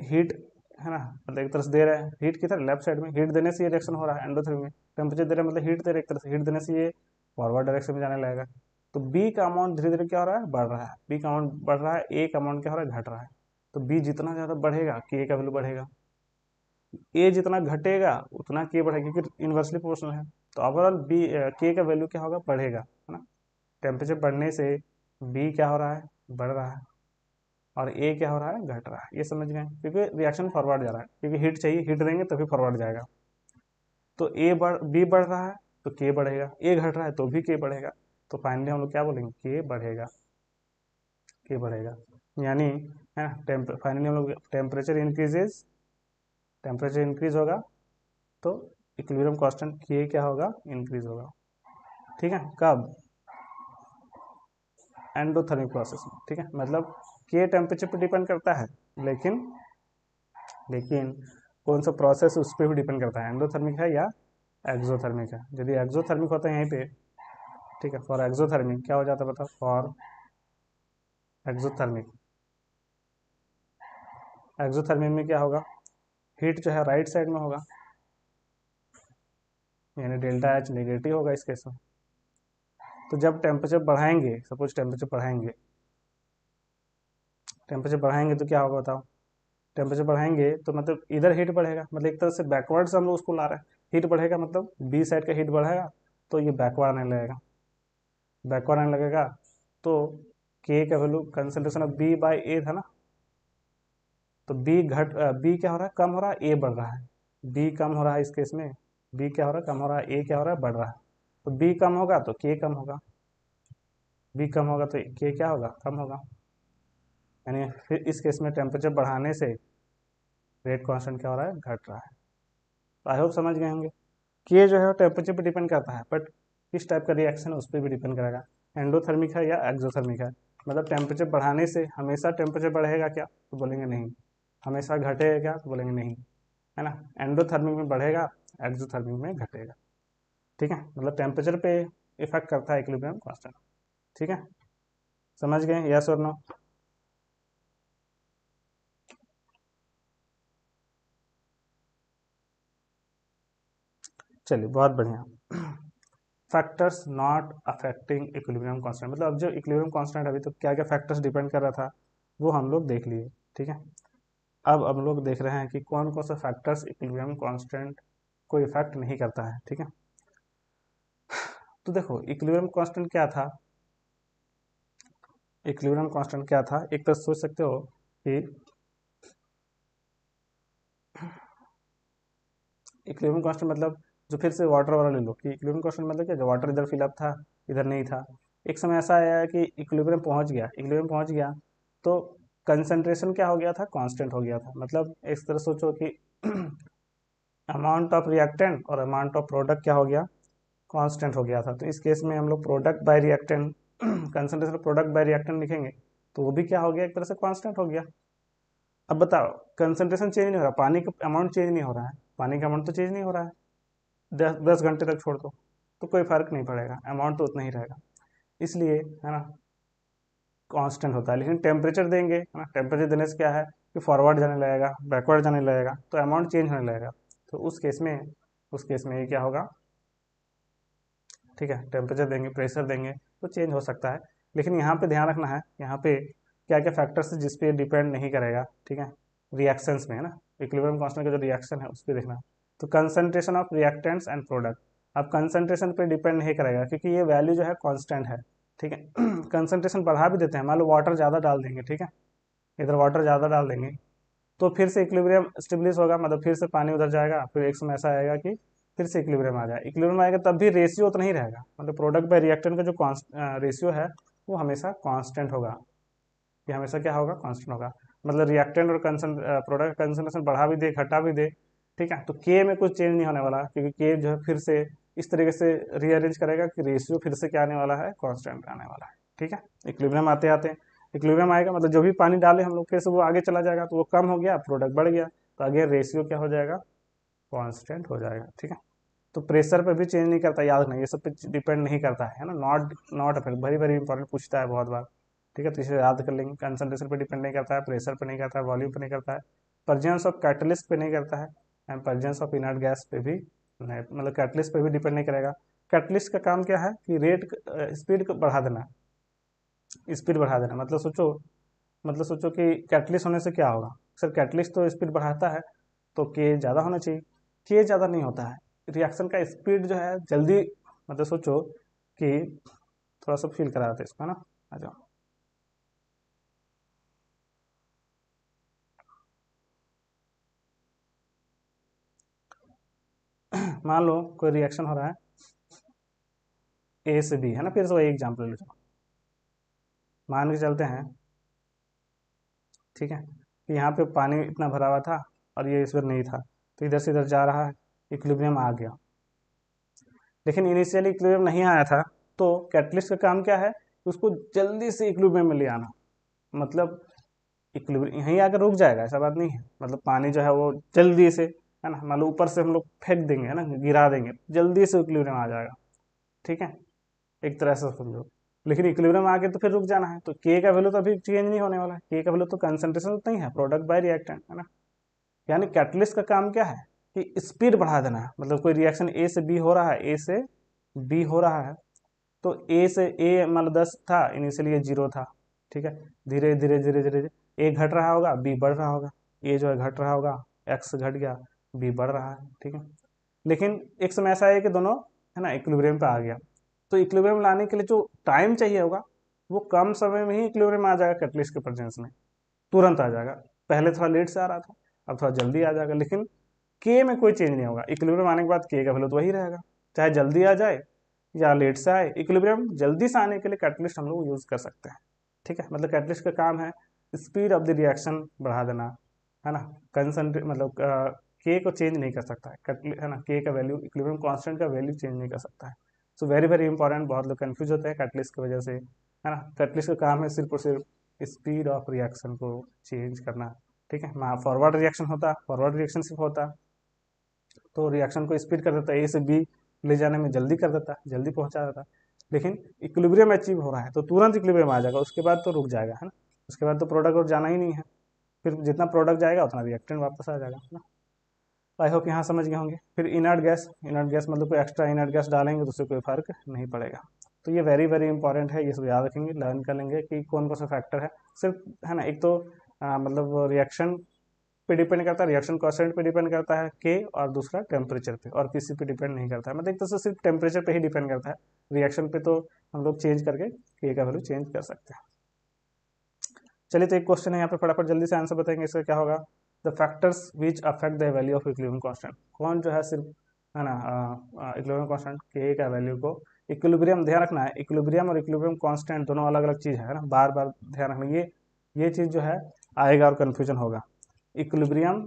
हीट है ना, मतलब एक तरह से दे रहा है हीट किधर लेफ्ट साइड में, हीट देने से ये रिएक्शन हो रहा है एंडोथर्मिक में, टेम्परेचर दे रहा है मतलब हीट दे रहा है, एक तरह से हीट देने से ये फॉरवर्ड डायरेक्शन में जाने लगेगा। तो बी का अमाउंट धीरे धीरे क्या हो रहा है, बढ़ रहा है, बी का अमाउंट बढ़ रहा है, ए का अमाउंट क्या हो रहा है, घट रहा है। तो बी जितना ज़्यादा बढ़ेगा के का वैल्यू बढ़ेगा, ए जितना घटेगा उतना के बढ़ेगा, क्योंकि इन्वर्सली प्रोपोर्शनल है। तो ओवरऑल बी के का वैल्यू क्या होगा, बढ़ेगा, है ना। टेम्परेचर बढ़ने से बी क्या हो रहा है, बढ़ रहा है, और ए क्या हो रहा है, घट रहा है। ये समझ गए, क्योंकि रिएक्शन फॉरवर्ड जा रहा है, क्योंकि हीट चाहिए, हीट देंगे तभी फॉरवर्ड जाएगा। तो बी बढ़ रहा है तो के बढ़ेगा, ए घट रहा है तो भी के बढ़ेगा। तो फाइनली हम लोग क्या बोलेंगे, के बढ़ेगा, के बढ़ेगा, यानी है ना। फाइनली हम लोग टेम्परेचर इंक्रीज होगा तो इक्विलिब्रियम कांस्टेंट के क्या होगा, इंक्रीज होगा। ठीक है, कब, एंडोथर्मिक प्रोसेस में। ठीक है, मतलब के टेम्परेचर पर डिपेंड करता है, लेकिन लेकिन कौन सा प्रोसेस उस पर भी डिपेंड करता है, एंडोथर्मिक है या एक्सोथर्मिक है। यदि एक्सोथर्मिक होता है यहीं पे, ठीक है, फॉर एक्सोथर्मिक क्या हो जाता है बताओ, फॉर एक्सोथर्मिक, एक्सोथर्मिक में क्या होगा, हीट जो है राइट साइड में होगा, यानी डेल्टा एच नेगेटिव होगा इस केस में। तो जब टेम्परेचर बढ़ाएंगे, सपोज टेम्परेचर बढ़ाएंगे तो क्या होगा बताओ, टेम्परेचर बढ़ाएंगे तो मतलब इधर हीट बढ़ेगा, मतलब एक तरह से बैकवर्ड से हम लोग उसको ला रहे हैं। हीट बढ़ेगा मतलब बी साइड का हीट बढ़ेगा, तो ये बैकवर्ड आने लगेगा, बैकवर्ड आने लगेगा। तो के का value concentration of B by A था ना, तो बी क्या हो रहा है, कम हो रहा है, ए बढ़ रहा है, बी कम हो रहा है इस केस में, बी क्या हो रहा है, कम हो रहा है, ए क्या हो रहा है, बढ़ रहा है। तो बी कम होगा तो के कम होगा, बी कम होगा तो के क्या होगा, कम होगा। यानी फिर इस केस में टेम्परेचर बढ़ाने से रेट कांस्टेंट क्या हो रहा है, घट रहा है। तो आई होप समझ गए होंगे। के जो है टेम्परेचर पे डिपेंड करता है, बट किस टाइप का रिएक्शन है उस पर भी डिपेंड करेगा, एंडोथर्मिक है या एक्सोथर्मिक है। मतलब टेम्परेचर बढ़ाने से हमेशा टेम्परेचर बढ़ेगा क्या, तो बोलेंगे नहीं। हमेशा घटेगा क्या, तो बोलेंगे नहीं, है ना। एंडोथर्मिक में बढ़ेगा, एक्सोथर्मिक में घटेगा। ठीक है, मतलब टेम्परेचर पे इफेक्ट करता है इक्विलिब्रियम कांस्टेंट। ठीक है, समझ गए, यस और नो। चलिए बहुत बढ़िया। Factors not affecting equilibrium constant, मतलब अब जो इक्विलिब्रियम कांस्टेंट अभी तो क्या क्या फैक्टर्स डिपेंड कर रहा था वो हम लोग देख लिए। ठीक है, अब हम लोग देख रहे हैं कि कौन कौन सा फैक्टर्स इक्विलिब्रियम कांस्टेंट को इफेक्ट नहीं करता है। ठीक है, तो देखो इक्विलिब्रियम कांस्टेंट क्या था, इक्विलिब्रियम कांस्टेंट क्या था, एक तो सोच सकते हो कि इक्विलिब्रियम कांस्टेंट मतलब, जो फिर से वाटर वाला ले लो कि इक्विलिब्रियम कांस्टेंट मतलब क्या, जो वाटर इधर फिलअप था इधर नहीं था। एक समय ऐसा आया कि इक्विलिब्रियम पहुंच गया तो कंसंट्रेशन क्या हो गया था, कांस्टेंट हो गया था। मतलब इस तरह सोचो कि अमाउंट ऑफ रिएक्टेंट और अमाउंट ऑफ प्रोडक्ट क्या हो गया, कांस्टेंट हो गया था। तो इस केस में हम लोग product by reactant concentration product by reactant लिखेंगे, तो वो भी क्या हो गया, एक तरह से कांस्टेंट हो गया। अब बताओ, कंसंट्रेशन चेंज नहीं हो रहा, पानी का अमाउंट चेंज नहीं हो रहा है, पानी का अमाउंट तो चेंज नहीं हो रहा है, 10 घंटे तक छोड़ दो तो कोई फर्क नहीं पड़ेगा, अमाउंट तो उतना ही रहेगा, इसलिए है ना कांस्टेंट होता है। लेकिन टेम्परेचर देंगे, है ना, टेम्परेचर देने से क्या है कि फॉरवर्ड जाने लगेगा, बैकवर्ड जाने लगेगा, तो अमाउंट चेंज होने लगेगा। तो उस केस में ये क्या होगा, ठीक है, टेम्परेचर देंगे, प्रेशर देंगे तो चेंज हो सकता है। लेकिन यहाँ पे ध्यान रखना है, यहाँ पे क्या क्या फैक्टर्स है जिस पे डिपेंड नहीं करेगा। ठीक है, रिएक्शंस में है ना, इक्विलिब्रियम कांस्टेंट का जो रिएक्शन है उस पर देखना। तो concentration of reactants and product, अब कंसंट्रेशन पे डिपेंड नहीं करेगा क्योंकि ये वैल्यू जो है कांस्टेंट है। ठीक है, कंसंट्रेशन बढ़ा भी देते हैं, मान लो वाटर ज़्यादा डाल देंगे, ठीक है, इधर वाटर ज़्यादा डाल देंगे तो फिर से इक्विलिब्रियम स्टेब्लिश होगा, मतलब फिर से पानी उधर जाएगा, फिर एक समय ऐसा आएगा कि फिर से इक्विलिब्रियम आ जाए, इक्विलिब्रियम आएगा तब भी रेशियो उतना ही रहेगा, मतलब प्रोडक्ट बाय रिएक्टेंट का जो रेशियो है वो हमेशा कांस्टेंट होगा, ये हमेशा क्या होगा, कांस्टेंट होगा। मतलब रिएक्टेंट और प्रोडक्ट कंसंट्रेशन बढ़ा भी दे घटा भी दे, ठीक है, तो के में कुछ चेंज नहीं होने वाला, क्योंकि के जो है फिर से इस तरीके से रीअरेंज करेगा कि रेशियो फिर से क्या आने वाला है, कांस्टेंट आने वाला है। ठीक है, इक्विलिब्रियम आते आते इक्विलिब्रियम आएगा, मतलब जो भी पानी डाले हम लोग फिर से वो आगे चला जाएगा, तो वो कम हो गया, प्रोडक्ट बढ़ गया, तो आगे रेशियो क्या हो जाएगा, कांस्टेंट हो जाएगा। ठीक है, तो प्रेशर पे भी चेंज नहीं करता, याद रखना ये सब पे डिपेंड नहीं करता है ना, not not affect, very very important पूछता है बहुत बार। ठीक है, तो इसे याद कर लेंगे, कंसंट्रेशन पे डिपेंड नहीं करता है, प्रेशर पे नहीं करता है, वॉल्यूम पे नहीं करता है, प्रेजेंस ऑफ कैटलिस्ट पे नहीं करता है and presence of inert gas पे भी नहीं, मतलब कैटलिस्ट पे भी डिपेंड नहीं करेगा। कैटलिस्ट का काम क्या है कि रेट स्पीड को बढ़ा देना, स्पीड बढ़ा देना। मतलब सोचो कि कैटलिस्ट होने से क्या होगा सर, कैटलिस्ट तो स्पीड बढ़ाता है तो के ज़्यादा होना चाहिए, के ज़्यादा नहीं होता है, रिएक्शन का स्पीड जो है जल्दी, मतलब सोचो कि थोड़ा सा फील करा देते इसको, है ना। आ जाओ। मान लो कोई रिएक्शन हो रहा है ए से बी, है ना, फिर से वही एग्जाम्पल ले लो। मान के चलते हैं, ठीक है, कि यहाँ पे पानी इतना भरा हुआ था और ये इस बार नहीं था, तो इधर से इधर जा रहा है, इक्विलिब्रियम आ गया। लेकिन इनिशियली इक्विलिब्रियम नहीं आया था, तो कैटलिस्ट का काम क्या है, उसको जल्दी से इक्विलिब्रियम में ले आना। मतलब इक्विलिब्रियम यहीं आकर रुक जाएगा ऐसा बात नहीं है, मतलब पानी जो है वो जल्दी से, है ना, मान लो ऊपर से हम लोग फेंक देंगे, है ना, गिरा देंगे, जल्दी से इक्विलिब्रियम आ जाएगा, ठीक है, एक तरह से समझो। लेकिन इक्विलिब्रियम आके तो फिर रुक जाना है, तो के का वैल्यू तो अभी चेंज नहीं होने वाला है, के का वैल्यू तो कंसंट्रेशन उतना ही है, प्रोडक्ट बाय रिएक्टेंट, है ना। यानी कैटलिस्ट का काम क्या है कि स्पीड बढ़ा देना है। मतलब कोई रिएक्शन ए से बी हो रहा है, ए से बी हो रहा है, तो ए से ए मान लो 10 था इनिशियली, ये 0 था, ठीक है, धीरे धीरे धीरे धीरे ए घट रहा होगा, बी बढ़ रहा होगा, ए जो है घट रहा होगा, एक्स घट गया, बी बढ़ रहा है, ठीक है। लेकिन एक समय ऐसा है कि दोनों, है ना, इक्विलिब्रियम पे आ गया, तो इक्विलिब्रियम लाने के लिए जो टाइम चाहिए होगा वो कम समय में ही इक्विलिब्रियम आ जाएगा कैटलिस्ट के प्रेजेंस में, तुरंत आ जाएगा। पहले थोड़ा लेट से आ रहा था, अब थोड़ा जल्दी आ जाएगा, लेकिन के में कोई चेंज नहीं होगा। इक्विलिब्रियम आने के बाद के का वैल्यू तो वही रहेगा, चाहे जल्दी आ जाए या लेट से आए। इक्विलिब्रियम जल्दी से आने के लिए कैटलिस्ट हम लोग यूज कर सकते हैं, ठीक है। मतलब कैटलिस्ट का काम है स्पीड ऑफ द रिएक्शन बढ़ा देना, है ना, कंसंट्रेट, मतलब के को चेंज नहीं कर सकता है ना, के का वैल्यू, इक्विलिब्रियम कांस्टेंट का वैल्यू चेंज नहीं कर सकता है। सो वेरी वेरी इंपॉर्टेंट, बहुत लोग कंफ्यूज होते हैं कैटलिस्ट की वजह से, है ना। कैटलिस्ट का काम है सिर्फ और सिर्फ स्पीड ऑफ रिएक्शन को चेंज करना, ठीक है। फॉरवर्ड रिएक्शन होता, फॉरवर्ड रिएक्शन सिर्फ होता तो रिएक्शन को स्पीड कर देता है, ए से बी ले जाने में जल्दी कर देता है, जल्दी पहुंचा देता है। लेकिन इक्विलिब्रियम अचीव हो रहा है तो तुरंत इक्विलिब्रियम आ जाएगा, उसके बाद तो रुक जाएगा, है ना, उसके बाद तो प्रोडक्ट और जाना ही नहीं है, फिर जितना प्रोडक्ट जाएगा उतना रिएक्टेंट वापस आ जाएगा, है ना। आई होप यहाँ समझ गए होंगे। फिर इनर्ट गैस, इनर्ट गैस मतलब कोई एक्स्ट्रा इनर्ट गैस डालेंगे तो उससे कोई फर्क नहीं पड़ेगा। तो ये वेरी वेरी इंपॉर्टेंट है, ये सब याद रखेंगे, लर्न कर लेंगे कि कौन कौन सा फैक्टर है सिर्फ, है ना। एक तो मतलब रिएक्शन पे डिपेंड करता है, रिएक्शन कांस्टेंट पे डिपेंड करता है के, और दूसरा टेम्परेचर पे, और किसी पे डिपेंड नहीं करता है। मतलब एक तरह से सिर्फ टेम्परेचर पे ही डिपेंड करता है, रिएक्शन पे तो हम लोग चेंज करके के का वैल्यू चेंज कर सकते हैं। चलिए, तो एक क्वेश्चन है यहाँ पे, फटाफट जल्दी से आंसर बताएंगे इसका क्या होगा। The factors which affect the value of equilibrium constant, कौन जो है सिर्फ, है ना, इक्विलिब्रियम कांस्टेंट के का वैल्यू को, इक्विलिब्रियम ध्यान रखना है, इक्विलिब्रियम और इक्विलिब्रियम कांस्टेंट दोनों अलग अलग चीज़ है ना, बार बार ध्यान रखना, ये चीज़ जो है आएगा और कन्फ्यूजन होगा। इक्विलिब्रियम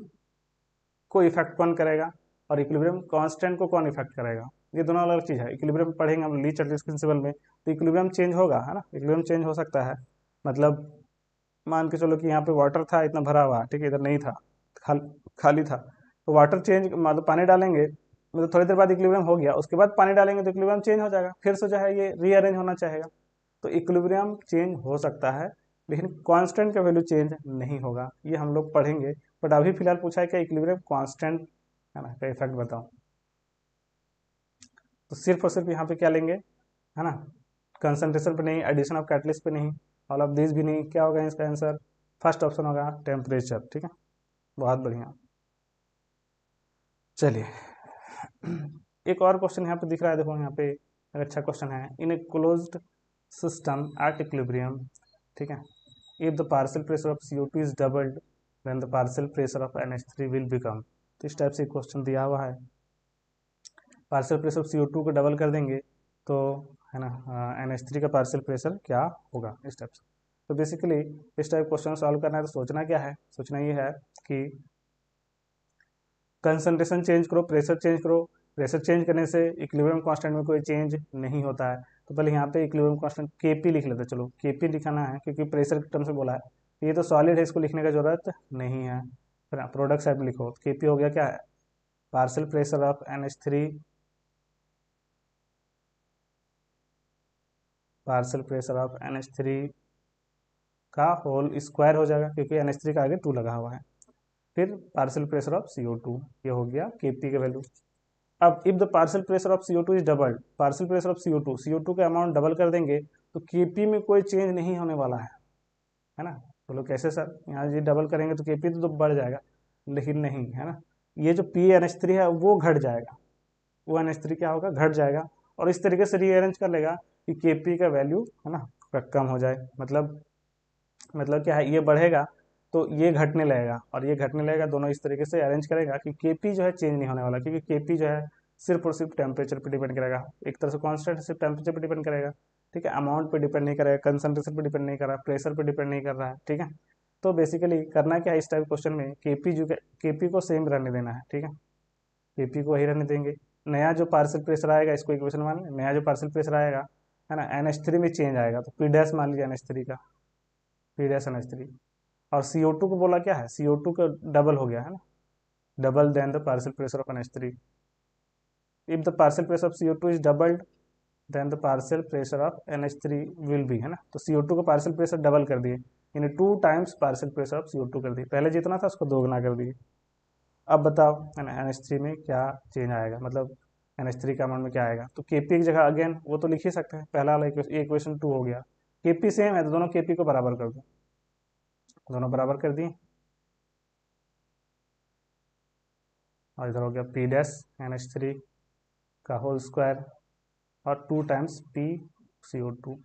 को इफेक्ट कौन करेगा और इक्विलिब्रियम कांस्टेंट को कौन इफेक्ट करेगा, ये दोनों अलग चीज़ है। इक्विलिब्रियम पढ़ेंगे हम ली चार्टियस प्रिंसिपल में, तो इक्विलिब्रियम चेंज होगा, है ना, इक्विलिब्रियम चेंज हो सकता है। मतलब मान के चलो कि यहाँ पे वाटर था इतना भरा हुआ, ठीक है, इधर नहीं था, खाली था, तो वाटर चेंज, मतलब पानी डालेंगे, मतलब थोड़ी देर बाद इक्विलिब्रियम हो गया, उसके बाद पानी डालेंगे तो इक्विलिब्रियम चेंज हो जाएगा, फिर से जो है ये रीअरेंज होना चाहेगा। तो इक्विलिब्रियम चेंज हो सकता है, लेकिन कांस्टेंट का वैल्यू चेंज नहीं होगा, ये हम लोग पढ़ेंगे। बट अभी फिलहाल पूछा है कि इक्विलिब्रियम कांस्टेंट, है ना, का इफेक्ट बताओ। तो सिर्फ और सिर्फ यहाँ पे क्या लेंगे, है ना, कंसंट्रेशन पे नहीं, एडिशन ऑफ कैटलिस्ट पे नहीं, ऑल ऑफ दिस भी नहीं, क्या होगा इसका आंसर, फर्स्ट ऑप्शन होगा टेम्परेचर, ठीक है, बहुत बढ़िया। चलिए, एक और क्वेश्चन यहाँ पे दिख रहा है, देखो यहाँ पे एक अच्छा क्वेश्चन है, in a closed system at equilibrium, ठीक है, if the partial pressure of CO2 is doubled then the partial pressure of NH3 will become. तो इस टाइप से क्वेश्चन दिया हुआ है, पार्शियल प्रेशर ऑफ CO2 को डबल कर देंगे तो, है ना, NH3 का पार्शियल प्रेशर क्या होगा, इस टाइप से। तो बेसिकली इस टाइप क्वेश्चन सॉल्व करना है तो सोचना क्या है, सोचना ये है कि कंसंट्रेशन चेंज करो, प्रेशर चेंज करो, प्रेशर चेंज करने से इक्विलिब्रियम कांस्टेंट में कोई चेंज नहीं होता है। तो पहले यहाँ पे इक्विलिब्रियम कांस्टेंट Kp लिख लेते हैं, चलो Kp लिखाना है क्योंकि प्रेशर के टर्म से बोला है, तो ये तो सॉलिड है, इसको लिखने की जरूरत नहीं है, फिर प्रोडक्ट साइड में लिखो, Kp हो गया क्या है, partial pressure of NH3, partial pressure of NH3 का होल स्क्वायर हो जाएगा, क्योंकि NH3 का आगे 2 लगा हुआ है, फिर पार्शियल प्रेशर ऑफ CO2, ये हो गया Kp का वैल्यू। अब if the partial pressure of CO2 is doubled, partial pressure of CO2 का अमाउंट डबल कर देंगे तो Kp में कोई चेंज नहीं होने वाला है ना। बोलो कैसे सर, यहाँ ये डबल करेंगे तो Kp तो बढ़ जाएगा, लेकिन नहीं, है ना, ये जो PnH3 है वो घट जाएगा, वो NH3 क्या होगा, घट जाएगा, और इस तरीके से रीअरेंज कर लेगा कि Kp का वैल्यू, है ना, कम हो जाए। मतलब क्या है, ये बढ़ेगा तो ये घटने लगेगा और ये घटने लगेगा, दोनों इस तरीके से अरेंज करेगा कि Kp जो है चेंज नहीं होने वाला, क्योंकि Kp जो है सिर्फ और सिर्फ टेम्परेचर पे डिपेंड करेगा, एक तरह से कांस्टेंट सिर्फ टेम्परेचर पे डिपेंड करेगा, ठीक है, अमाउंट पे डिपेंड नहीं करेगा, कंसंट्रेशन पे डिपेंड नहीं कर रहा, प्रेशर पे डिपेंड नहीं कर रहा है, ठीक है। तो बेसिकली करना क्या है इस टाइप क्वेश्चन में, Kp को सेम रहने देना है, ठीक है, Kp को वही रहने देंगे। नया जो पार्शियल प्रेशर आएगा, इसको इक्वेशन मान लें, नया जो पार्शियल प्रेशर आएगा, है ना, NH3 में चेंज आएगा तो P डैश मान लीजिए NH3 का, P डैश NH3, और CO2 को बोला क्या है, CO2 का डबल हो गया, है ना, double then the partial pressure of NH3। If the partial pressure of CO2 is doubled then the partial pressure of NH3 will be, है ना, तो CO2 का पार्शियल प्रेशर डबल कर दिए, यानी 2 times partial pressure of CO2 कर दिए, पहले जितना था उसको दोगुना कर दिए। अब बताओ, है ना, NH3 में क्या चेंज आएगा, मतलब NH3 का अमाउंट में क्या आएगा, तो Kp की जगह अगेन वो तो लिख ही सकते हैं, पहला वाला इक्वेशन 2 हो गया, Kp सेम है तो दोनों Kp को बराबर कर दो, दोनों बराबर कर दिए, और इधर हो गया P डैश NH3 का होल स्क्वायर और 2 टाइम्स PCO2,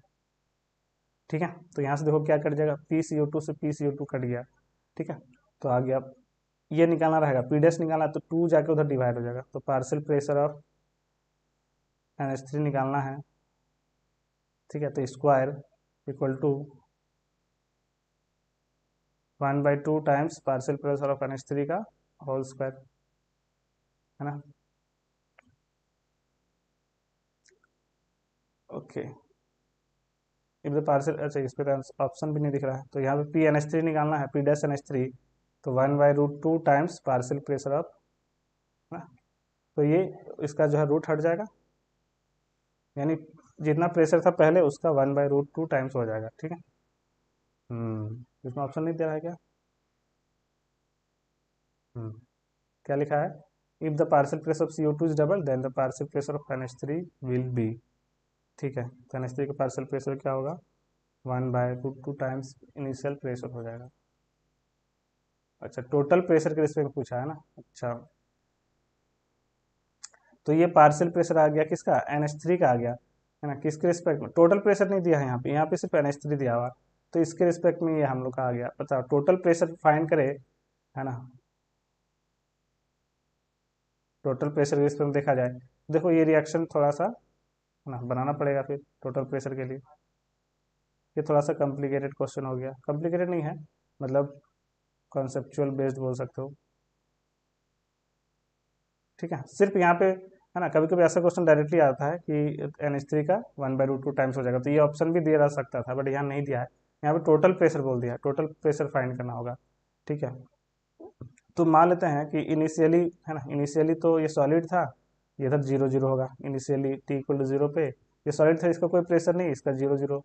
ठीक है। तो यहाँ से देखो क्या कट जाएगा, PCO2 से PCO2 कट गया, ठीक है, तो आ गया, ये निकालना रहेगा, P डैश निकालना है तो 2 जाके उधर डिवाइड हो जाएगा, तो पार्शियल प्रेशर ऑफ NH3 निकालना है, ठीक है, तो square equal to 1/2 times partial pressure of NH3 का होल स्क्वायर, है ना, ओके। इफ द पार्शियल, अच्छा इस पर ऑप्शन भी नहीं दिख रहा है, तो यहाँ पे PnH3 निकालना है, P डैश NH3, तो 1/√2 टाइम्स पार्शियल प्रेशर ऑफ, है ना, तो ये इसका जो है रूट हट जाएगा, यानी जितना प्रेशर था पहले उसका 1/√2 टाइम्स हो जाएगा, ठीक है। इसमें ऑप्शन नहीं दे रहा है क्या, हम्म क्या लिखा है, if the partial pressure of CO2 is double then the partial pressure of NH3 will be, ठीक है, तो NH3 का पार्शियल प्रेशर क्या होगा, 1/√2 टाइम्स इनिशियल प्रेशर हो जाएगा। अच्छा, टोटल प्रेशर के रिस्पेक्ट में पूछा है ना, अच्छा, तो ये पार्शियल प्रेशर आ गया किसका, NH3 का आ गया, है ना, किसके रिस्पेक्ट में, टोटल प्रेशर नहीं दिया है यहाँ पे सिर्फ NH3 दिया हुआ, तो इसके रिस्पेक्ट में ये हम लोग का आ गया, बताओ टोटल प्रेशर फाइंड करे, है ना, टोटल प्रेशर के रिस्पेक्ट में देखा जाए, देखो ये रिएक्शन थोड़ा सा, है ना, बनाना पड़ेगा फिर टोटल प्रेशर के लिए, ये थोड़ा सा कॉम्प्लिकेटेड क्वेश्चन हो गया, कॉम्प्लिकेटेड नहीं है, मतलब कॉन्सेप्चुअल बेस्ड बोल सकते हो, ठीक है, सिर्फ यहाँ पे, है ना, कभी कभी ऐसा क्वेश्चन डायरेक्टली आता है कि NH3 का 1/√2 टाइम्स हो जाएगा, तो ये ऑप्शन भी दिया जा सकता था, बट यहाँ नहीं दिया है, यहाँ पे टोटल प्रेशर बोल दिया है, टोटल प्रेशर फाइंड करना होगा, ठीक है। तो मान लेते हैं कि इनिशियली, है ना, इनिशियली तो ये सॉलिड था, ये इधर 0 0 होगा, इनिशियली T=0 पे ये सॉलिड था, इसका कोई प्रेशर नहीं, इसका 0 0,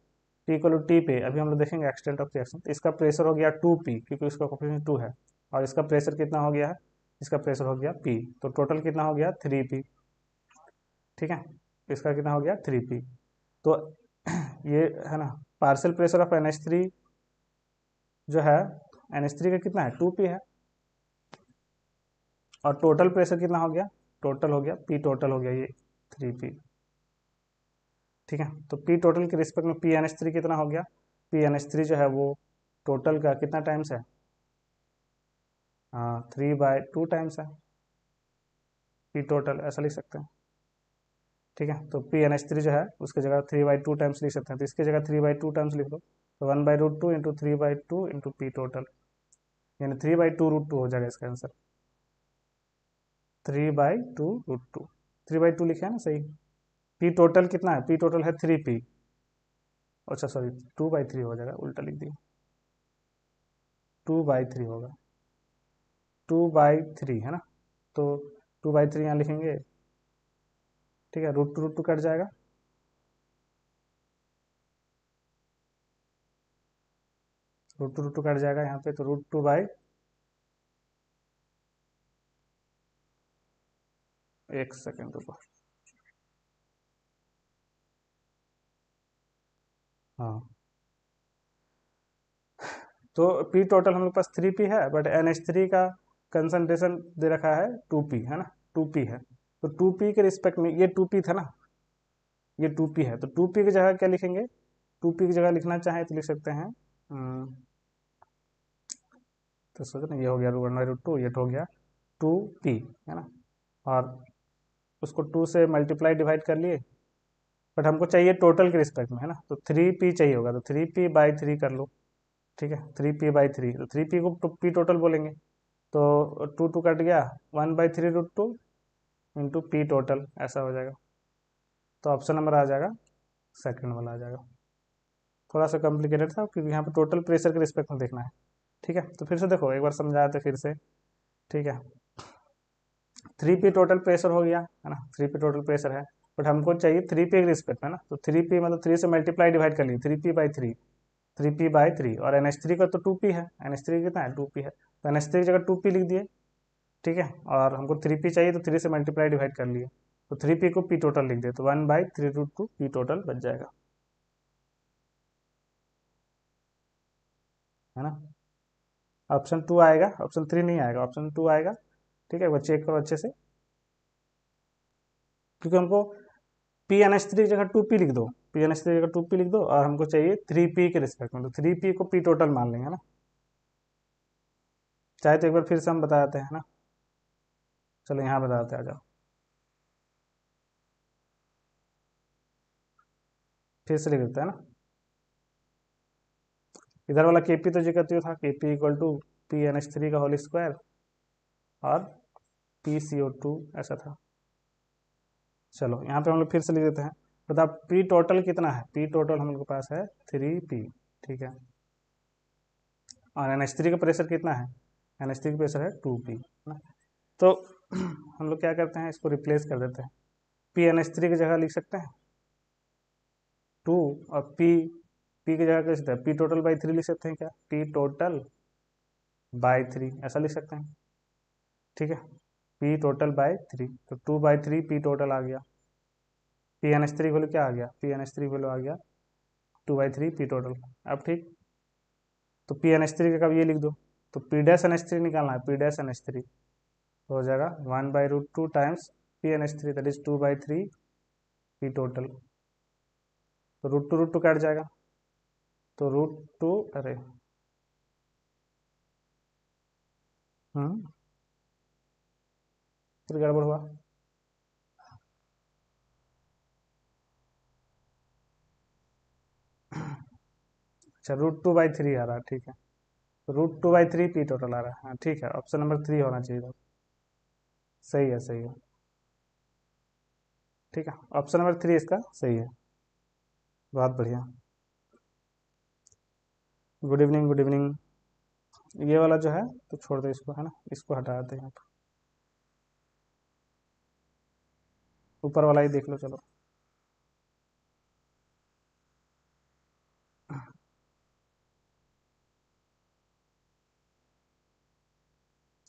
T=T पे अभी हम लोग देखेंगे एक्सटेंट ऑफ रिएक्शन, तो इसका प्रेशर हो गया 2P, क्योंकि इसका कोफिशिएंट 2 है, और इसका प्रेशर कितना हो गया है, इसका प्रेशर हो गया P, तो टोटल कितना हो गया 3P, ठीक है, इसका कितना हो गया 3P, तो ये, है ना, पार्शियल प्रेशर ऑफ NH3 जो है, NH3 का कितना है 2P है, और टोटल प्रेशर कितना हो गया, टोटल हो गया P टोटल हो गया ये 3P, ठीक है, तो P टोटल के रिस्पेक्ट में PnH3 कितना हो गया, PnH3 जो है वो टोटल का कितना टाइम्स है, हाँ 3/2 टाइम्स है, P टोटल ऐसा लिख सकते हैं, ठीक है, तो PnH3 जो है उसकी जगह 3/2 टाइम्स लिख सकते हैं, तो इसकी जगह 3/2 टाइम्स लिख दो, तो 1/√2 इंटू 3/2 इंटू P टोटल, यानी 3/2√2 हो जाएगा इसका आंसर, 3/2√2, 3/2 लिखे है ना सही, P टोटल कितना है, P टोटल है 3P, अच्छा सॉरी 2/3 हो जाएगा, उल्टा लिख दिया, 2/3 होगा, 2/3 है ना, तो 2/3 यहाँ लिखेंगे, ठीक है, √2 कट जाएगा, √2 कट जाएगा यहाँ पे, तो √2/, एक सेकेंड रुको। हाँ, तो पी टोटल हम लोग पास 3p है, बट NH3 का कंसंट्रेशन दे रखा है 2p, है ना, 2p है। तो 2p के रिस्पेक्ट में, ये 2p था ना, ये 2p है, तो 2p की जगह क्या लिखेंगे, 2p की जगह लिखना चाहें तो लिख सकते हैं, तो सोचो ना, ये हो गया √1/√2, ये तो हो गया 2p, है ना, और उसको 2 से मल्टीप्लाई डिवाइड कर लिए, बट हमको चाहिए टोटल के रिस्पेक्ट में, है ना, तो 3p चाहिए होगा, तो 3p/3 कर लो, ठीक है, 3p/3, तो 3p को p टोटल बोलेंगे, तो 2 कट गया, 1/3√2 इंटू पी टोटल, ऐसा हो जाएगा। तो ऑप्शन नंबर आ जाएगा सेकंड वाला आ जाएगा। थोड़ा सा कॉम्प्लिकेटेड था क्योंकि यहाँ पे टोटल प्रेशर के रिस्पेक्ट में देखना है, ठीक है। तो फिर से देखो, एक बार समझाते फिर से, ठीक है। 3p टोटल प्रेशर हो गया, है ना, 3p टोटल प्रेशर है, बट हमको चाहिए 3p के रिस्पेक्ट में ना, तो 3p मतलब 3 से मल्टीप्लाई डिवाइड कर लिए, 3p/3, 3p/3, और NH3 का तो 2p है, NH3 कितना है, 2p है, तो NH3 की जगह 2p लिख दिए, ठीक है, और हमको 3p चाहिए तो 3 से मल्टीप्लाई डिवाइड कर लिए, तो 3p को p टोटल लिख दिए, तो 1/3√2 p टोटल बच जाएगा, है ना। ऑप्शन 2 आएगा, ऑप्शन 3 नहीं आएगा, ऑप्शन 2 आएगा, ठीक है, वो चेक करो अच्छे से, क्योंकि हमको PNH3 की जगह 2p लिख दो, PNH3 की जगह 2p लिख दो, और हमको चाहिए 3p के रिस्पेक्ट में, तो 3p को p टोटल मान लेंगे, है ना। चाहे तो एक बार फिर से हम बताते हैं ना, चलो यहाँ बताते आ जाओ, फिर से लिख देते हैं ना। इधर वाला kp तो जी था, kp इक्वल टू PNH3 का होल स्क्वायर और PCO2, ऐसा था। चलो यहाँ पे हम लोग फिर से लिख देते हैं, बता पी टोटल कितना है, पी टोटल हम लोग के पास है 3p, ठीक है, और NH3 का प्रेशर कितना है, NH3 का प्रेशर है 2p, है ना। तो हम लोग क्या करते हैं, इसको रिप्लेस कर देते हैं, PNH3 की जगह लिख सकते हैं 2, और p की जगह क्या लिख सकते हैं, p टोटल बाई 3 लिख सकते हैं क्या, p टोटल बाई 3, ऐसा लिख सकते हैं, ठीक है, p टोटल बाई 3, तो 2/3 p टोटल आ गया, PNH3 वैल्यू क्या आ गया, PNH3 वैल्यू आ गया 2/3 p टोटल। अब ठीक, तो PNH3 का कब ये लिख दो, तो P-NH3 निकालना है, P-NH3 हो जाएगा 1/√2 times PNH3, that is 2/3 p total, तो √2 कट जाएगा, तो √2, अरे हम्म, फिर गड़बड़ हुआ, अच्छा √2/3 आ रहा है, ठीक है, तो √2/3 p टोटल आ रहा है, हाँ ठीक है, ऑप्शन नंबर 3 होना चाहिए था, सही है, सही है, ठीक है, ऑप्शन नंबर 3 इसका सही है, बहुत बढ़िया। Good evening, good evening. ये वाला जो है तो छोड़ दो इसको, है ना, इसको हटा देते हैं, ऊपर वाला ही देख लो, चलो।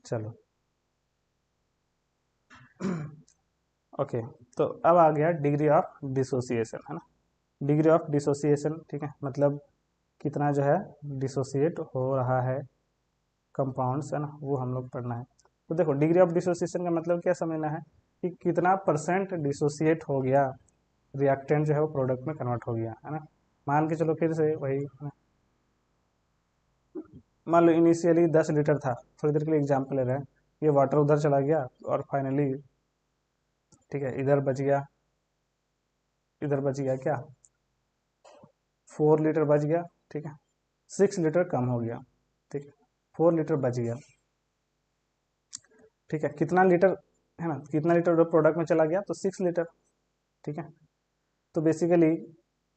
चलो ओके, तो अब आ गया डिग्री ऑफ डिसोसिएशन, है ना, डिग्री ऑफ डिसोसिएशन, ठीक है, मतलब कितना जो है डिसोसिएट हो रहा है कंपाउंड्स, है ना, वो हम लोग पढ़ना है। तो देखो, डिग्री ऑफ डिसोसिएशन का मतलब क्या समझना है, कि कितना परसेंट डिसोसिएट हो गया, रिएक्टेंट जो है वो प्रोडक्ट में कन्वर्ट हो गया, है ना। मान के चलो फिर से वही, है ना? मान लो इनिशियली 10 लीटर था, थोड़ी देर के लिए एग्जाम्पल ले रहे हैं, ये वाटर उधर चला गया, और फाइनली, ठीक है, इधर बच गया, इधर बच गया क्या, 4 लीटर बच गया, ठीक है, 6 लीटर कम हो गया, ठीक है, 4 लीटर बच गया, ठीक है, कितना लीटर, है ना, कितना लीटर प्रोडक्ट में चला गया, तो 6 लीटर, ठीक है। तो बेसिकली,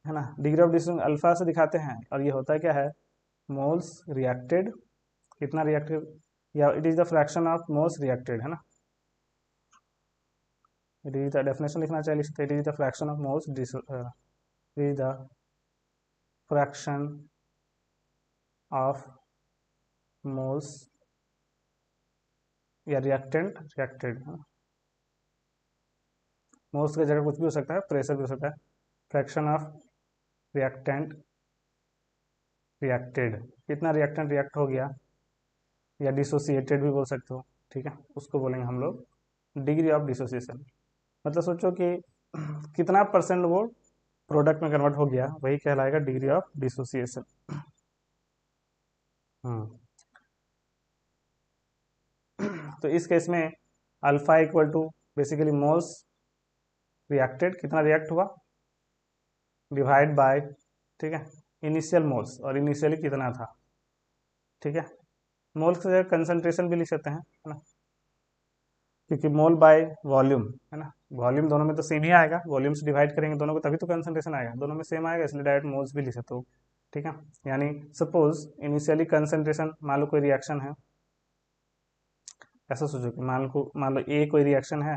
है ना, डिग्री ऑफ डिस्टिंक्शन अल्फा से दिखाते हैं, और ये होता है क्या है, मोल्स रिएक्टेड, कितना रिएक्टेड, या it is the fraction of moles reacted, है ना, इट इज द डेफिनेशन लिखना चाहिए, it is the fraction of moles, it is the fraction of moles या रिएक्टेंट रिएक्टेड, मोल्स की जगह कुछ भी हो सकता है, प्रेशर भी हो सकता है। फ्रैक्शन ऑफ रिएक्टेंट रिएक्टेड, कितना रिएक्टेंट रिएक्ट हो गया, या डिसोसिएटेड भी बोल सकते हो, ठीक है, उसको बोलेंगे हम लोग डिग्री ऑफ डिसोसिएशन। मतलब सोचो कि कितना परसेंट वो प्रोडक्ट में कन्वर्ट हो गया, वही कहलाएगा डिग्री ऑफ डिसोसिएशन। तो इस केस में alpha equal to basically moles reacted, कितना रिएक्ट हुआ, डिवाइड बाय, ठीक है, इनिशियल मोल्स, और इनिशियली कितना था, ठीक है। मोल्स की जगह कंसंट्रेशन भी लिख सकते हैं, है ना, क्योंकि मोल बाय वॉल्यूम, है ना, वॉल्यूम दोनों में तो सेम ही आएगा, वॉल्यूम से डिवाइड करेंगे दोनों को तभी तो कंसंट्रेशन आएगा, दोनों में सेम आएगा, इसलिए डायरेक्ट मोल्स भी लिख सकते हो, ठीक है। यानी सपोज इनिशियली कंसंट्रेशन, मान लो कोई रिएक्शन है, ऐसा सोचो कि मान लो ए कोई रिएक्शन है,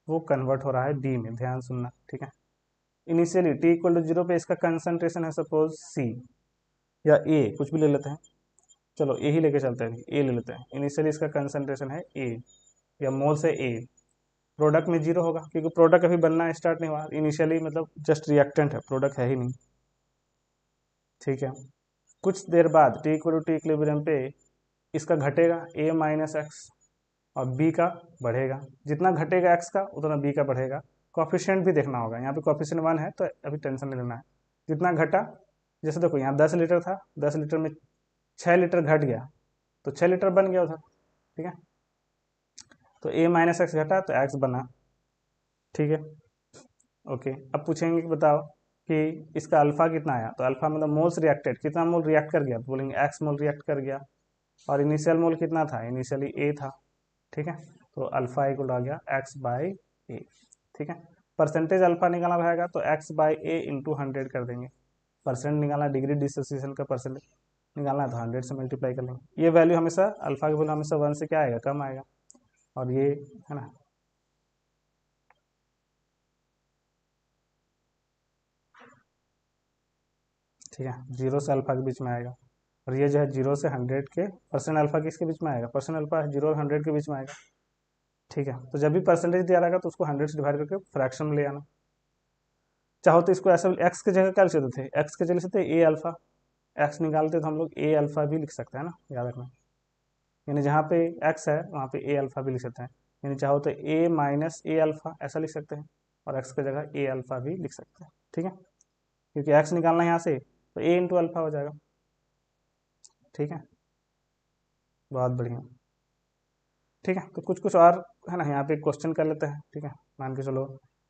वो कन्वर्ट हो रहा है बी में, ध्यान सुनना, ठीक है। इनिशियली टी इक्वल टू 0 पे इसका कंसंट्रेशन है सपोज सी या ए, कुछ भी ले लेते हैं, चलो ए ही लेके चलते हैं, ए ले लेते हैं। इनिशियली इसका कंसंट्रेशन है ए, या मोल से ए, प्रोडक्ट में 0 होगा क्योंकि प्रोडक्ट अभी बनना स्टार्ट नहीं हुआ, इनिशियली मतलब जस्ट रिएक्टेंट है, प्रोडक्ट है ही नहीं, ठीक है। कुछ देर बाद T equal to T equilibrium पे इसका घटेगा ए माइनस एक्स, और बी का बढ़ेगा, जितना घटेगा एक्स का उतना बी का बढ़ेगा। कॉफिशिएंट भी देखना होगा, यहाँ पे कॉफिशिएंट 1 है तो अभी टेंशन नहीं लेना है, जितना घटा, जैसे देखो यहाँ 10 लीटर था, 10 लीटर में 6 लीटर घट गया तो 6 लीटर बन गया उधर, ठीक है। तो ए माइनस एक्स घटा तो एक्स बना, ठीक है, ओके। अब पूछेंगे कि बताओ कि इसका अल्फा कितना आया, तो अल्फा मतलब मोल्स रिएक्टेड, कितना मोल रिएक्ट कर गया, तो बोलेंगे एक्स मोल रिएक्ट कर गया, और इनिशियल मोल कितना था, इनिशियली ए था, ठीक है। तो अल्फा इक्वल आ गया एक्स बाई ए, ठीक है। परसेंटेज अल्फा निकालना रहेगा तो एक्स बाई ए इंटू 100 कर देंगे, परसेंट निकालना, डिग्री डिसोसिएशन का परसेंट निकालना है तो 100 से मल्टीप्लाई कर लेंगे। ये वैल्यू हमेशा, अल्फा की वैल्यू हमेशा 1 से क्या आएगा, कम आएगा, और ये है ना, ठीक है, 0 से अल्फा के बीच में आएगा, और ये जो है 0 से 100 के, परसेंट अल्फा किसके बीच में आएगा, परसेंट अल्फा 0 और 100 के बीच में आएगा, ठीक है। तो जब भी परसेंटेज दिया रहेगा तो उसको 100 से डिवाइड करके फ्रैक्शन में ले आना। चाहो तो इसको ऐसे एक्स की जगह क्या लिख सकते थे, एक्स के जगह लिख सकते ए अल्फा, एक्स निकालते तो हम लोग ए अल्फा भी लिख सकते हैं ना, याद रखना, यानी जहाँ पे एक्स है वहाँ पे ए अल्फा भी लिख सकते हैं, यानी चाहो तो ए माइनस ए अल्फा ऐसा लिख सकते हैं, और एक्स की जगह ए अल्फा भी लिख सकते हैं, ठीक है, क्योंकि एक्स निकालना है यहाँ से तो ए इंटू अल्फा हो जाएगा, ठीक है, बहुत बढ़िया, ठीक है। तो कुछ कुछ और है ना, यहाँ पे क्वेश्चन कर लेते हैं, ठीक है, मान के चलो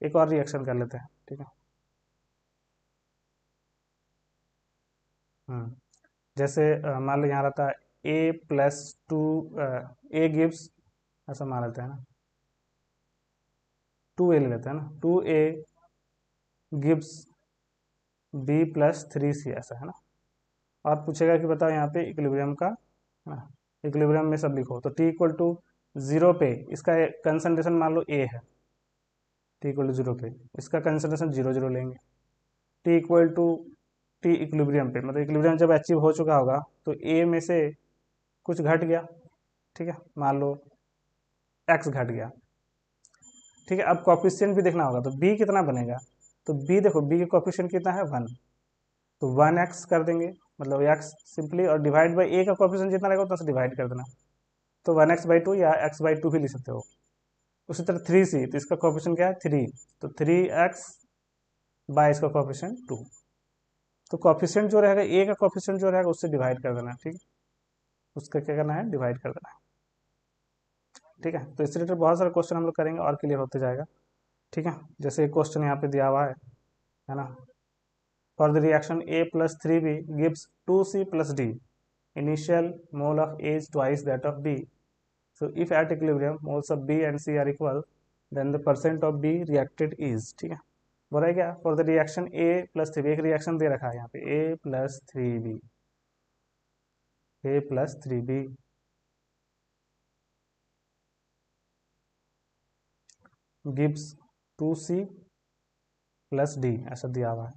एक और रिएक्शन कर लेते हैं, ठीक है। जैसे मान लो यहाँ रहता है ए प्लस 2, ए गिव्स, ऐसा मान लेते हैं ना, 2 ए ले लेते हैं ना, 2 ए गिव्स बी प्लस 3 सी, ऐसा है ना। और पूछेगा कि बताओ यहाँ पे इक्विलिब्रियम का, है ना, इक्विलिब्रियम में सब लिखो, तो टी इक्वल टू 0 पे इसका कंसंट्रेशन मान लो ए है, टी इक्वल टू 0 पे इसका कंसंट्रेशन 0 0 लेंगे, T equal to T equilibrium पे, मतलब इक्विलिब्रियम जब अचीव हो चुका होगा तो ए में से कुछ घट गया, ठीक है, मान लो एक्स घट गया, ठीक है। अब कॉफिशिएंट भी देखना होगा, तो बी कितना बनेगा, तो बी देखो, बी का कॉफिशिएंट कितना है 1, तो 1x कर देंगे, मतलब एक्स सिंपली, और डिवाइड बाई ए का कॉफिशिएंट जितना रहेगा उतना से डिवाइड कर देना, तो 1x/2 या x/2 भी लिख सकते हो। उसी तरह 3c, तो इसका कॉफिशिएंट क्या है 3, तो 3x बाय इसका कॉफिशिएंट 2, तो कॉफिशिएंट जो रहेगा ए का कॉफिशिएंट जो रहेगा उससे डिवाइड कर देना, ठीक है, उसका क्या करना है, डिवाइड कर देना है, ठीक है। तो इससे रिलेटेड बहुत सारे क्वेश्चन हम लोग करेंगे और क्लियर होते जाएगा, ठीक है। जैसे एक क्वेश्चन यहाँ पे दिया हुआ है ना, for the reaction a plus 3b gives 2c plus d, initial mole of A is twice that of B, so if at equilibrium moles of B and C are equal then the percent of B reacted is, ठीक है। बोला है क्या, for the reaction a plus 3b, एक reaction दे रखा है यहाँ पे a plus 3b, a plus 3b gives 2c plus d, ऐसा दिया हुआ है,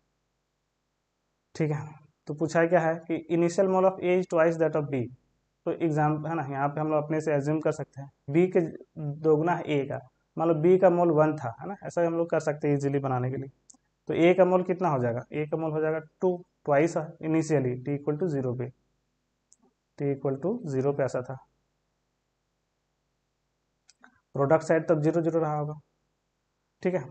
ठीक है। तो पूछा क्या है कि initial mole of A is twice that of B, तो एग्जाम है ना, यहाँ पे हम लोग अपने से एज्यूम कर सकते हैं बी के दोगुना है ए का, मान लो बी का मोल 1 था, है ना, ऐसा हम लोग कर सकते हैं इजीली बनाने के लिए। तो ए का मोल कितना हो जाएगा, ए का मोल हो जाएगा 2, twice initially T equal to 0 पे, टी इक्वल टू 0 पे ऐसा था। प्रोडक्ट साइड तब 0 0 रहा होगा, ठीक है।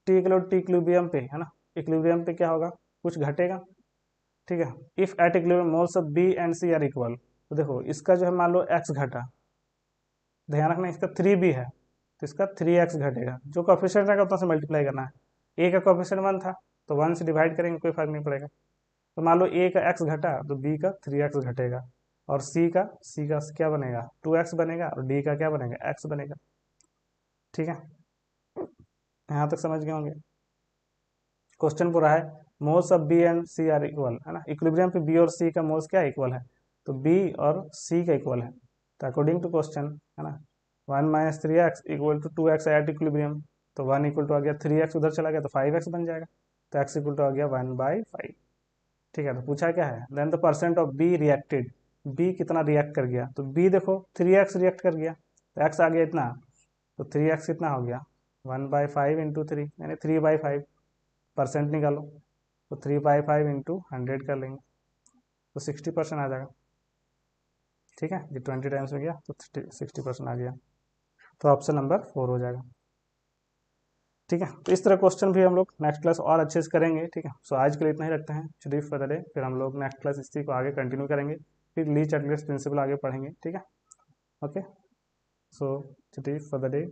टी इक्विलिब्रियम पे, है ना, इक्विलिब्रियम पे क्या होगा, कुछ घटेगा, ठीक है। If at equilibrium moles of B and C are equal, तो देखो इसका जो है मान लो एक्स घटा, ध्यान रखना इसका 3b है तो इसका 3x घटेगा, जो कोफिशिएंट रहेगा उतना से मल्टीप्लाई करना है। ए का कोफिशिएंट 1 था तो 1 से डिवाइड करेंगे, कोई फर्क नहीं पड़ेगा। तो मान लो ए का x घटा तो बी का 3x घटेगा, और सी का क्या बनेगा, 2x बनेगा, और डी का क्या बनेगा, x बनेगा, ठीक है। यहाँ तक समझ गए होंगे। क्वेश्चन पूरा है, moles of B and C are equal, है ना, इक्विलिब्रियम पे बी और सी का मोल्स क्या इक्वल है, तो बी और सी का इक्वल है। तो अकॉर्डिंग टू क्वेश्चन, है ना, 1 minus 3x equal to 2x at equilibrium, तो 1 इक्वल टू आ गया 3x, उधर चला गया तो 5x बन जाएगा, तो x इक्वल टू आ गया 1/5, ठीक है। तो पूछा क्या है, then the percent of B reacted, B कितना रिएक्ट कर गया, तो बी देखो 3x रिएक्ट कर गया, तो x आ गया इतना, तो 3x कितना हो गया, 1/5 इंटू 3 यानी 3/5, परसेंट निकालो, तो 3/5 इंटू 100 कर लेंगे तो 60% आ जाएगा, ठीक है। ये 20 टाइम्स में गया तो 60% आ गया, तो ऑप्शन नंबर 4 हो जाएगा, ठीक है। तो इस तरह क्वेश्चन भी हम लोग नेक्स्ट क्लास और अच्छे से करेंगे, ठीक है। सो आज के लिए इतना ही रखते हैं, चलिए फॉर द डे, फिर हम लोग नेक्स्ट क्लास इसी को आगे कंटिन्यू करेंगे, फिर ली चैटलिस्ट प्रिंसिपल आगे पढ़ेंगे, ठीक है। ओके, सो चलिए फॉर द डे।